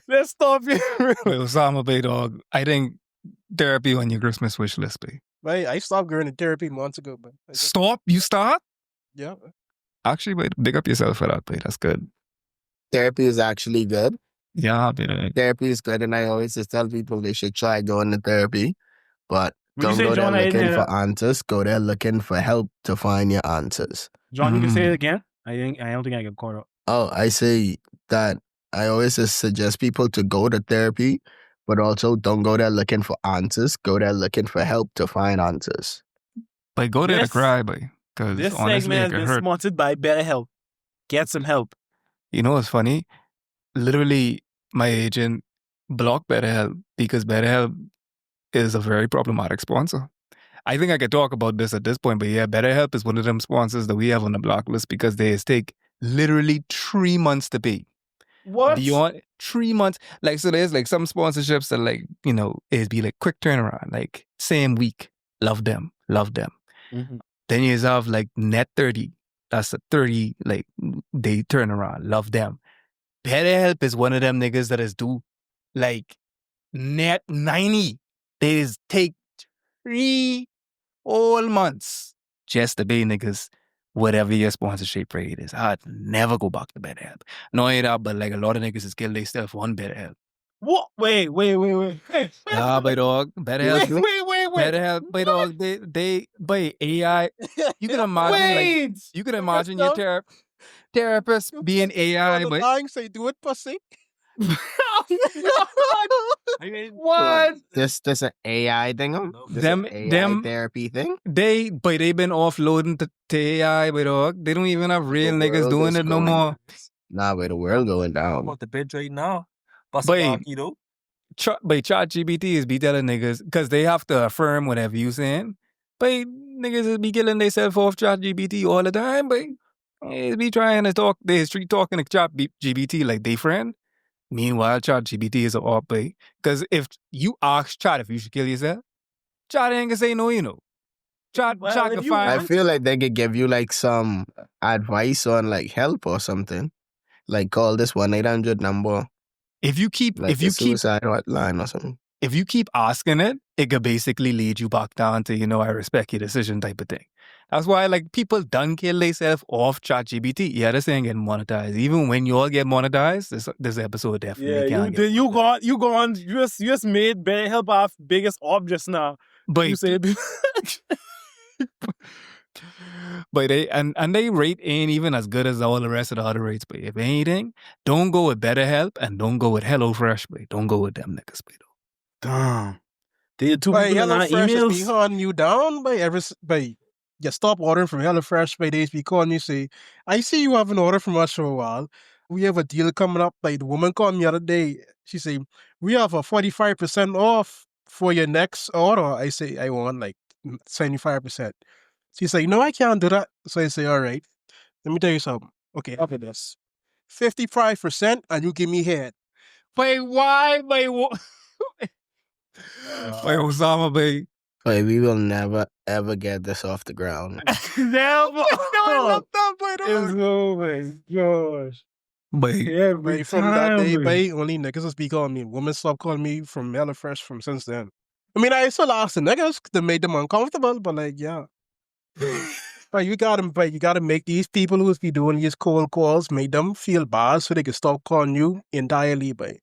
Let's stop you. But Osama, but dog, I think therapy on your Christmas wish list, babe. But I stopped going to therapy months ago, but I just- Stop. You start. yeah. Actually, but big up yourself for that, babe. That's good. Therapy is actually good. Yeah, babe. Therapy is good, and I always just tell people they should try going to therapy. But What you don't say, go there John? I didn't looking hear for that. answers. Go there looking for help to find your answers. John, you can say Mm. it again. I don't think I can call it. Oh, I say that I always just suggest people to go to therapy, but also don't go there looking for answers. Go there looking for help to find answers. But go there to This- cry, boy. Because This honestly, segment it has could been hurt. sponsored by BetterHelp. Get some help. You know what's funny? Literally, my agent blocked BetterHelp because BetterHelp is a very problematic sponsor. I think I could talk about this at this point, but yeah, BetterHelp is one of them sponsors that we have on the block list because they take literally 3 months to pay. What? Beyond 3 months. Like, so there's like some sponsorships that like, you know, it'd be like quick turnaround, like same week. Love them. Love them. Mhm. Then you have like net 30. That's a 30 like day turnaround. Love them. BetterHelp is one of them niggas that is due like net 90. They just take 3 whole months just to pay niggas whatever your sponsorship rate is. I'd never go back to BetterHelp. No, ain't that, but like a lot of niggas is killed they still want BetterHelp. What? Wait. Hey, Yeah, by dog. BetterHelp. wait. BetterHelp, by dog. They by AI. You can imagine like you can imagine your therapist being AI, but dying say do it, pussy. What? This an AI thing? This Them- an AI them- therapy thing? they been offloading to AI, by dog. They don't even have real The niggas world doing is it no going- more. Nah, but the world going I'm down. about the bed right now. Bust But- a you know. But ChatGPT is be telling niggas because they have to affirm whatever you saying. But niggas is be killing themselves off ChatGPT all the time. But they be trying to talk, they street talking to ChatGPT like they friend. Meanwhile, ChatGPT is an op. Because if you ask Chat if you should kill yourself, Chat ain't gonna say no. You know, Chat Well, Chat if can you find. I feel like they could give you like some advice on like help or something. Like call this 1-800 number, If you keep like if you the keep suicide hotline or something. if you keep asking it, it could basically lead you back down to, you know, I respect your decision type of thing. That's why, like, people done kill themselves off ChatGPT. Yeah, this ain't getting monetized. Even when you all get monetized, this episode definitely Yeah, can't get you just made BetterHelp our biggest op just now. But, You said but they rate ain't even as good as all the rest of the other rates. But if anything, don't go with BetterHelp and don't go with HelloFresh. But don't go with them niggas. But damn. They two By people in our HelloFresh is be emails. hunting you down by you stop ordering from HelloFresh by days be calling you say, I see you haven't ordered from us for a while. We have a deal coming up. Like the woman called me the other day. She say, we have a 45% off for your next order. I say, I want like 75%. She say, no, I can't do that. So I say, all right, let me tell you something. Okay, after this. 55% and you give me head. Wait, why? Wait, what? Wait, Osama, babe. Like, we will never ever get this off the ground. Never. I love that, boy. It's oh my gosh. Babe. Every Like, from that day, time, babe, only niggas was be calling me. Women stopped calling me from HelloFresh from since then. I mean, I still ask the niggas that made them uncomfortable, but like, yeah. But you gotta make these people who's be doing these cold calls, make them feel bad so they can stop calling you entirely, babe.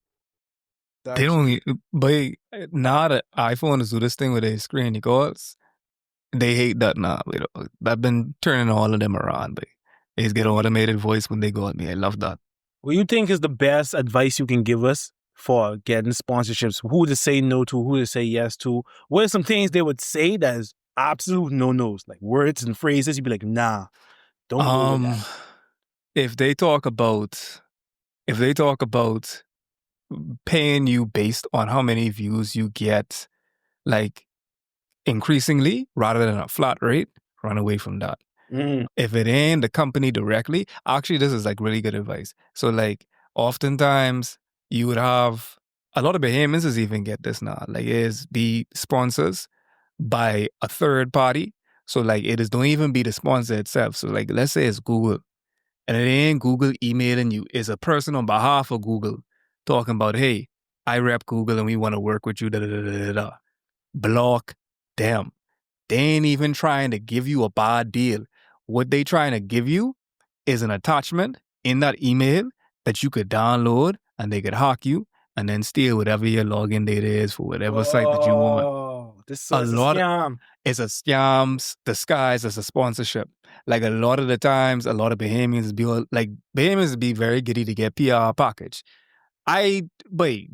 They don't, but now that iPhones do this thing where they screen your calls, they hate that now. You know, I've been turning all of them around, but they just get an automated voice when they go at me. I love that. what do you think is the best advice you can give us for getting sponsorships? Who to say no to, who to say yes to? What are some things they would say that is absolute no-nos? Like words and phrases, you'd be like, nah, don't go with that. If they talk about paying you based on how many views you get, like increasingly rather than a flat rate, run away from that. Mm. If it ain't the company directly, actually, this is like really good advice. So, like, oftentimes you would have a lot of Bahamians even get this now. Like, is be sponsors by a third party. So, like, it is don't even be the sponsor itself. So, like, let's say it's Google, and it ain't Google emailing you. It's a person on behalf of Google talking about, hey, I rep Google and we want to work with you. Da da da da da. Block them. They ain't even trying to give you a bad deal. What they trying to give you is an attachment in that email that you could download and they could hack you and then steal whatever your login data is for whatever site that you want. Oh, this is A a lot of- scam. It's a scam disguised as a sponsorship. Like a lot of the times, a lot of Bahamians be very giddy to get PR package.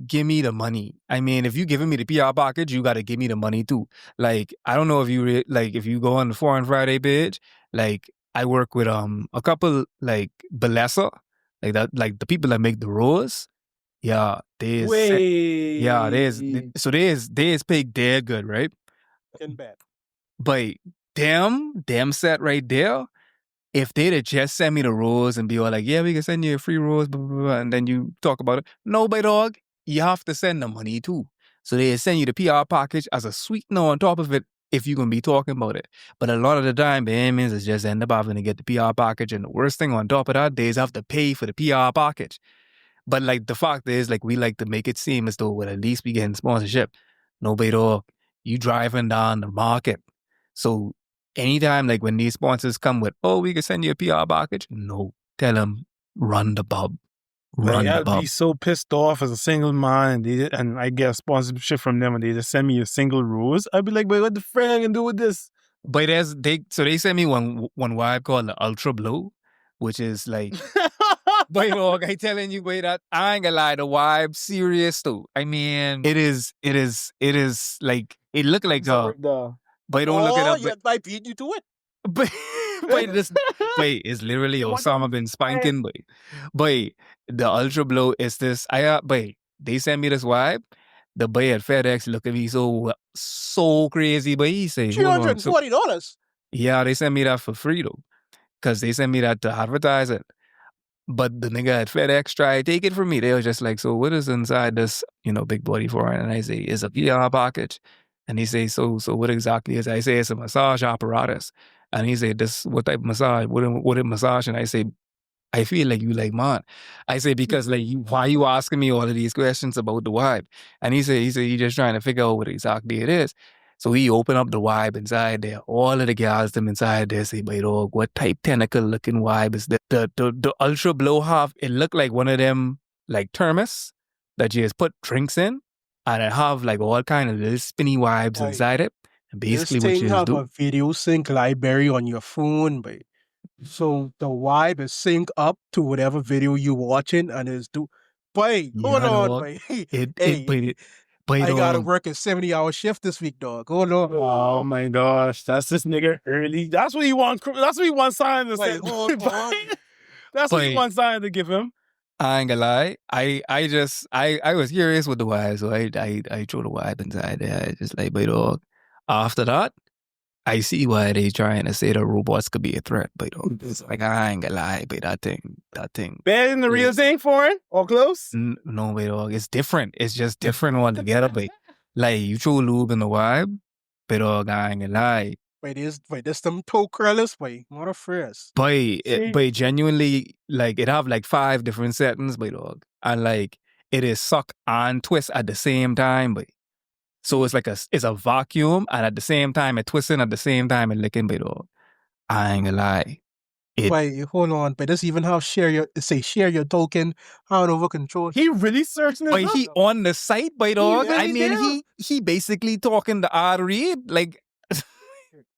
give me the money. I mean, if you giving me the PR package, you gotta give me the money too. Like, I don't know if you if you go on the Foreign Friday page, like I work with a couple like Balesa, like that, like the people that make the rolls. Yeah, yeah, they is paid dead good, right? In bed. But them set right there, if they'd have just sent me the rules and be all like, yeah, we can send you a free rules, blah, blah, blah, and then you talk about it. No, by dog, you have to send the money too. So they send you the PR package as a sweetener on top of it if you're going to be talking about it. But a lot of the time, the means is just end up having to get the PR package. And the worst thing on top of that, they have to pay for the PR package. But like the fact is, like, we like to make it seem as though we'll at least be getting sponsorship. No, by dog, you driving down the market. So anytime, like when these sponsors come with, oh, we can send you a PR package. No, tell them run the pub, run the I'd pub. be so pissed off as a single man, and I get a sponsorship from them, and they just send me a single rose. I'd be like, "But what the frick I can do with this?" But they sent me one vibe called the Ultra Blue, which is like, but dog, I telling you, boy, that I ain't gonna lie, the vibe serious too. I mean, it is like it look like but don't look it up. I beat you to it. But it's literally Osama bin spanking, but the Ultra Blow is this. They sent me this vibe. The boy at FedEx look at me so crazy, but he say $340. Yeah, they sent me that for free though, because they sent me that to advertise it. But the nigga at FedEx tried to take it from me. They were just like, so what is inside this, big body foreign? And I say, it's a PR package. And he say, so what exactly is it? I say, it's a massage apparatus. And he say, this, what type of massage? What it massage? And I say, I feel like you like man. I say, because like why you asking me all of these questions about the vibe? And he said he just trying to figure out what exactly it is. So he opened up the vibe inside there. All of the girls them inside there say, "By dog, what type tentacle looking vibe is that?" The Ultra Blow half, it looked like one of them like thermos that you just put drinks in, and it have like all kind of little spinny vibes inside it. And basically, this what thing you have do, a video sync library on your phone, but so the vibe is sync up to whatever video you watching, and is hold on, dog, boy. But I gotta work a 70-hour shift this week, dog. Hold on. Oh my gosh, that's this nigga early. That's what he want. That's what he wants Zion to say. That's what he wants Zion to give him. I ain't gonna lie. I was curious with the vibe, so I threw the vibe inside there. I just like, but dog. After that, I see why they trying to say the robots could be a threat, but it's like I ain't gonna lie, but that thing. Better than the real thing, foreign or close? No, but dog, it's different. It's just different altogether, but like you throw lube in the vibe, but dog, I ain't gonna lie. Wait, this them toe curlers, wait, what a phrase. But genuinely, like it have like 5 different settings, but dog, and like it is suck and twist at the same time, but. So it's like it's a vacuum, and at the same time it twisting, at the same time it licking, but dog, I ain't gonna lie. Wait, hold on, but this even how share your token, how over control. He really searching this But up? he on the site, by dog. really I mean, he basically talking to R-Reed, like.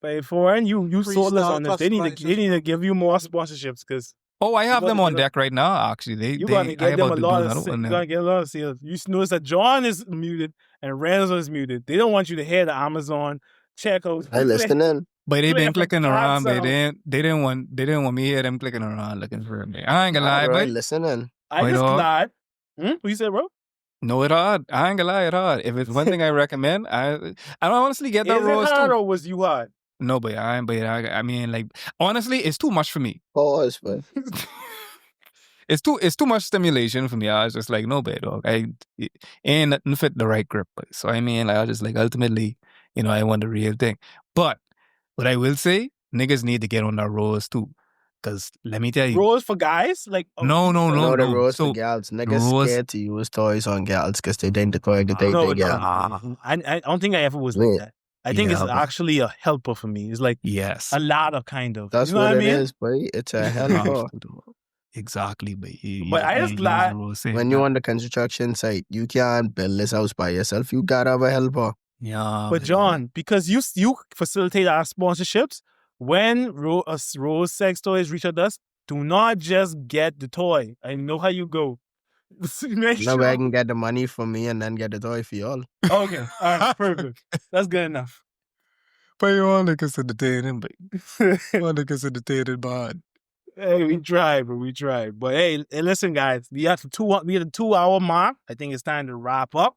But foreign, you soulless on this. They need to give you more sponsorships because. Oh, I have them on deck right now. Actually, You gotta get them a lot of sales. You notice that John is muted and Renzo is muted. They don't want you to hear the Amazon checkout. I listening. But they been clicking around. But they didn't want me to hear them clicking around looking for me. I ain't gonna lie, Bro, but listening. I just glad. What you said, bro? No, it hard. I ain't gonna lie, it hard. If it's one thing I recommend, I don't honestly get that rose hard too. or was you hard? No, but I mean, like, honestly, it's too much for me. Pause, but It's too much stimulation for me. I was just like, no, bad dog. It ain't nothing fit the right grip. So I mean, I was just like, ultimately, I want the real thing. But what I will say, niggas need to get on that rose too. Cause let me tell you, rose for guys, like no. the rose So for gals. Niggas scared to use toys on gals because they think the toy can take their gal. I don't think I ever was like that. I think it's actually a helper for me. It's like a lot of kind of. That's you know what I it mean? is, boy. It's a helper. Exactly, but I just glad when you're on the construction site, you can't build this house by yourself. You gotta have a helper. Yeah, but John, because you facilitate our sponsorships, when Rose Sex Toys reach out us, do not just get the toy. I know how you go. Make No sure. way I can get the money from me and then get the toy for y'all. Okay, all right, perfect. That's good enough. But you all niggas entertaining, but all niggas entertaining, bad. Hey, we tried, bro. We tried. But hey, listen, guys. We at the 2 hour mark. I think it's time to wrap up.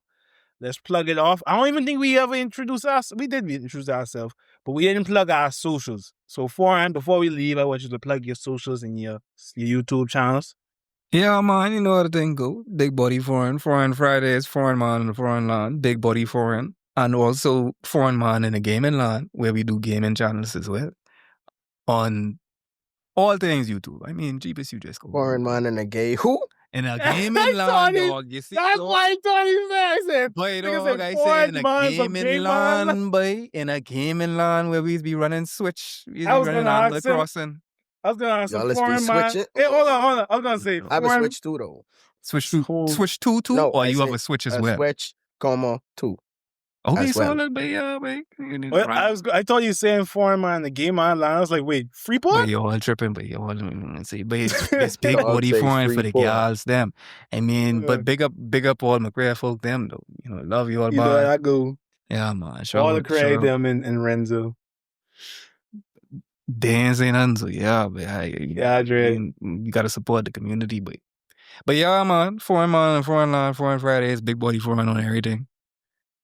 Let's plug it off. I don't even think we ever introduced us. We did introduce ourselves, but we didn't plug our socials. So, Foreign, before we leave, I want you to plug your socials and your YouTube channels. Yeah, man, you know how the thing go. Big Body Foreign. Foreign Fridays, Foreign Man in the Foreign Land. Big Body Foreign. And also Foreign Man in the Gaming Land, where we do gaming channels as well. On all things YouTube. I mean, jeepers, you just go. Foreign man and a gay who? In a gaming land, dog. You see? That's dog? why I thought he said. I said, Boy, nigga dog, said I Foreign say in a Man, some gaming gay man. land, boy. In a gaming land where we be running Switch. We be I was running gonna Animal ask him. Crossing. I was gonna ask Y'all him, let's be Foreign Man. switching. Hey, hold on. I was gonna say, I have a Foreign. Switch too though. Switch 2 So- Switch 2 too? No, Or I you have say a Switch as a well? Switch, comma, 2. Okay, as so well. look, but yeah, but you need to Well, run. I thought you were saying Foreign Man, the game online. I was like, wait, But Freeport? you all tripping, but you all see, but it's big Dog body say foreign for free the for. gals, them. I mean, but big up all McRae folk, them though. You know, love you all, You know, bye. I go Yeah, man. all Shout the out, credit shout out. them and Renzo. Dance ain't none, so yeah, but Yeah, Dre. you gotta support the community, but yeah, man, foreign man, foreign line, foreign Fridays, big body foreign on everything.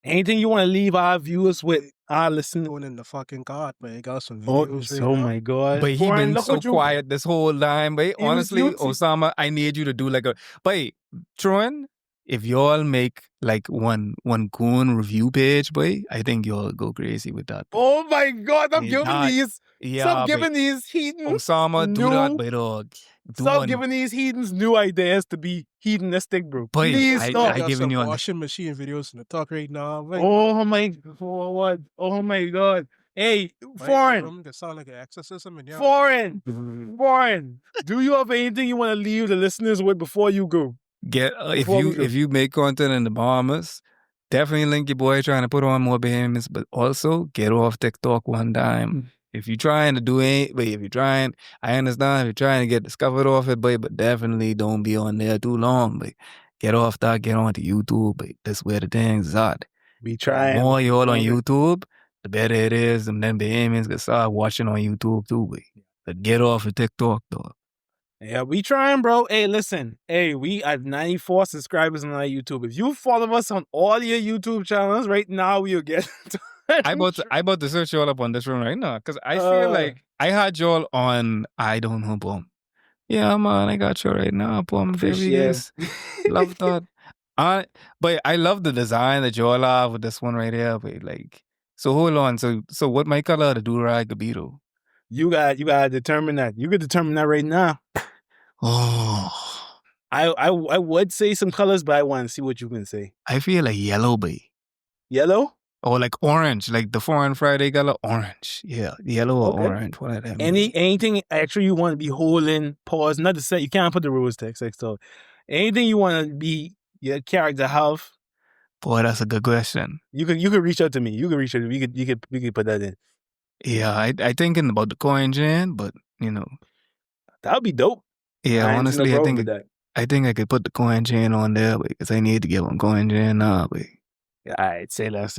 Anything you want to leave our viewers with, our listeners? Doing in the fucking God, man. Got some Oh, videos right oh now. my God. But he Foreign, been look so what you- quiet this whole time, but He was honestly, guilty. Osama, I need you to do like a, but Tron, if y'all make like one goon review page, boy, I think y'all go crazy with that. Oh my God, stop Yeah, giving that- these. Yeah, Stop giving these heathens. Osama, do that, new- but dog. Do Stop one. giving these heathens new ideas to be heathenistic, bro. Boy, Please I stop. Got giving some you a washing machine videos in the talk right now. Like, Oh my, for what? Oh my God. Hey, right, Foreign. room that sound like an exorcism in here. Foreign. Foreign. Do you have anything you want to leave the listeners with before you go? get Before we if you make content in the Bahamas, definitely link your boy trying to put on more Bahamas, but also get off TikTok one time. If you're trying to do it, but if you're trying, I understand if you're trying to get discovered off it, but definitely don't be on there too long. But get off that, get onto YouTube. But that's where the things is at. Be The trying. more you're on Okay. YouTube, the better it is, and then Bahamians can start watching on YouTube too. But get off of TikTok though. Yeah, we trying, bro. Hey, listen. Hey, we have 94 subscribers on our YouTube. If you follow us on all your YouTube channels right now, we'll get. I about to search y'all up on this one right now because I feel like I had y'all on I don't know, boom. Yeah, man, I got you right now, boom. There he Yeah. is. Love that. But I love the design that y'all have with this one right here. But like, so hold on. So what my color the do-rag could be though? You gotta determine that. You could determine that right now. Oh, I would say some colors, but I want to see what you can say. I feel like yellow, boy. Yellow? Or like orange, like the Foreign Friday color, orange. Yeah, yellow or Okay. orange, one of them. Anything actually you want to be holding, pause, not to say you can't put the rules text, so anything you want to be your character have, Boy, that's a good question. you could reach out to me. You could reach out to me. You could put that in. Yeah, I thinking about the coin gen, but you know, That would be dope. yeah, I ain't honestly, seen no I problem think with that. I think I could put the coin chain on there because I need to get one coin chain now. But All right, say less.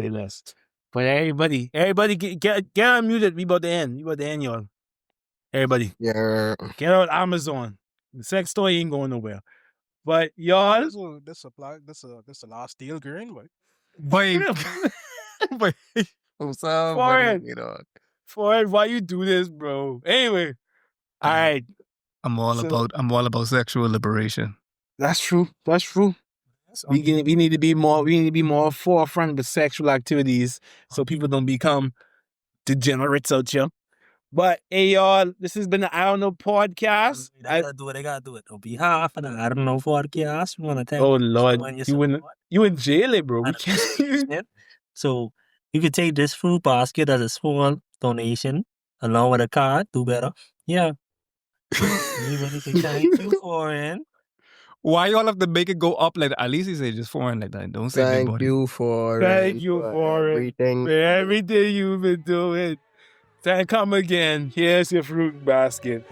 But everybody get unmuted. We about to end, y'all. Everybody, Yeah. get out Amazon. The sex toy ain't going nowhere. But y'all, This a last deal, green, but but I'm sorry, Foreign. you know, Ford, why you do this, bro? Anyway, all right, I'm all about sexual liberation. that's true. We need to be more forefront with sexual activities so people don't become degenerates out here. But hey, y'all, this has been the I Don't Know podcast. I gotta do it. On behalf of the I Don't Know podcast, we want to thank Oh you Lord, for your you in jail, bro. We and can't. appreciation. So you can take this fruit basket as a small donation along with a card. Do better. Yeah. We really can thank you for it. Why y'all have to make it go up like that? At least he say just foreign like that. Don't say big Thank body. you for Thank you for everything. everything you've been doing. Then come again. Here's your fruit basket.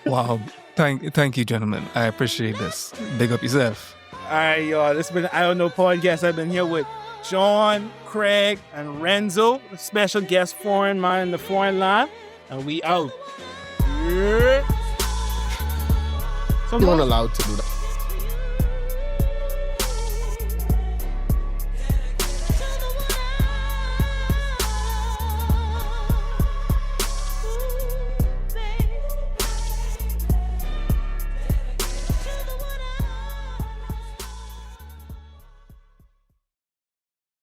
Wow. Thank you, gentlemen. I appreciate this. Big up yourself. All right, y'all. This has been I Don't Know podcast. I've been here with John, Craig, and Renzo, special guest foreign man in the foreign line, and we out. Yeah. You're not allowed to do that.